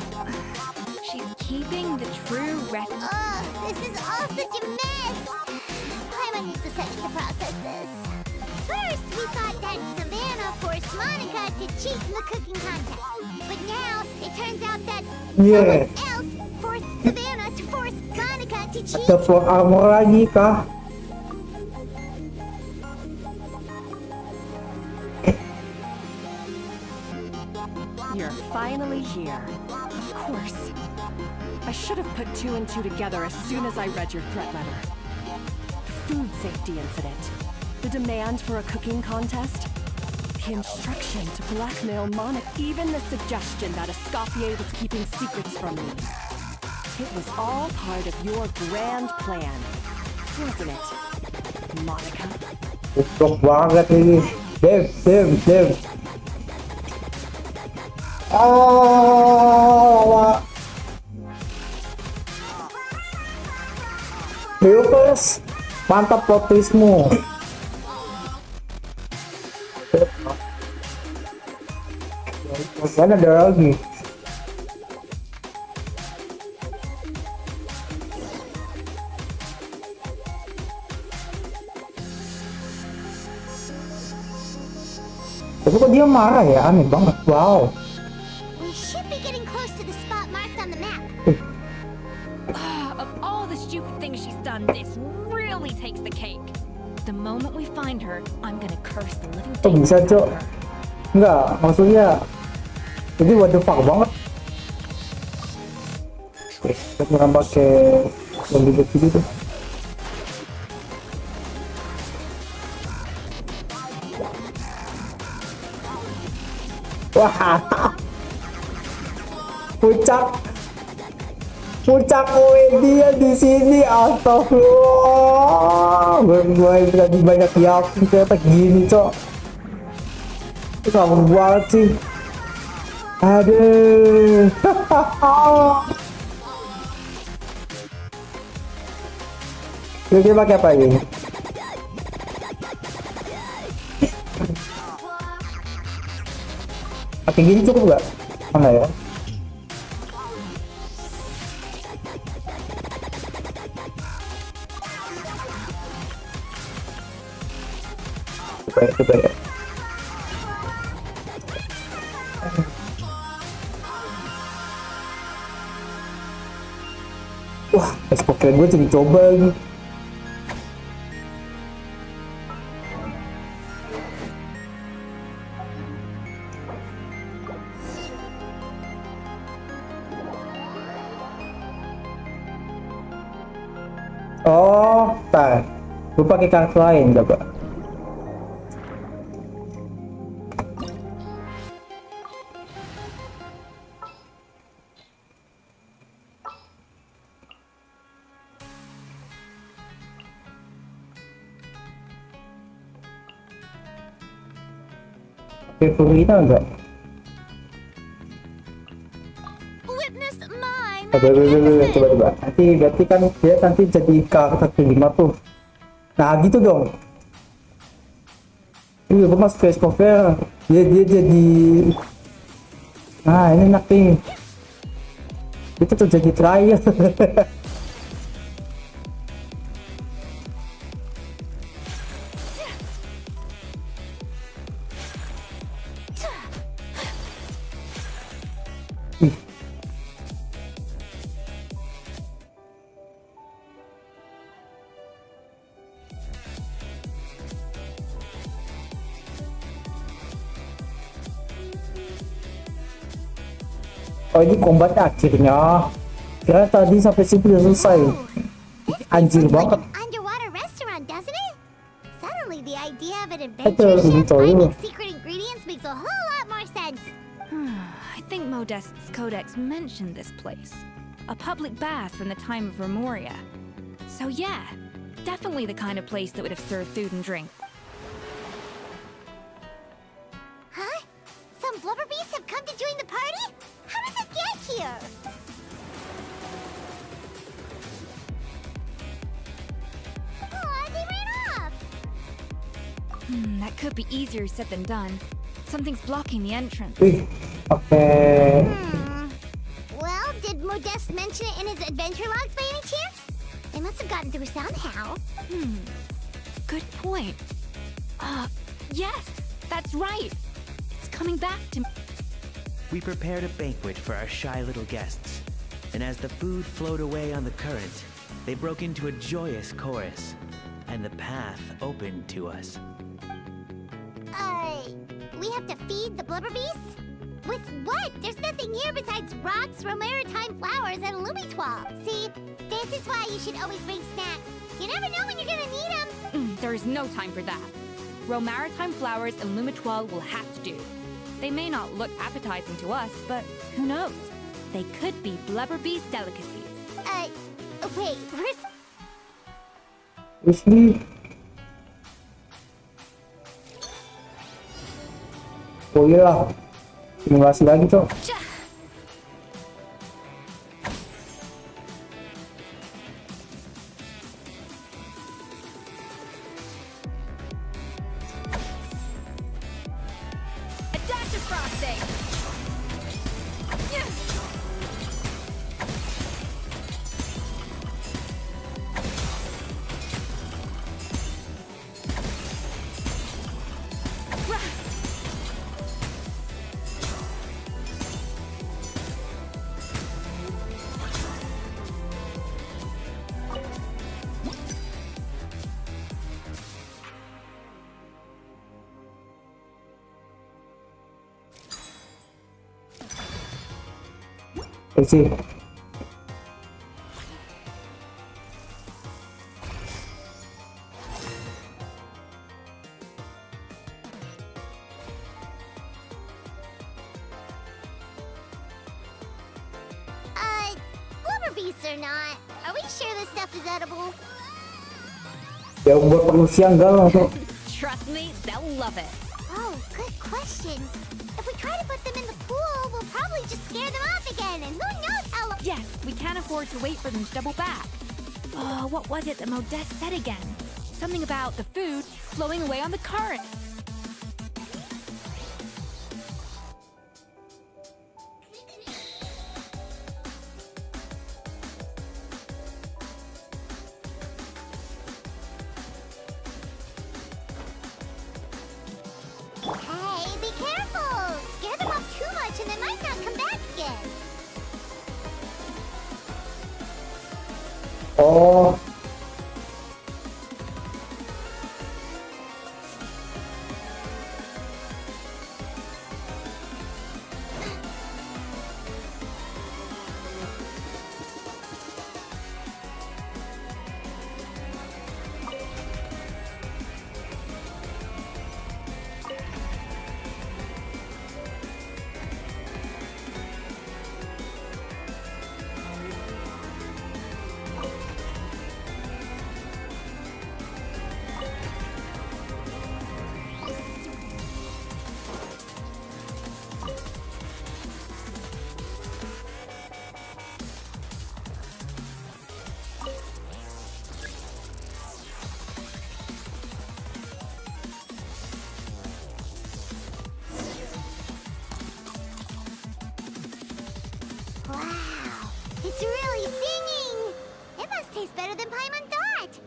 She's keeping the true recipe. Ugh, this is all such a mess. Paimon needs a second to process this. First, we thought that Savannah forced Monica to cheat in the cooking contest. But now, it turns out that someone else forced Savannah to force Monica to cheat. Ada plot armor lagi kah? You're finally here. Of course. I should have put two and two together as soon as I read your threat letter. The food safety incident. The demand for a cooking contest. The instruction to blackmail Monica. Even the suggestion that Escoffier was keeping secrets from me. It was all part of your grand plan, wasn't it, Monica? Goblok banget ini. Dev. Beukers, mantap plot twistmu. Mana ada lagi? Tapi kok dia marah ya? Aneh banget. Wow. We should be getting close to the spot marked on the map. Of all the stupid things she's done, this really takes the cake. The moment we find her, I'm gonna curse the living Kok bisa, Cok? Enggak, maksudnya ini what the fuck banget. Oke, kita kurang pakai yang di sini tuh. Wah, puncak dia di sini, astagfirullah. Gue lagi banyak yakin ternyata gini, Cok. Itu kamu banget sih. Aduh. Kita pakai apa ini? Pakai gini cukup nggak? Mana ya? Coba ya. Wah, Pokemon gue jadi coba lagi. Oh, tar. Gue pakai kartu lain coba. Pakai Furina enggak? Coba. Nanti berarti kan dia nanti jadi karakter kelima tuh. Nah gitu dong. Iya, gue masuk ke Escoffier. Dia jadi. Nah ini enak nih. Itu tuh jadi trial. Oh ini kombatnya akhirnya. Kira tadi sampai sini udah selesai. Anjir banget. Underwater restaurant, doesn't it? Suddenly the idea of an adventure chef finding secret ingredients makes a whole lot more sense. I think Modest's codex mentioned this place. A public bath from the time of Remoria. So yeah, definitely the kind of place that would have served food and drink. Huh? Some blubber beasts have come to join the party? How did they get here? That could be easier said than done. Something's blocking the entrance. Oke. Well, did Modeste mention it in his adventure logs by any chance? They must have gotten through somehow. Good point. Yes, that's right. It's coming back to me. We prepared a banquet for our shy little guests, and as the food flowed away on the current, they broke into a joyous chorus, and the path opened to us. We have to feed the blubber beasts? With what? There's nothing here besides rocks, romaritime flowers, and lumitoile. See, this is why you should always bring snacks. You never know when you're gonna need them. There is no time for that. Romaritime flowers and lumitoile will have to do. They may not look appetizing to us, but who knows? They could be blubber beast delicacies. Wait, Wisli. Oh iya, simulasi lagi cok. Adaptive frosting! Isi. blubber beasts or not, are we sure this stuff is edible? Ya buat manusia enggak langsung. Trust me, they'll love it. Oh, good question. If we try to put them in the pool, we'll probably just scare them off again, and who knows how long. Yes, we can't afford to wait for them to double back. What was it that Modeste said again? Something about the food flowing away on the current. Hey, be careful! Scare them off too much and they might not come back again. Oh. Wow, it's really singing! It must taste better than Paimon thought!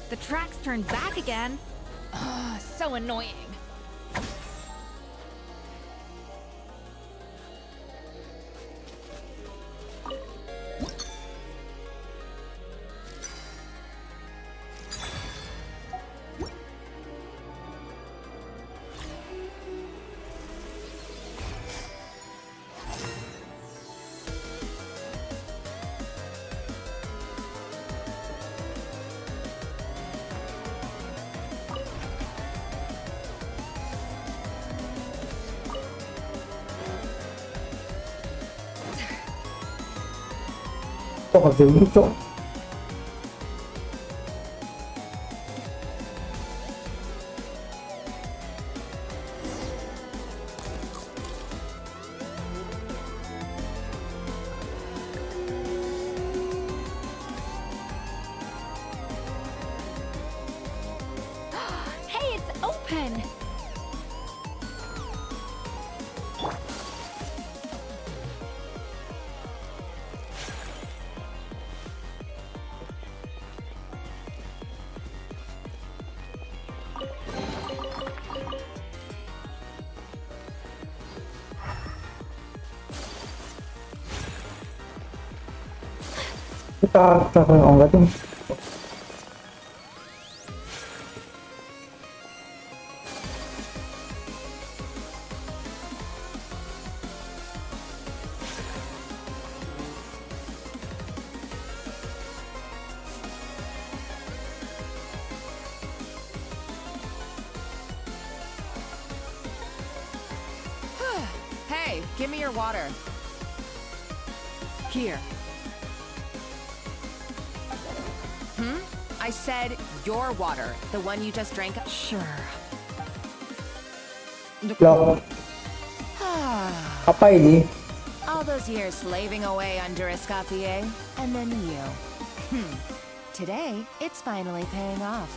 The tracks turned back again. So annoying. Kok harus gitu cok? karakter oh enggak tuh. Hey, give me your water. Here. I said your water, the one you just drank. Sure. Loh, apa ini? All those years slaving away under Escoffier, and then you. Today, it's finally paying off.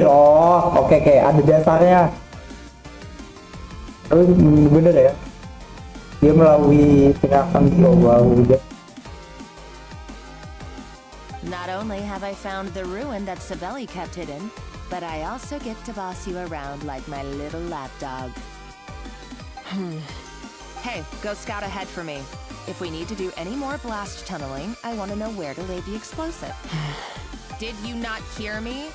Oh, oke, ada dasarnya. Tapi bener ya, dia melalui tindakan global udah. Not only have I found the ruin that Savelli kept hidden, but I also get to boss you around like my little lapdog. Hey, go scout ahead for me. If we need to do any more blast tunneling, I want to know where to lay the explosive. Did you not hear me?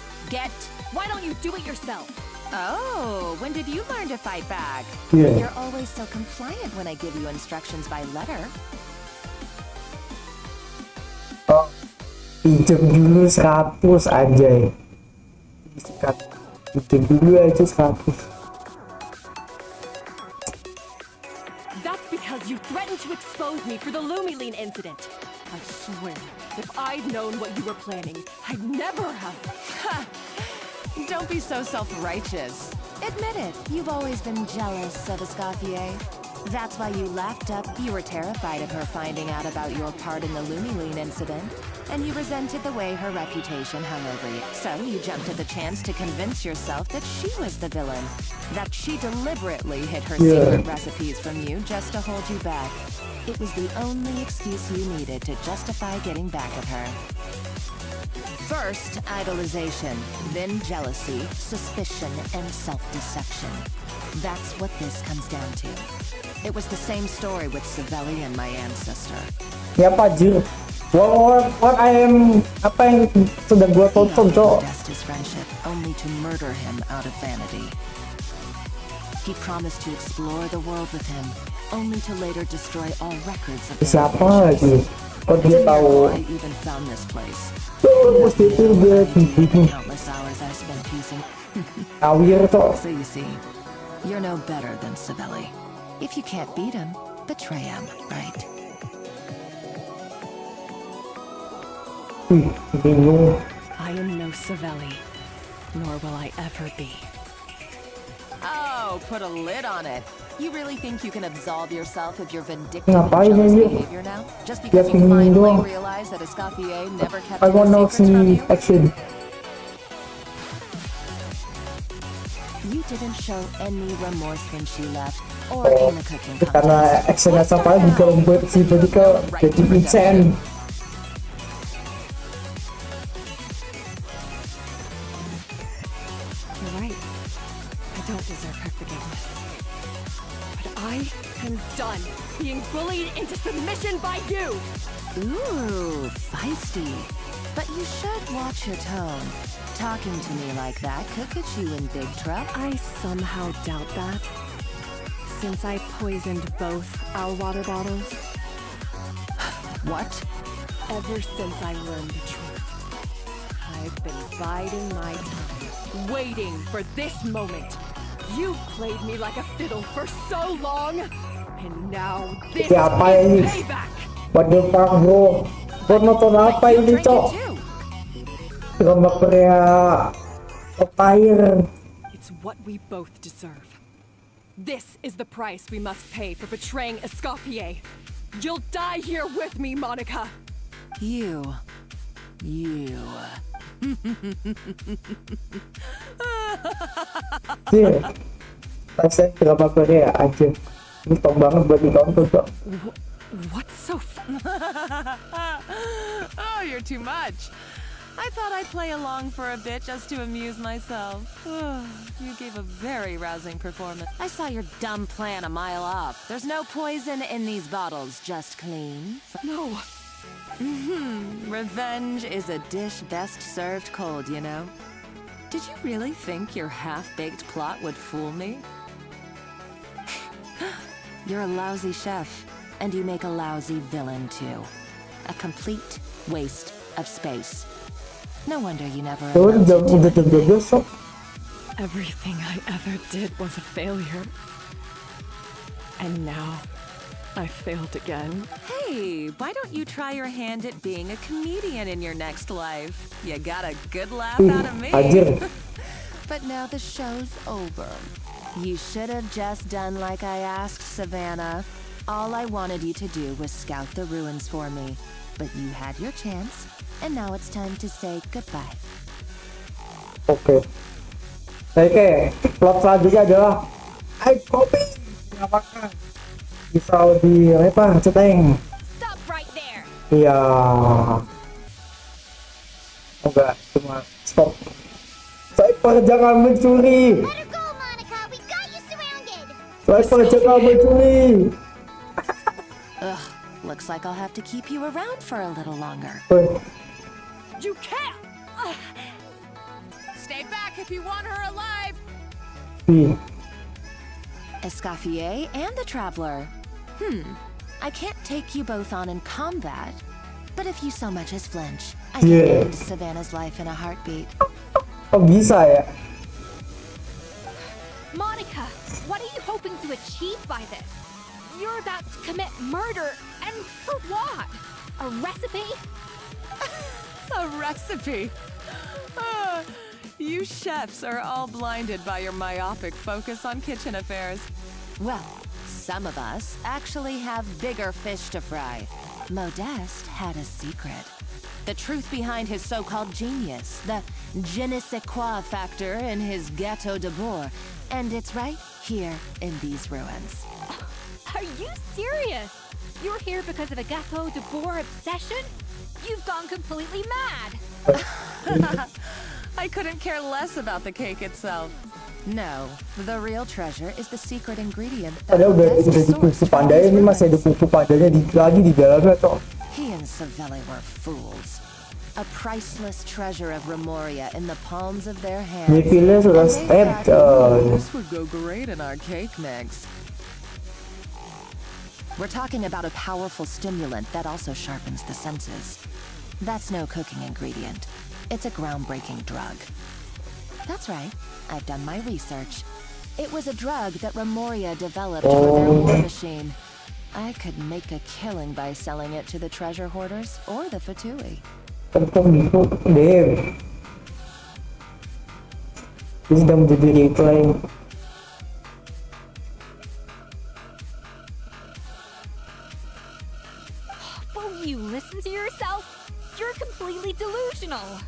Why don't you do it yourself? Oh, when did you learn to fight back? Yeah. You're always so compliant when I give you instructions by letter. Oh, pinjam dulu 100 anjay. Pinjam dulu aja 100. That's because you threatened to expose me for the Lumiline incident. I swear, if I'd known what you were planning, I'd never have. Don't be so self-righteous. Admit it, you've always been jealous of Escoffier. That's why you laughed up. You were terrified of her finding out about your part in the Lumiline incident, and you resented the way her reputation hung over you. So you jumped at the chance to convince yourself that she was the villain, that she deliberately hid her secret recipes from you just to hold you back. It was the only excuse you needed to justify getting back at her. First, idolization, then jealousy, suspicion, and self-deception. That's what this comes down to. It was the same story with Savelli and my ancestor. Ya Pajir, what apa yang sudah gua tonton cok? His friendship, only to murder him out of vanity. He promised to explore the world with him, only to later destroy all records of their Siapa lagi? Kok dia tahu? I even found this place. Mesti itu dia bikin Countless hours I spent piecing. awir cok. So you see, you're no better than Savelli. If you can't beat him, betray him, right? Bingung. I am no Savelli, nor will I ever be. Oh, put a lid on it. You really think you can absolve yourself of your vindictive and Ngapain jealous aja? behavior now? Just because Ya you pingin finally doang. realize that Escoffier never kept I any wanna secrets from see you? action. You didn't show any remorse when she left, or in the cooking Karena contest. actionnya sampai bisa membuat si Monica jadi insane. You're right. I don't deserve her forgiveness. But I am done being bullied into submission by you! Ooh, feisty. But you should watch your tone. Talking to me like that could get you in big trouble. I somehow doubt that. Since I poisoned both our water bottles. What? Ever since I learned the truth, I've been biding my time, waiting for this moment. You played me like a fiddle for so long, and now this Siapa is ini? payback! What the fuck bro? Bro nonton apa ini cok? Drama Korea Empire. It's what we both deserve. This is the price we must pay for betraying Escoffier. You'll die here with me, Monica! You. Iya. Saya drama Korea aja. Ini top banget buat ditonton cok. What's so Oh, you're too much. I thought I'd play along for a bit just to amuse myself. You gave a very rousing performance. I saw your dumb plan a mile off. There's no poison in these bottles, just clean. No, Revenge is a dish best served cold, you know. Did you really think your half-baked plot would fool me? You're a lousy chef, and you make a lousy villain too. A complete waste of space. No wonder you never amounted to anything. Everything I ever did was a failure. And now, I failed again. Hey, why don't you try your hand at being a comedian in your next life? You got a good laugh out of me. But now the show's over. You should have just done like I asked, Savannah. All I wanted you to do was scout the ruins for me. But you had your chance, and now it's time to say goodbye. Oke. Plot selanjutnya adalah KOPI. Apakah bisa lebih lebar, Ceteng? Stop right there. Iya. Enggak, cuma stop. Sniper jangan mencuri. Sniper jangan mencuri. Ugh, looks like I'll have to keep you around for a little longer. You can't. Stay back if you want her alive. Escoffier and the Traveler. I can't take you both on in combat, but if you so much as flinch, I can end Savannah's life in a heartbeat. Oh, bisa ya? Monica, what are you hoping to achieve by this? You're about to commit murder, and for what? A recipe? A recipe? You chefs are all blinded by your myopic focus on kitchen affairs. Well, some of us actually have bigger fish to fry. Modeste had a secret. The truth behind his so-called genius, the je ne sais quoi factor in his Gâteau de Bourg, and it's right here in these ruins. Are you serious? You're here because of a Gâteau de Bourg obsession? You've gone completely mad. I couldn't care less about the cake itself. No, the real treasure is the secret ingredient that Modeste pandai ini masih ada kutu pandanya lagi di dalamnya toh. He and Savelli were fools. A priceless treasure of Remoria in the palms of their hands. This would go great in our cake mix. We're talking about a powerful stimulant that also sharpens the senses. That's no cooking ingredient. It's a groundbreaking drug. That's right. I've done my research. It was a drug that Remoria developed for their war machine. I could make a killing by selling it to the treasure hoarders or the Fatui. Ini sedang menjadi replay. Won't you listen to yourself? You're completely delusional.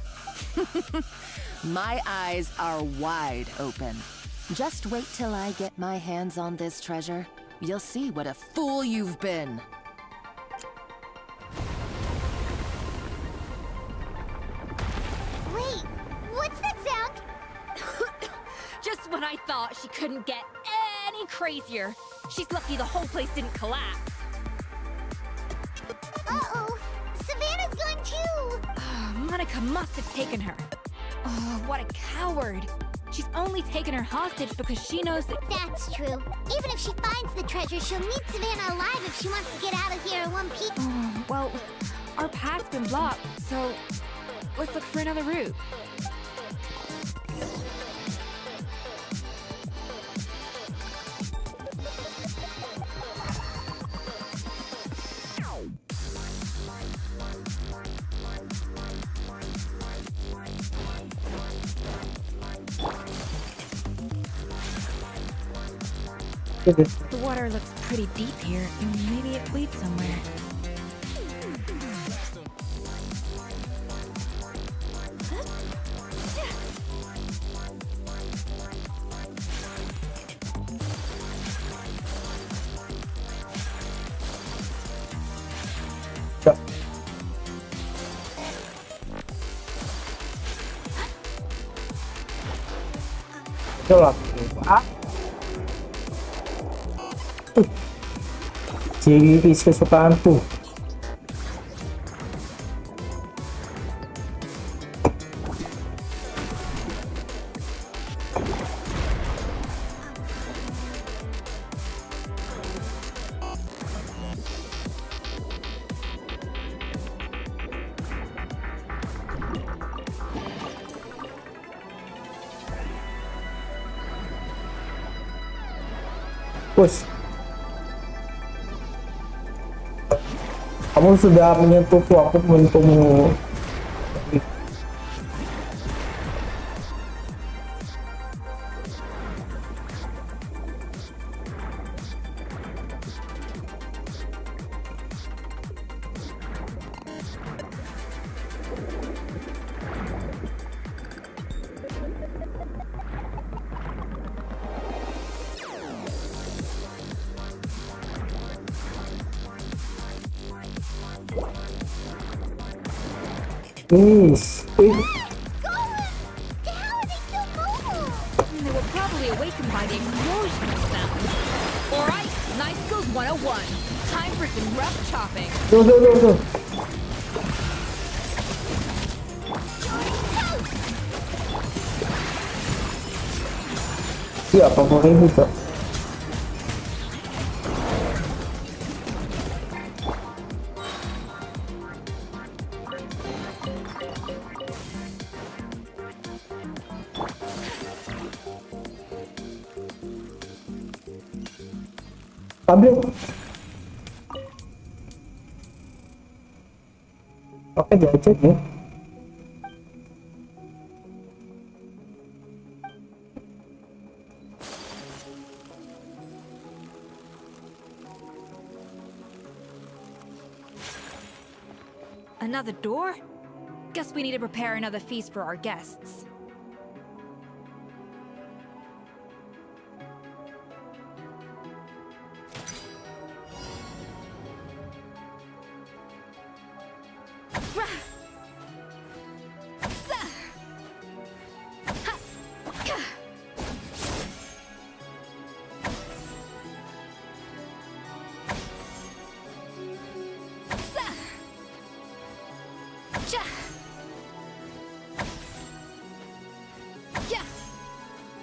My eyes are wide open. Just wait till I get my hands on this treasure. You'll see what a fool you've been. Wait, what's that sound? Just when I thought she couldn't get any crazier. She's lucky the whole place didn't collapse. Uh-oh, Savannah's gone too. Monica must have taken her. Oh, what a coward. She's only taken her hostage because she knows that... That's true. Even if she finds the treasure, she'll need Savannah alive if she wants to get out of here in one piece. Well, our path's been blocked, so let's look for another route. The water looks pretty deep here. Maybe it leads somewhere. Itulah. Ciri kesukaanku. Push. Kamu sudah menyentuhku, aku menyentuhmu. Yes. They were probably awakened by the explosion sound. Alright, Night Skills 101. Time for some rough chopping. Go. Iya, apa itu? Ambil. Oke, diajak ya. Another door? Guess we need to prepare another feast for our guests.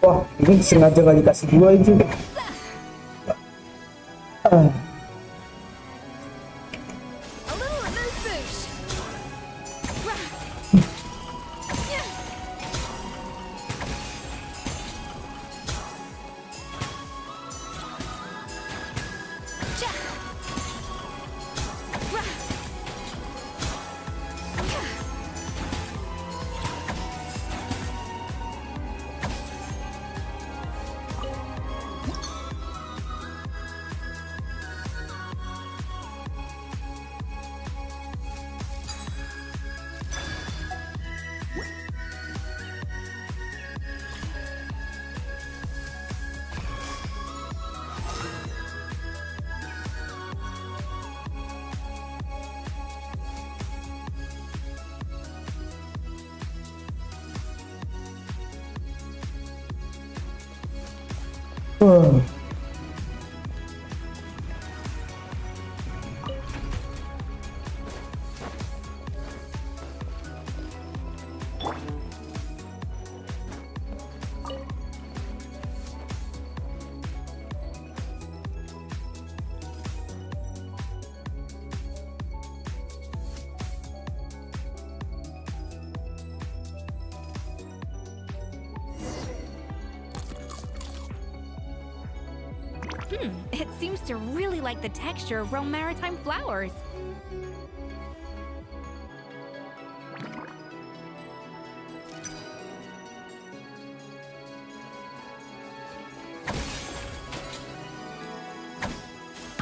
Wah, ini sengaja nggak dikasih dua itu. It seems to really like the texture of Rome maritime flowers.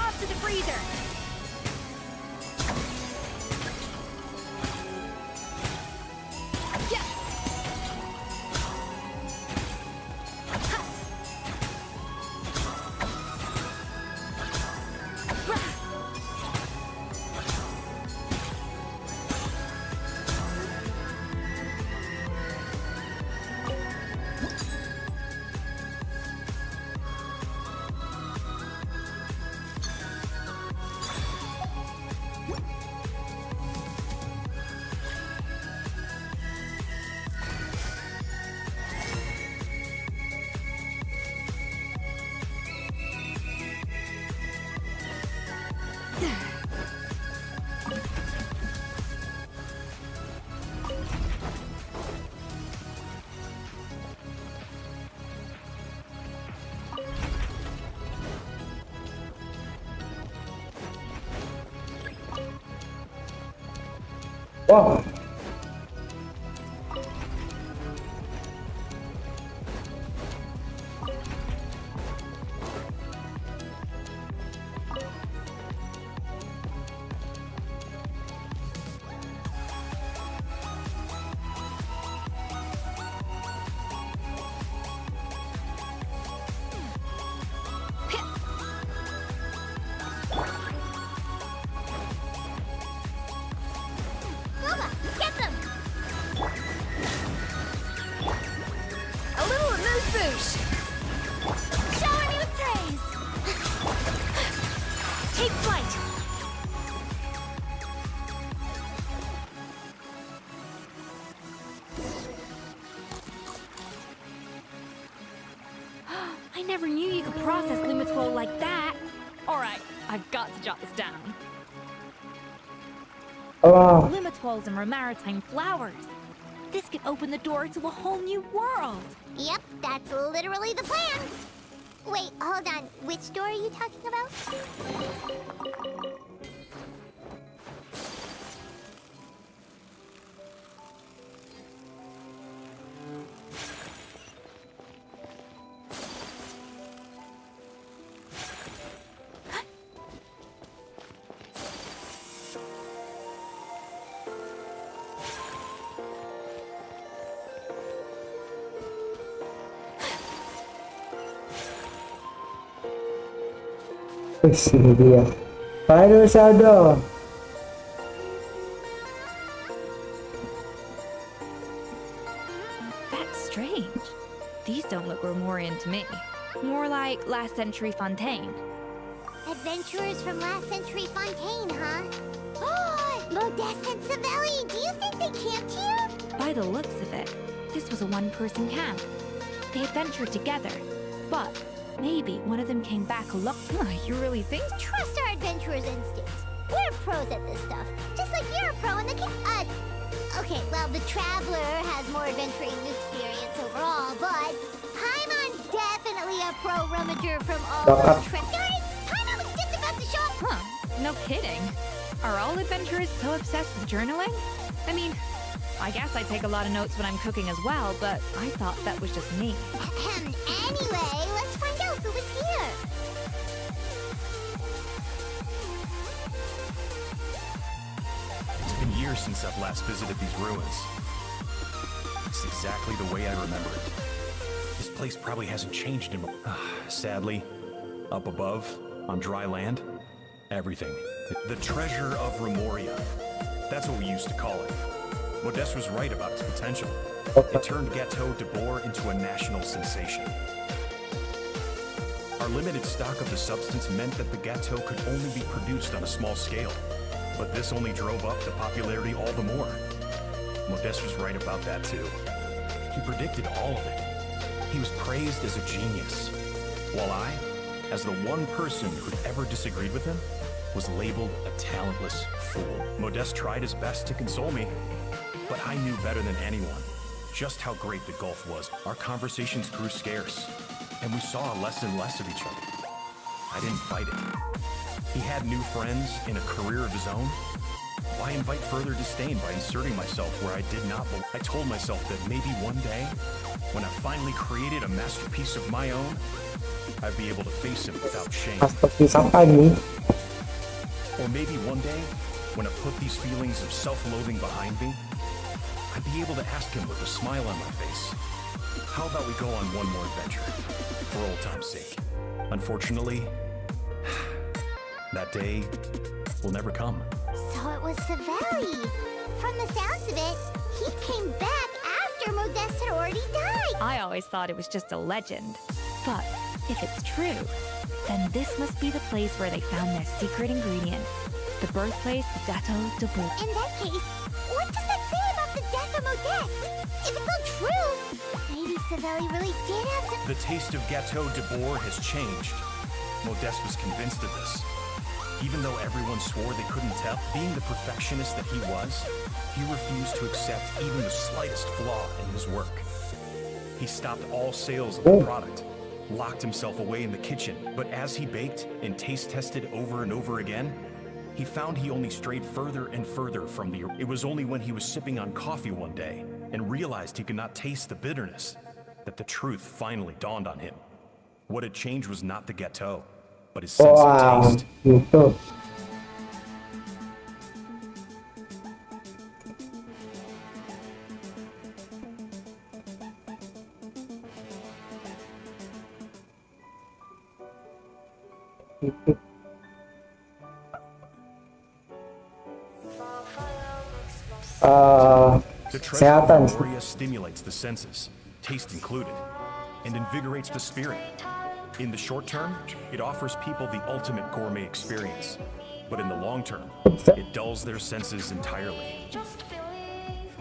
Off to the freezer! Wah. Booba, get them! A little mood boost. Show a new phrase. Take flight. I never knew you could process Lumitwol like that. Alright, I've got to jot this down. Lumitwols and maritime flowers. This could open the door to a whole new world. Yep, that's literally the plan. Wait, hold on. Which door are you talking about? Ini dia. Final shadow. That's strange. These don't look Romorian to me. More like last century Fontaine. Adventurers from last century Fontaine, huh? Oh, Modeste and Savelli, do you think they camped here? By the looks of it, this was a one-person camp. They adventured together, but maybe one of them came back alone. You really think? Trust our adventurer's instincts. We're pros at this stuff, just like you're a pro in the okay, well, the Traveler has more adventuring experience overall, but Paimon's definitely a pro rummager from all those trips. Paimon was just about to show up. Huh, no kidding. Are all adventurers so obsessed with journaling? I mean, I guess I take a lot of notes when I'm cooking as well, but I thought that was just me. Anyway, let's find out who was here. It's been years since I've last visited these ruins. It's exactly the way I remember it. This place probably hasn't changed in... Sadly, up above, on dry land, everything. The treasure of Remoria. That's what we used to call it. Modeste was right about its potential. It turned Gâteau de Bourg into a national sensation. Our limited stock of the substance meant that the gâteau could only be produced on a small scale. But this only drove up the popularity all the more. Modeste was right about that too. He predicted all of it. He was praised as a genius, while I, as the one person who'd ever disagreed with him, was labeled a talentless fool. Modeste tried his best to console me, but I knew better than anyone just how great the gulf was. Our conversations grew scarce, and we saw less and less of each other. I didn't fight it. He had new friends in a career of his own. Why invite further disdain by inserting myself where I did not belong? I told myself that maybe one day, when I finally created a masterpiece of my own, I'd be able to face him without shame. Or maybe one day, when I put these feelings of self-loathing behind me, I'd be able to ask him with a smile on my face, how about we go on one more adventure, for old time's sake? Unfortunately, that day will never come. So it was Savelli. From the sounds of it, he came back after Modeste had already died. I always thought it was just a legend. But if it's true, then this must be the place where they found their secret ingredient. The birthplace of Gâteau de Bourg. In that case, what does that say about the death of Modeste? If it's all true, maybe Savelli really did have some... The taste of Gâteau de Bourg has changed. Modeste was convinced of this. Even though everyone swore they couldn't tell, being the perfectionist that he was, he refused to accept even the slightest flaw in his work. He stopped all sales of the product, locked himself away in the kitchen, but as he baked and taste tested over and over again, he found he only strayed further and further from the... It was only when he was sipping on coffee one day and realized he could not taste the bitterness that the truth finally dawned on him. What had changed was not the gâteau, but his sense of taste. Gitu. The treasure of Moria stimulates the senses, taste included, and invigorates the spirit. In the short term, it offers people the ultimate gourmet experience, but in the long term, it dulls their senses entirely.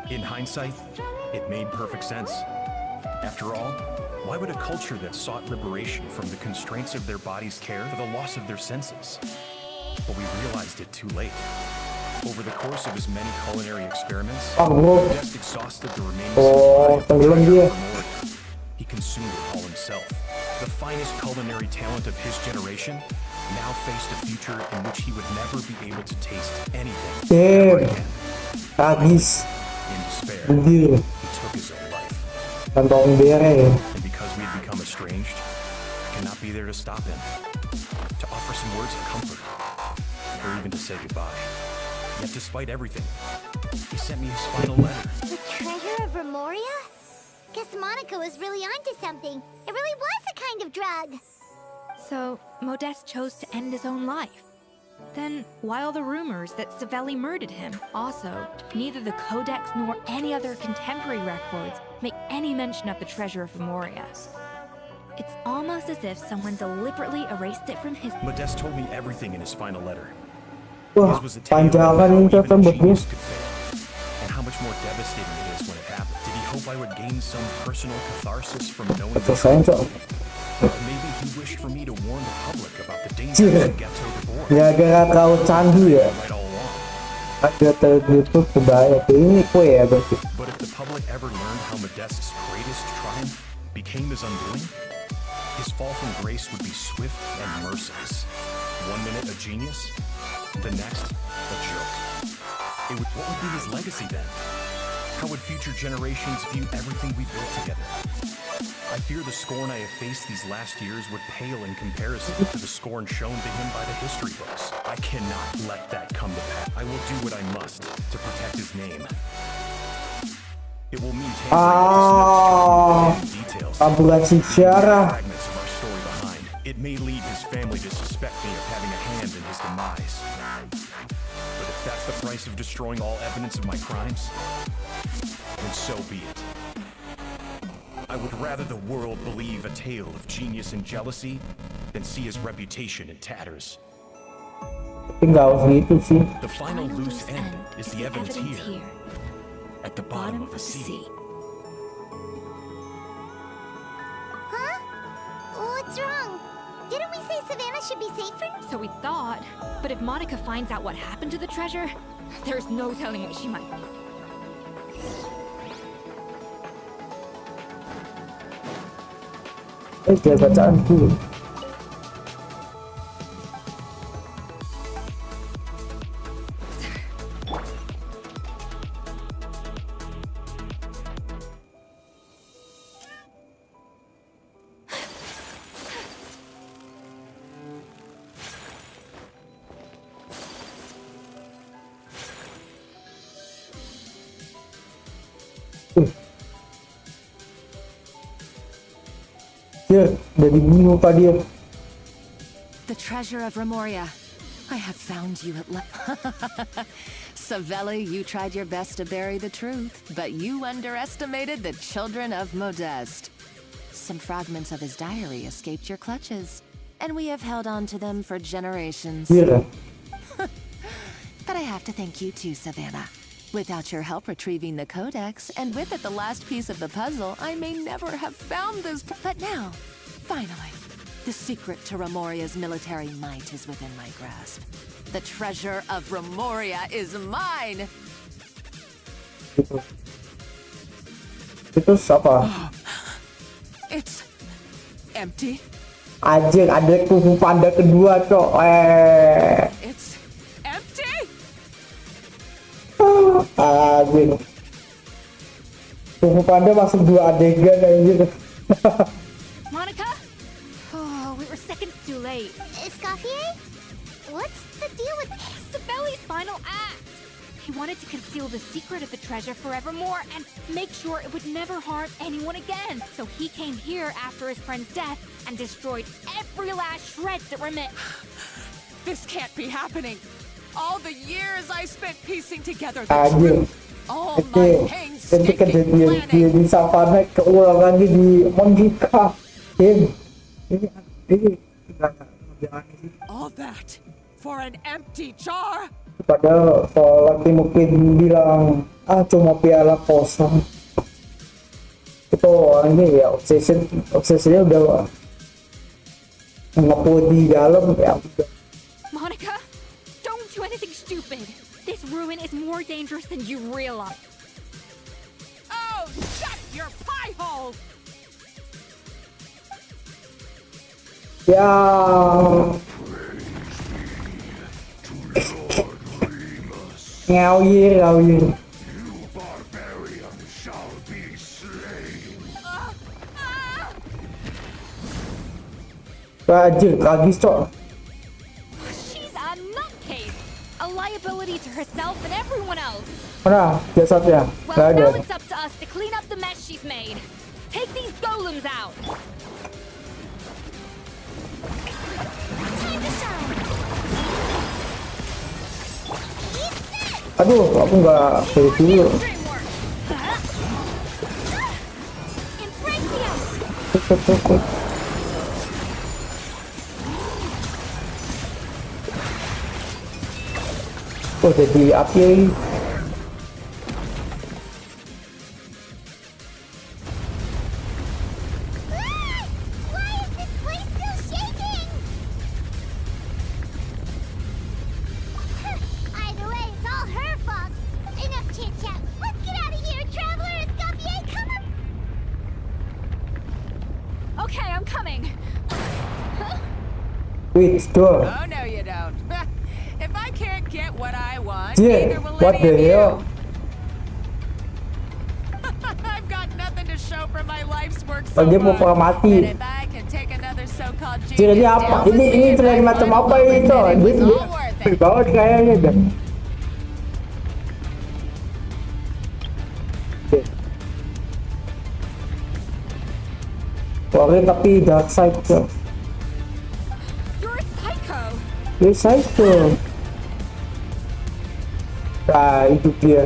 In hindsight, it made perfect sense. After all, why would a culture that sought liberation from the constraints of their bodies care for the loss of their senses? But we realized it too late. Over the course of his many culinary experiments, Modeste exhausted the remaining supply of the treasure of Moria. He consumed it all himself. The finest culinary talent of his generation now faced a future in which he would never be able to taste anything ever again. In despair, he took his own life. And because we had become estranged, I cannot be there to stop him, to offer some words of comfort, or even to say goodbye. Yet despite everything, he sent me his final letter. The treasure of Remoria? Guess Monica was really onto something. It really was a kind of drug. So, Modeste chose to end his own life. Then, why all the rumors that Savelli murdered him? Also, neither the Codex nor any other contemporary records make any mention of the treasure of Remoria. It's almost as if someone deliberately erased it from his... Modeste told me everything in his final letter. Wah, panjangan itu tembaknya. And how much more devastating it is when it happened. Did he hope I would gain some personal catharsis from knowing the truth? Or maybe he wished for me to warn the public about the dangers of Gâteau de Bourg. Gara-gara kau candu ya. Ada tertutup kebaya. Ini kue ya berarti. But if the public ever learned how Modeste's greatest triumph became his undoing, his fall from grace would be swift and merciless. 1 minute a genius, the next a joke. What would be his legacy then? How would future generations view everything we built together? I fear the scorn I have faced these last years would pale in comparison to the scorn shown to him by the history books. I cannot let that come to pass. I will do what I must to protect his name. It will mean tampering details, fragments of our story behind. It may lead his family to suspect me of having a hand in his demise. But if that's the price of destroying all evidence of my crimes, then so be it. I would rather the world believe a tale of genius and jealousy than see his reputation in tatters. The final loose end is the evidence here, at the bottom of the sea. Huh? What's wrong? Didn't we say Savannah should be safer? So we thought, but if Monica finds out what happened to the treasure, there's no telling what she might... Dia bacaanku. The treasure of Remoria. I have found you at last. Savelli, you tried your best to bury the truth, but you underestimated the children of Modeste. Some fragments of his diary escaped your clutches, and we have held on to them for generations. Yeah. But I have to thank you too, Savannah. Without your help retrieving the Codex, and with it the last piece of the puzzle, I may never have found this. But now, finally, the secret to Remoria's military might is within my grasp. The treasure of Remoria is mine! Itu siapa? It's empty. Anjir, ada kung fu panda kedua, cok. It's empty. anjir. Kung Panda masuk 2 adegan anjir. Monica? Oh, we were seconds too late. Escoffier? What's the deal with Sabelli's final act. He wanted to conceal the secret of the treasure forevermore and make sure it would never harm anyone again. So he came here after his friend's death and destroyed every last shred that remained. This can't be happening. All the years I spent piecing together the Anjir. truth. All my Itu painstaking kejadian planning. di savana keulangannya di Monica. Ini All that for an empty jar. padahal kalau lagi mungkin bilang cuma piala kosong. Itu orangnya ya obsesinya udah ngeput di dalam ya. Monica, don't do anything stupid. This ruin is more dangerous than you realize. Oh, shut your pie hole! Ya. Ngawir. Anjir, lagi cok. She's a nutcase, a liability to herself and everyone else. Mana jasadnya? Well, Gak now ada. it's up to us to clean up the mess she's made. Take these golems out. time to shine? Aduh, aku nggak kayak dulu. Oh, jadi api. Either way, it's all her fault. Enough chit-chat. Let's get out of here, traveler. Escoffier, come on. Okay, I'm coming. Wait, door. Oh, no, you don't. If I can't get what I want, Yeah, neither will what any the of you. hell? I've got nothing to show for my life's work Oh, so dia mau far. mati. And if I can take another so-called Jadi genius apa? down with Ini me, tren macam I'm apa willing itu? that it was Dia all worth it. banget kayaknya dah. Wah, tapi dark side tuh. You're a psycho. Dark side tuh. Nah, itu dia.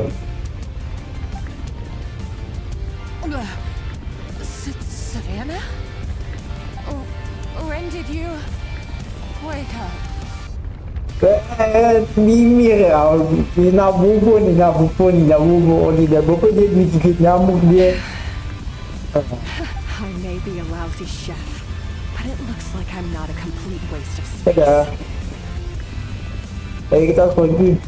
Savannah? When did you wake up? Mimir ya, ninabubo, dia digigit nyamuk dia. I may be a lousy chef, but it looks like I'm not a complete waste of space. Ada. Ayo kita pergi.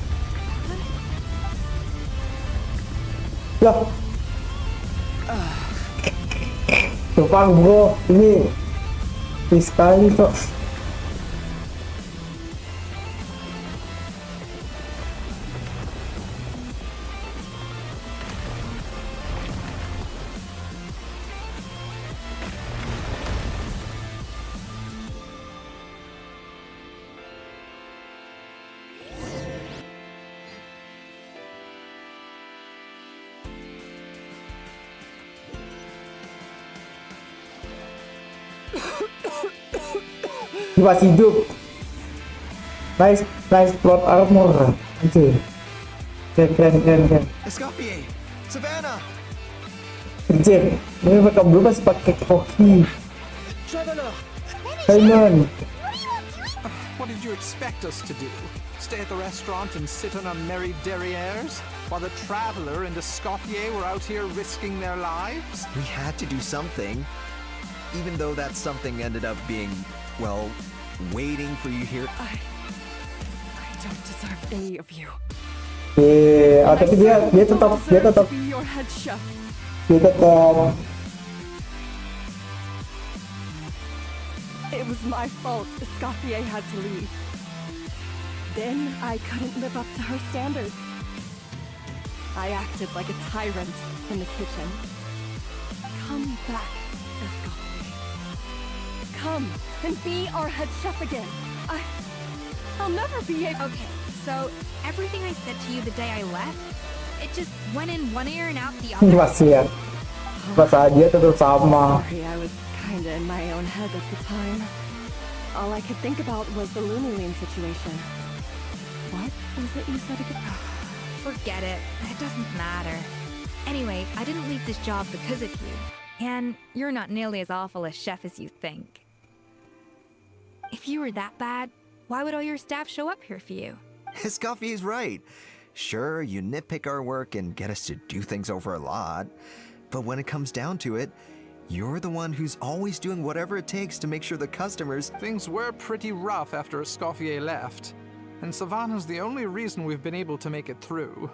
Lah. Tumpang bro, ini sekali kok. Dia masih hidup. Nice plot armor. Anjir. Keren. Escoffier! Savannah! Anjir. Ini mereka belum masih pakai KOPI. Traveler! Simon. What did you expect us to do? Stay at the restaurant and sit on our merry derrieres? While the traveler and Escoffier were out here risking their lives? We had to do something. Even though that something ended up being, well, waiting for you here. I don't deserve any of you. Tapi dia tetap To be your head chef. dia tetap It was my fault Escoffier had to leave. Then I couldn't live up to her standards. I acted like a tyrant in the kitchen. Come back, Escoffier. Come and be our head chef again. I'll never be able. Okay, so everything I said to you the day I left, it just went in one ear and out the other. Masih ya. Bahasa dia tetap sama. Sorry, I was kinda in my own head at the time. All I could think about was the Lumiline situation. What was it you said again? Forget it. It doesn't matter. Anyway, I didn't leave this job because of you. And you're not nearly as awful a chef as you think. If you were that bad, why would all your staff show up here for you? Escoffier's right. Sure, you nitpick our work and get us to do things over a lot. But when it comes down to it, you're the one who's always doing whatever it takes to make sure the customers... Things were pretty rough after Escoffier left. And Savannah's the only reason we've been able to make it through.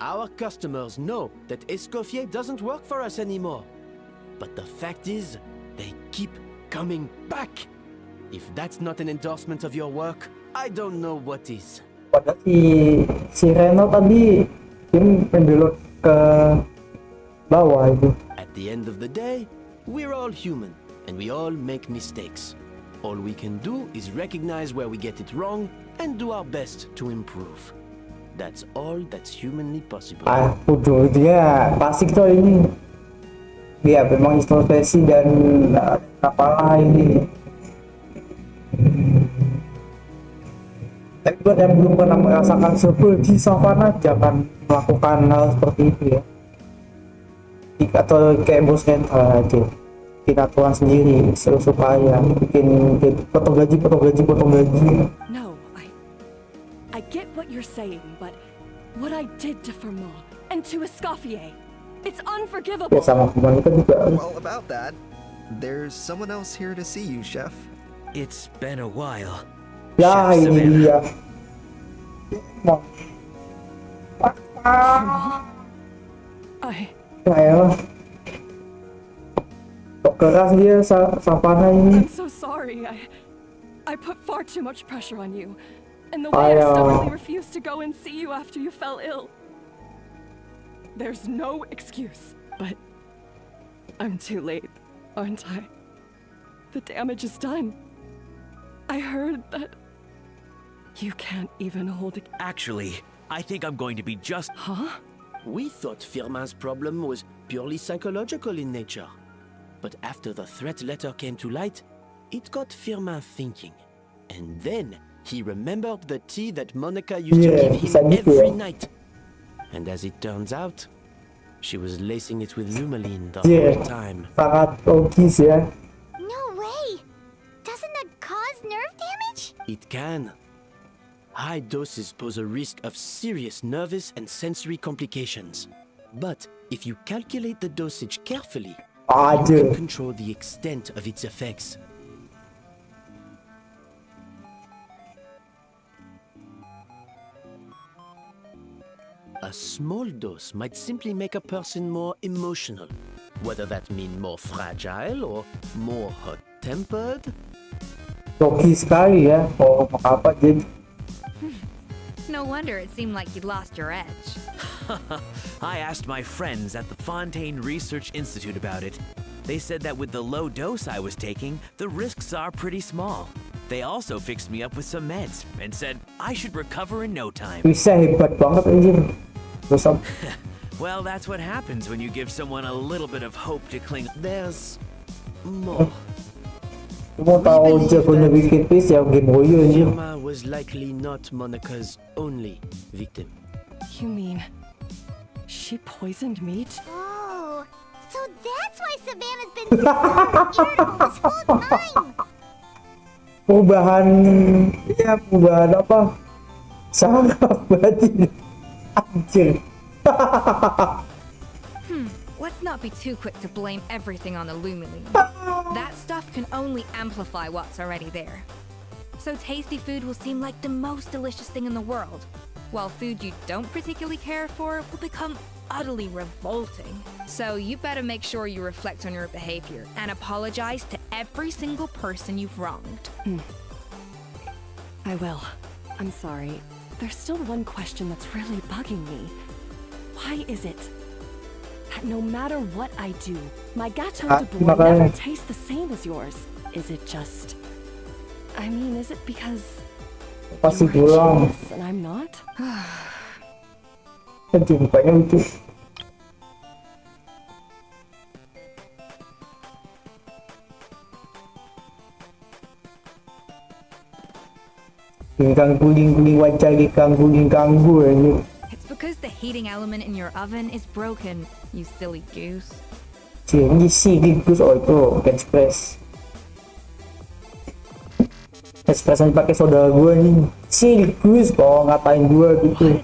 Our customers know that Escoffier doesn't work for us anymore. But the fact is, they keep coming back. If that's not an endorsement of your work, I don't know what is. Padahal si Reno tadi dia pendelok ke bawah itu. At the end of the day, we're all human and we all make mistakes. All we can do is recognize where we get it wrong and do our best to improve. That's all that's humanly possible. Ujung-ujungnya klasik tuh ini. Dia memang introspeksi dan apalah ini. Tapi buat yang belum pernah merasakan seperti Savannah, jangan melakukan hal seperti itu ya. Atau kayak bos netral aja. Bikin aturan sendiri supaya bikin potong gaji. No, I get what you're saying, but what I did to Firmont and to Escoffier, it's unforgivable. Ya sama Monica juga. Well, about that, there's someone else here to see you, Chef. It's been a while. Ya, ini dia. Ya, keras dia Savannah ini. I'm so sorry. I put far too much pressure on you. And the way I stubbornly refused to go and see you after you fell ill. There's no excuse, but I'm too late, aren't I? The damage is done. I heard that you can't even hold it. Actually, I think I'm going to be just... Huh? We thought Firmin's problem was purely psychological in nature. But after the threat letter came to light, it got Firmin thinking. And then he remembered the tea that Monica used to give him every night. And as it turns out, she was lacing it with Lumiline the whole time. No way! Doesn't that cause nerve damage? It can. High doses pose a risk of serious nervous and sensory complications. But if you calculate the dosage carefully, you can control the extent of its effects. A small dose might simply make a person more emotional, whether that means more fragile or more hot-tempered. Joki sekali ya, apa jadi? No wonder it seemed like you'd lost your edge. I asked my friends at the Fontaine Research Institute about it. They said that with the low dose I was taking, the risks are pretty small. They also fixed me up with some meds and said I should recover in no time. Bisa hebat banget anjir. Well, that's what happens when you give someone a little bit of hope to cling. There's more. Mau tahu jagonya bikin pis ya game boy anjir. Firmin was likely not Monica's only victim. You mean she poisoned meat? Oh, so that's why Savannah's been so irritable this whole time. Perubahan apa? Sangat batin. Anjir. Let's not be too quick to blame everything on the Lumiline. That stuff can only amplify what's already there. So tasty food will seem like the most delicious thing in the world, while food you don't particularly care for will become utterly revolting. So you better make sure you reflect on your behavior and apologize to every single person you've wronged. I will. I'm sorry. there's still one question that's really bugging me. Why is it that no matter what I do, my gâteau de bois never tastes the same as yours? Is it just... I mean, is it because Pasti you're a pulang. genius and I'm not? Nanti mukanya lucu. Guling-guling wajah ganggu ini. It's because the heating element in your oven is broken, you silly goose. Ini sih Gus, oh itu express. Expressan pakai saudara gue nih. Si Gus kok ngatain gue gitu.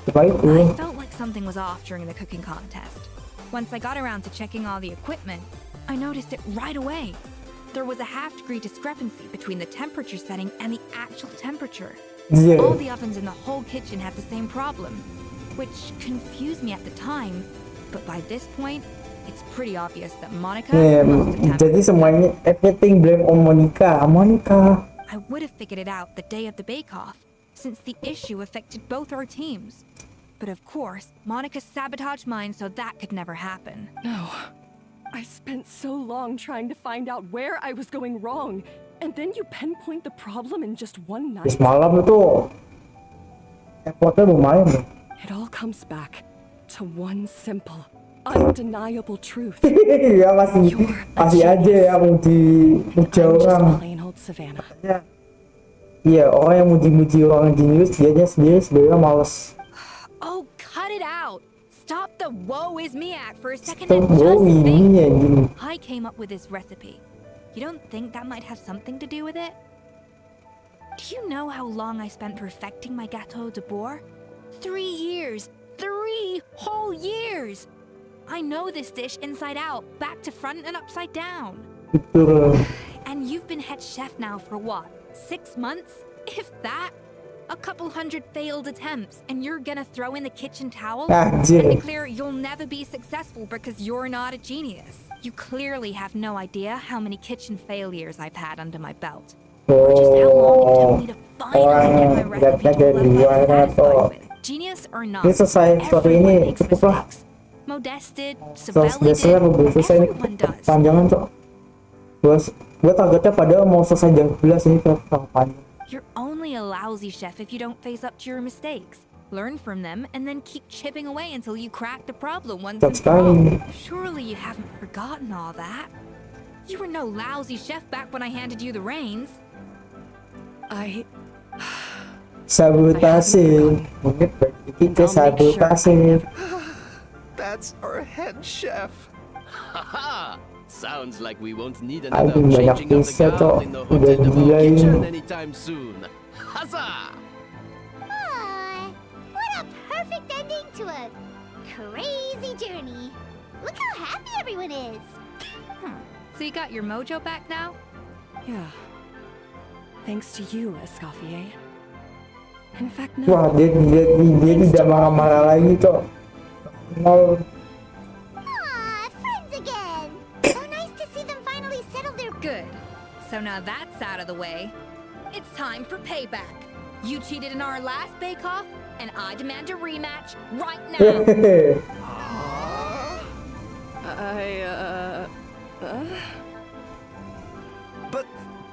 Coba itu. I felt like something was off during the cooking contest. Once I got around to checking all the equipment, I noticed it right away. There was a half-degree discrepancy between the temperature setting and the actual temperature. Yeah. All the ovens in the whole kitchen had the same problem, which confused me at the time, but by this point, it's pretty obvious that Monica lost the temper. Jadi semuanya everything blame on Monica. I would have figured it out the day of the bake-off, since the issue affected both our teams. But of course, Monica sabotaged mine so that could never happen. No. I spent so long trying to find out where I was going wrong, and then you pinpoint the problem in just one night. Semalam itu effortnya lumayan. It all comes back to one simple, undeniable truth. Ya masih aja ya muji orang. Plain old Savannah. Iya, orang yang muji-muji orang jenius, dianya sendiri sebenarnya males. Oh, cut it out! Stop the woe is me act for a second and just think. I came up with this recipe. You don't think that might have something to do with it? Do you know how long I spent perfecting my gâteau de bois? 3 years! 3 whole years! I know this dish inside out, back to front and upside down. And you've been head chef now for what? 6 months? If that? A couple hundred failed attempts, and you're gonna throw in the kitchen towel and declare you'll never be successful because you're not a genius. You clearly have no idea how many kitchen failures I've had under my belt, or just how long it took me to finally get my recipe to a level I'm satisfied with. Genius or not, everyone makes mistakes. Modested, Sabelli did, everyone does. Panjangan tuh. Gue targetnya padahal mau selesai jam 11 ini panjang. You're only a lousy chef if you don't face up to your mistakes. Learn from them and then keep chipping away until you crack the problem once and for all. Surely you haven't forgotten all that. You were no lousy chef back when I handed you the reins. Sabotase. Mungkin kita sabotase. That's our head chef. Haha! Sounds like we won't need Aduh, another banyak changing of the pizza guard tuh. in the Udah Hotel de gila Bois kitchen ini. anytime soon. Huzzah! What a perfect ending to a crazy journey. Look how happy everyone is. So you got your mojo back now? Yeah. Thanks to you, Escoffier. In fact, no. Wah, dia tidak marah-marah lagi tuh. Mau Friends again. So nice to see them finally settle their... Good. So now that's out of the way. It's time for payback. You cheated in our last bake-off, and I demand a rematch right now.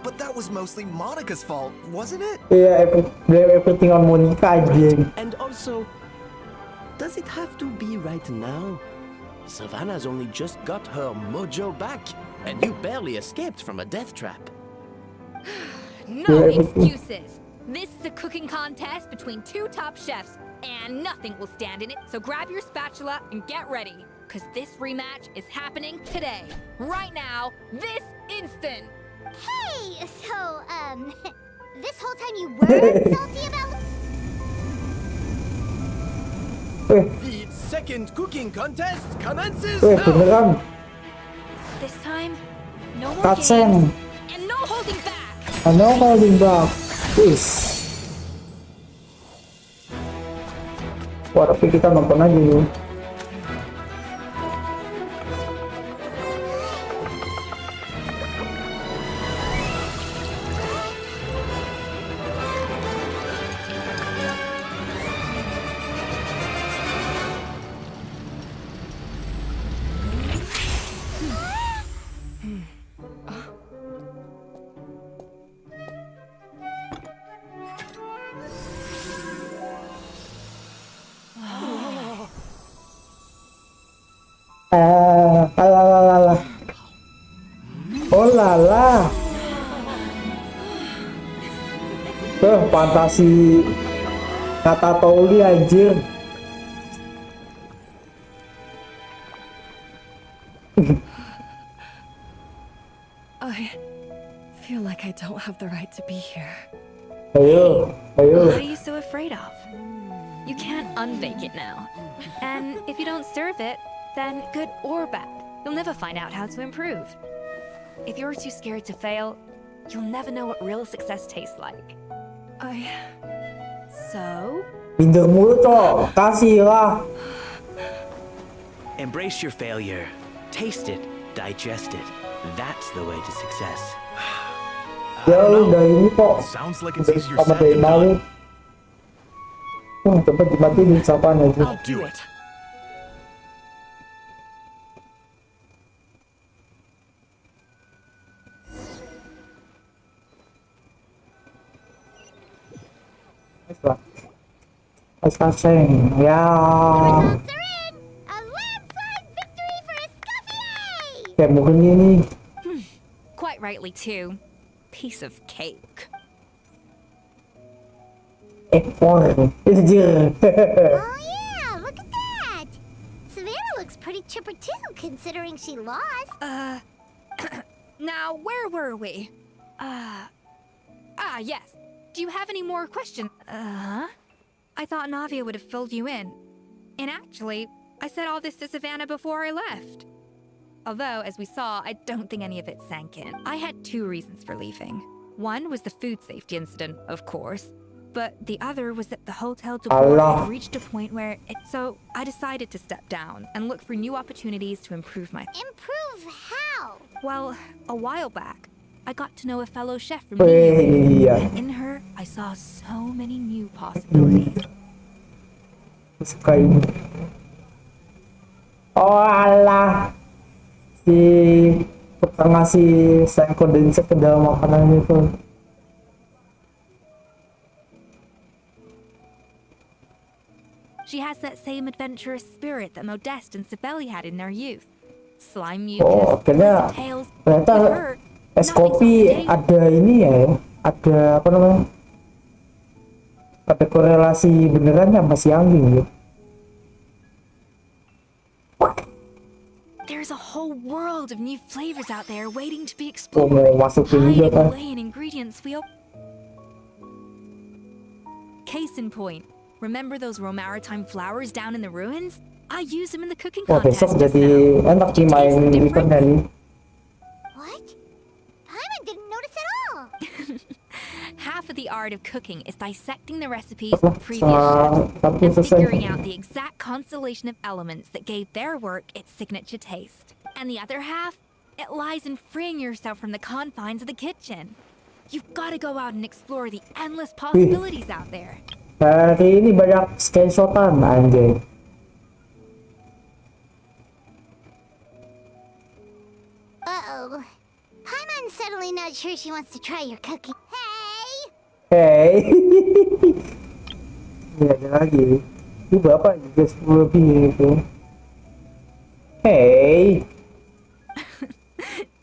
But that was mostly Monica's fault, wasn't it? Yeah, blame everything on Monica again. And also, does it have to be right now? Savannah's only just got her mojo back, and you barely escaped from a death trap. No excuses. This is a cooking contest between 2 top chefs, and nothing will stand in it, so grab your spatula and get ready, because this rematch is happening today. Right now, this instant. Hey, so, this whole time you were salty about... The second cooking contest commences now! Beneran. This time, no more Cutscene. games, and no holding back. No holding back. Wis. Wah, tapi kita nonton aja nih. Alah. Oh lala. Fantasi kata Toli anjir. I feel like I don't have the right to be here. Ayo. What are you so afraid of? You can't unbake it now. And if you don't serve it, then good or bad, you'll never find out how to improve. If you're too scared to fail, you'll never know what real success tastes like. So? Pinter mulu cok, kasih lah. Embrace your failure. Taste it, digest it. That's the way to success. Ya udah ini kok. Sounds like it's easier Sama said dari than mau. done. Cepet dimatiin sapaan aja. I'll do it. Asaseng, ya. Kayak mungkin ini. Quite rightly too. Piece of cake. Ekor, anjir. Oh yeah, look at that! Savannah looks pretty chipper too, considering she lost. Now, where were we? Yes. Do you have any more questions? I thought Navia would have filled you in. And actually, I said all this to Savannah before I left. Although, as we saw, I don't think any of it sank in. I had two reasons for leaving. One was the food safety incident, of course. But the other was that the Hotel de Bourg had reached a point where so I decided to step down and look for new opportunities to improve my... Improve how? Well, a while back, I got to know a fellow chef from New York, and in her, I saw so many new possibilities. Oh alah, si tukang ngasih sand condenser ke dalam makanan itu. She has that same adventurous spirit that Modeste and Sibeli had in their youth. Slime Oh, mucus, ternyata tails. es kopi ada ini ya, ada apa namanya? Ada korelasi beneran sama si anjing ya. There's a whole world of new flavors out there waiting to be Oh, explored. mau masukin juga kan? Away in ingredients we Case in point, remember those Romaritime flowers down in the ruins? I use them in the cooking Oh, contest besok just jadi now. enak nih main event nih. What? Paimon didn't notice at all. Half of the art of cooking is dissecting the recipes of previous chefs and figuring out the exact constellation of elements that gave their work its signature taste. And the other half, it lies in freeing yourself from the confines of the kitchen. You've got to go out and explore the endless possibilities out there. Hari ini banyak screenshotan anjing. Uh-oh. Paimon's suddenly not sure she wants to try your cooking. Hey. Ini ada lagi. Ini bapak juga 10 lebih itu. Hey.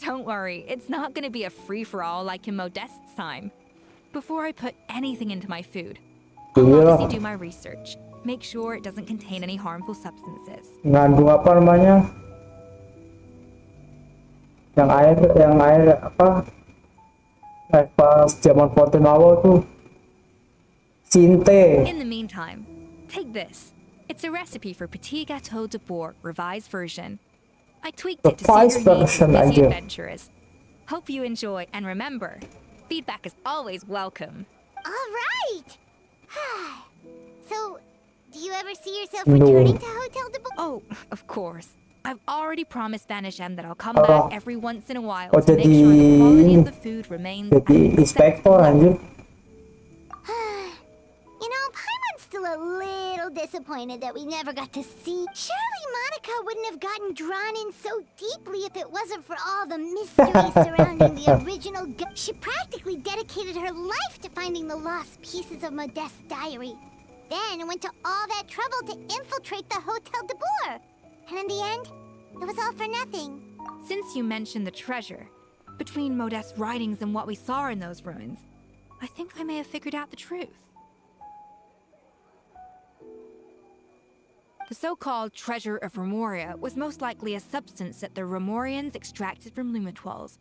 Don't worry, it's not going to be a free-for-all like in Modeste's time. Before I put anything into my food, I'll obviously do my research. Make sure it doesn't contain any harmful substances. Ngandung apa namanya? Yang air apa? Pas zaman fountain awal tuh. Cinte. In the meantime, take this. It's a recipe for Petit Gâteau de Bourg revised version. I tweaked it to suit your needs as busy adventurers. Hope you enjoy, and remember, feedback is always welcome. All right. So, do you ever see yourself returning to Hotel de Bourg? Oh, of course. I've already promised Vanishem that I'll come back every once in a while to make sure the quality of the food remains jadi inspektor anjir. You know, Paimon's still a little disappointed that we never got to see. Surely Monica wouldn't have gotten drawn in so deeply if it wasn't for all the mystery surrounding the original. She practically dedicated her life to finding the lost pieces of Modeste's diary. then went to all that trouble to infiltrate the Hotel de Boer. And in the end, it was all for nothing. Since you mentioned the treasure, between Modest's writings and what we saw in those ruins, I think I may have figured out the truth. The so-called Treasure of Remoria was most likely a substance that the Remorians extracted from Lumitoids,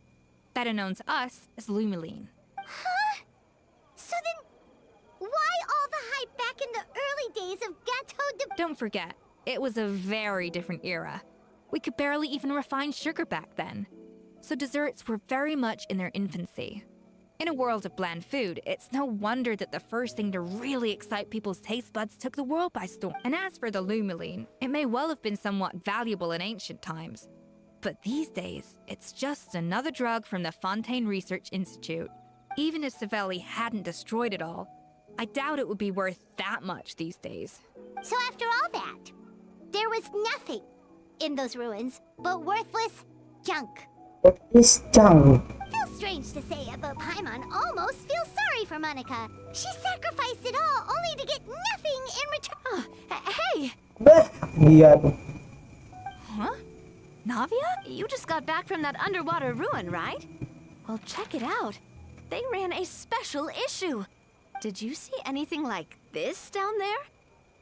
better known to us as Lumiline. Huh? So then, why all the hype back in the early days of Gateau de... Don't forget, it was a very different era. We could barely even refine sugar back then, so desserts were very much in their infancy. In a world of bland food, it's no wonder that the first thing to really excite people's taste buds took the world by storm. And as for the Lumiline, it may well have been somewhat valuable in ancient times. But these days, it's just another drug from the Fontaine Research Institute. Even if Savelli hadn't destroyed it all, I doubt it would be worth that much these days. So after all that, there was nothing in those ruins but worthless junk. What is junk? Feels strange to say it, but Paimon almost feels sorry for Monica. She sacrificed it all only to get nothing in return. Hey! Lihat. Huh? Navia? You just got back from that underwater ruin, right? Well, check it out. They ran a special issue. Did you see anything like this down there?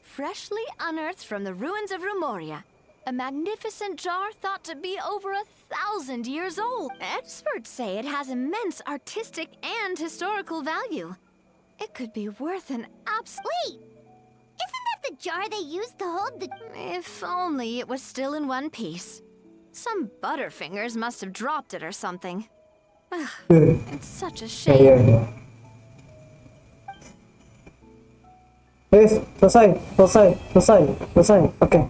Freshly unearthed from the ruins of Rumoria. A magnificent jar thought to be over 1,000 years old. Experts say it has immense artistic and historical value. It could be worth an Wait! Isn't that the jar they used to hold the... If only it was still in one piece. Some butterfingers must have dropped it or something. Ugh, it's such a shame. Selesai. Oke.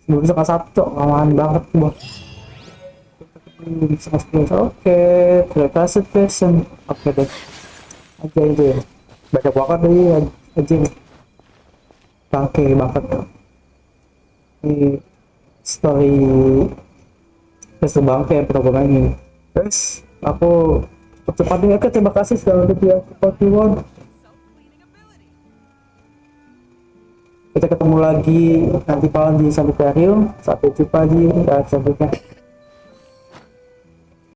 Belum bisa kelas 1, cok. Lamaan banget gua. Bisa kelas 2. Oke. Terima kasih, Jason. Oke deh. Aja itu ya. Baca banget tadi aja. Bangke banget. Ini story Best bangke ya program ini. Guys, aku cepat nih. Oke, terima kasih sudah nonton ya. KOPI. Kita ketemu lagi nanti malam di Santuarium. Sampai jumpa di selanjutnya.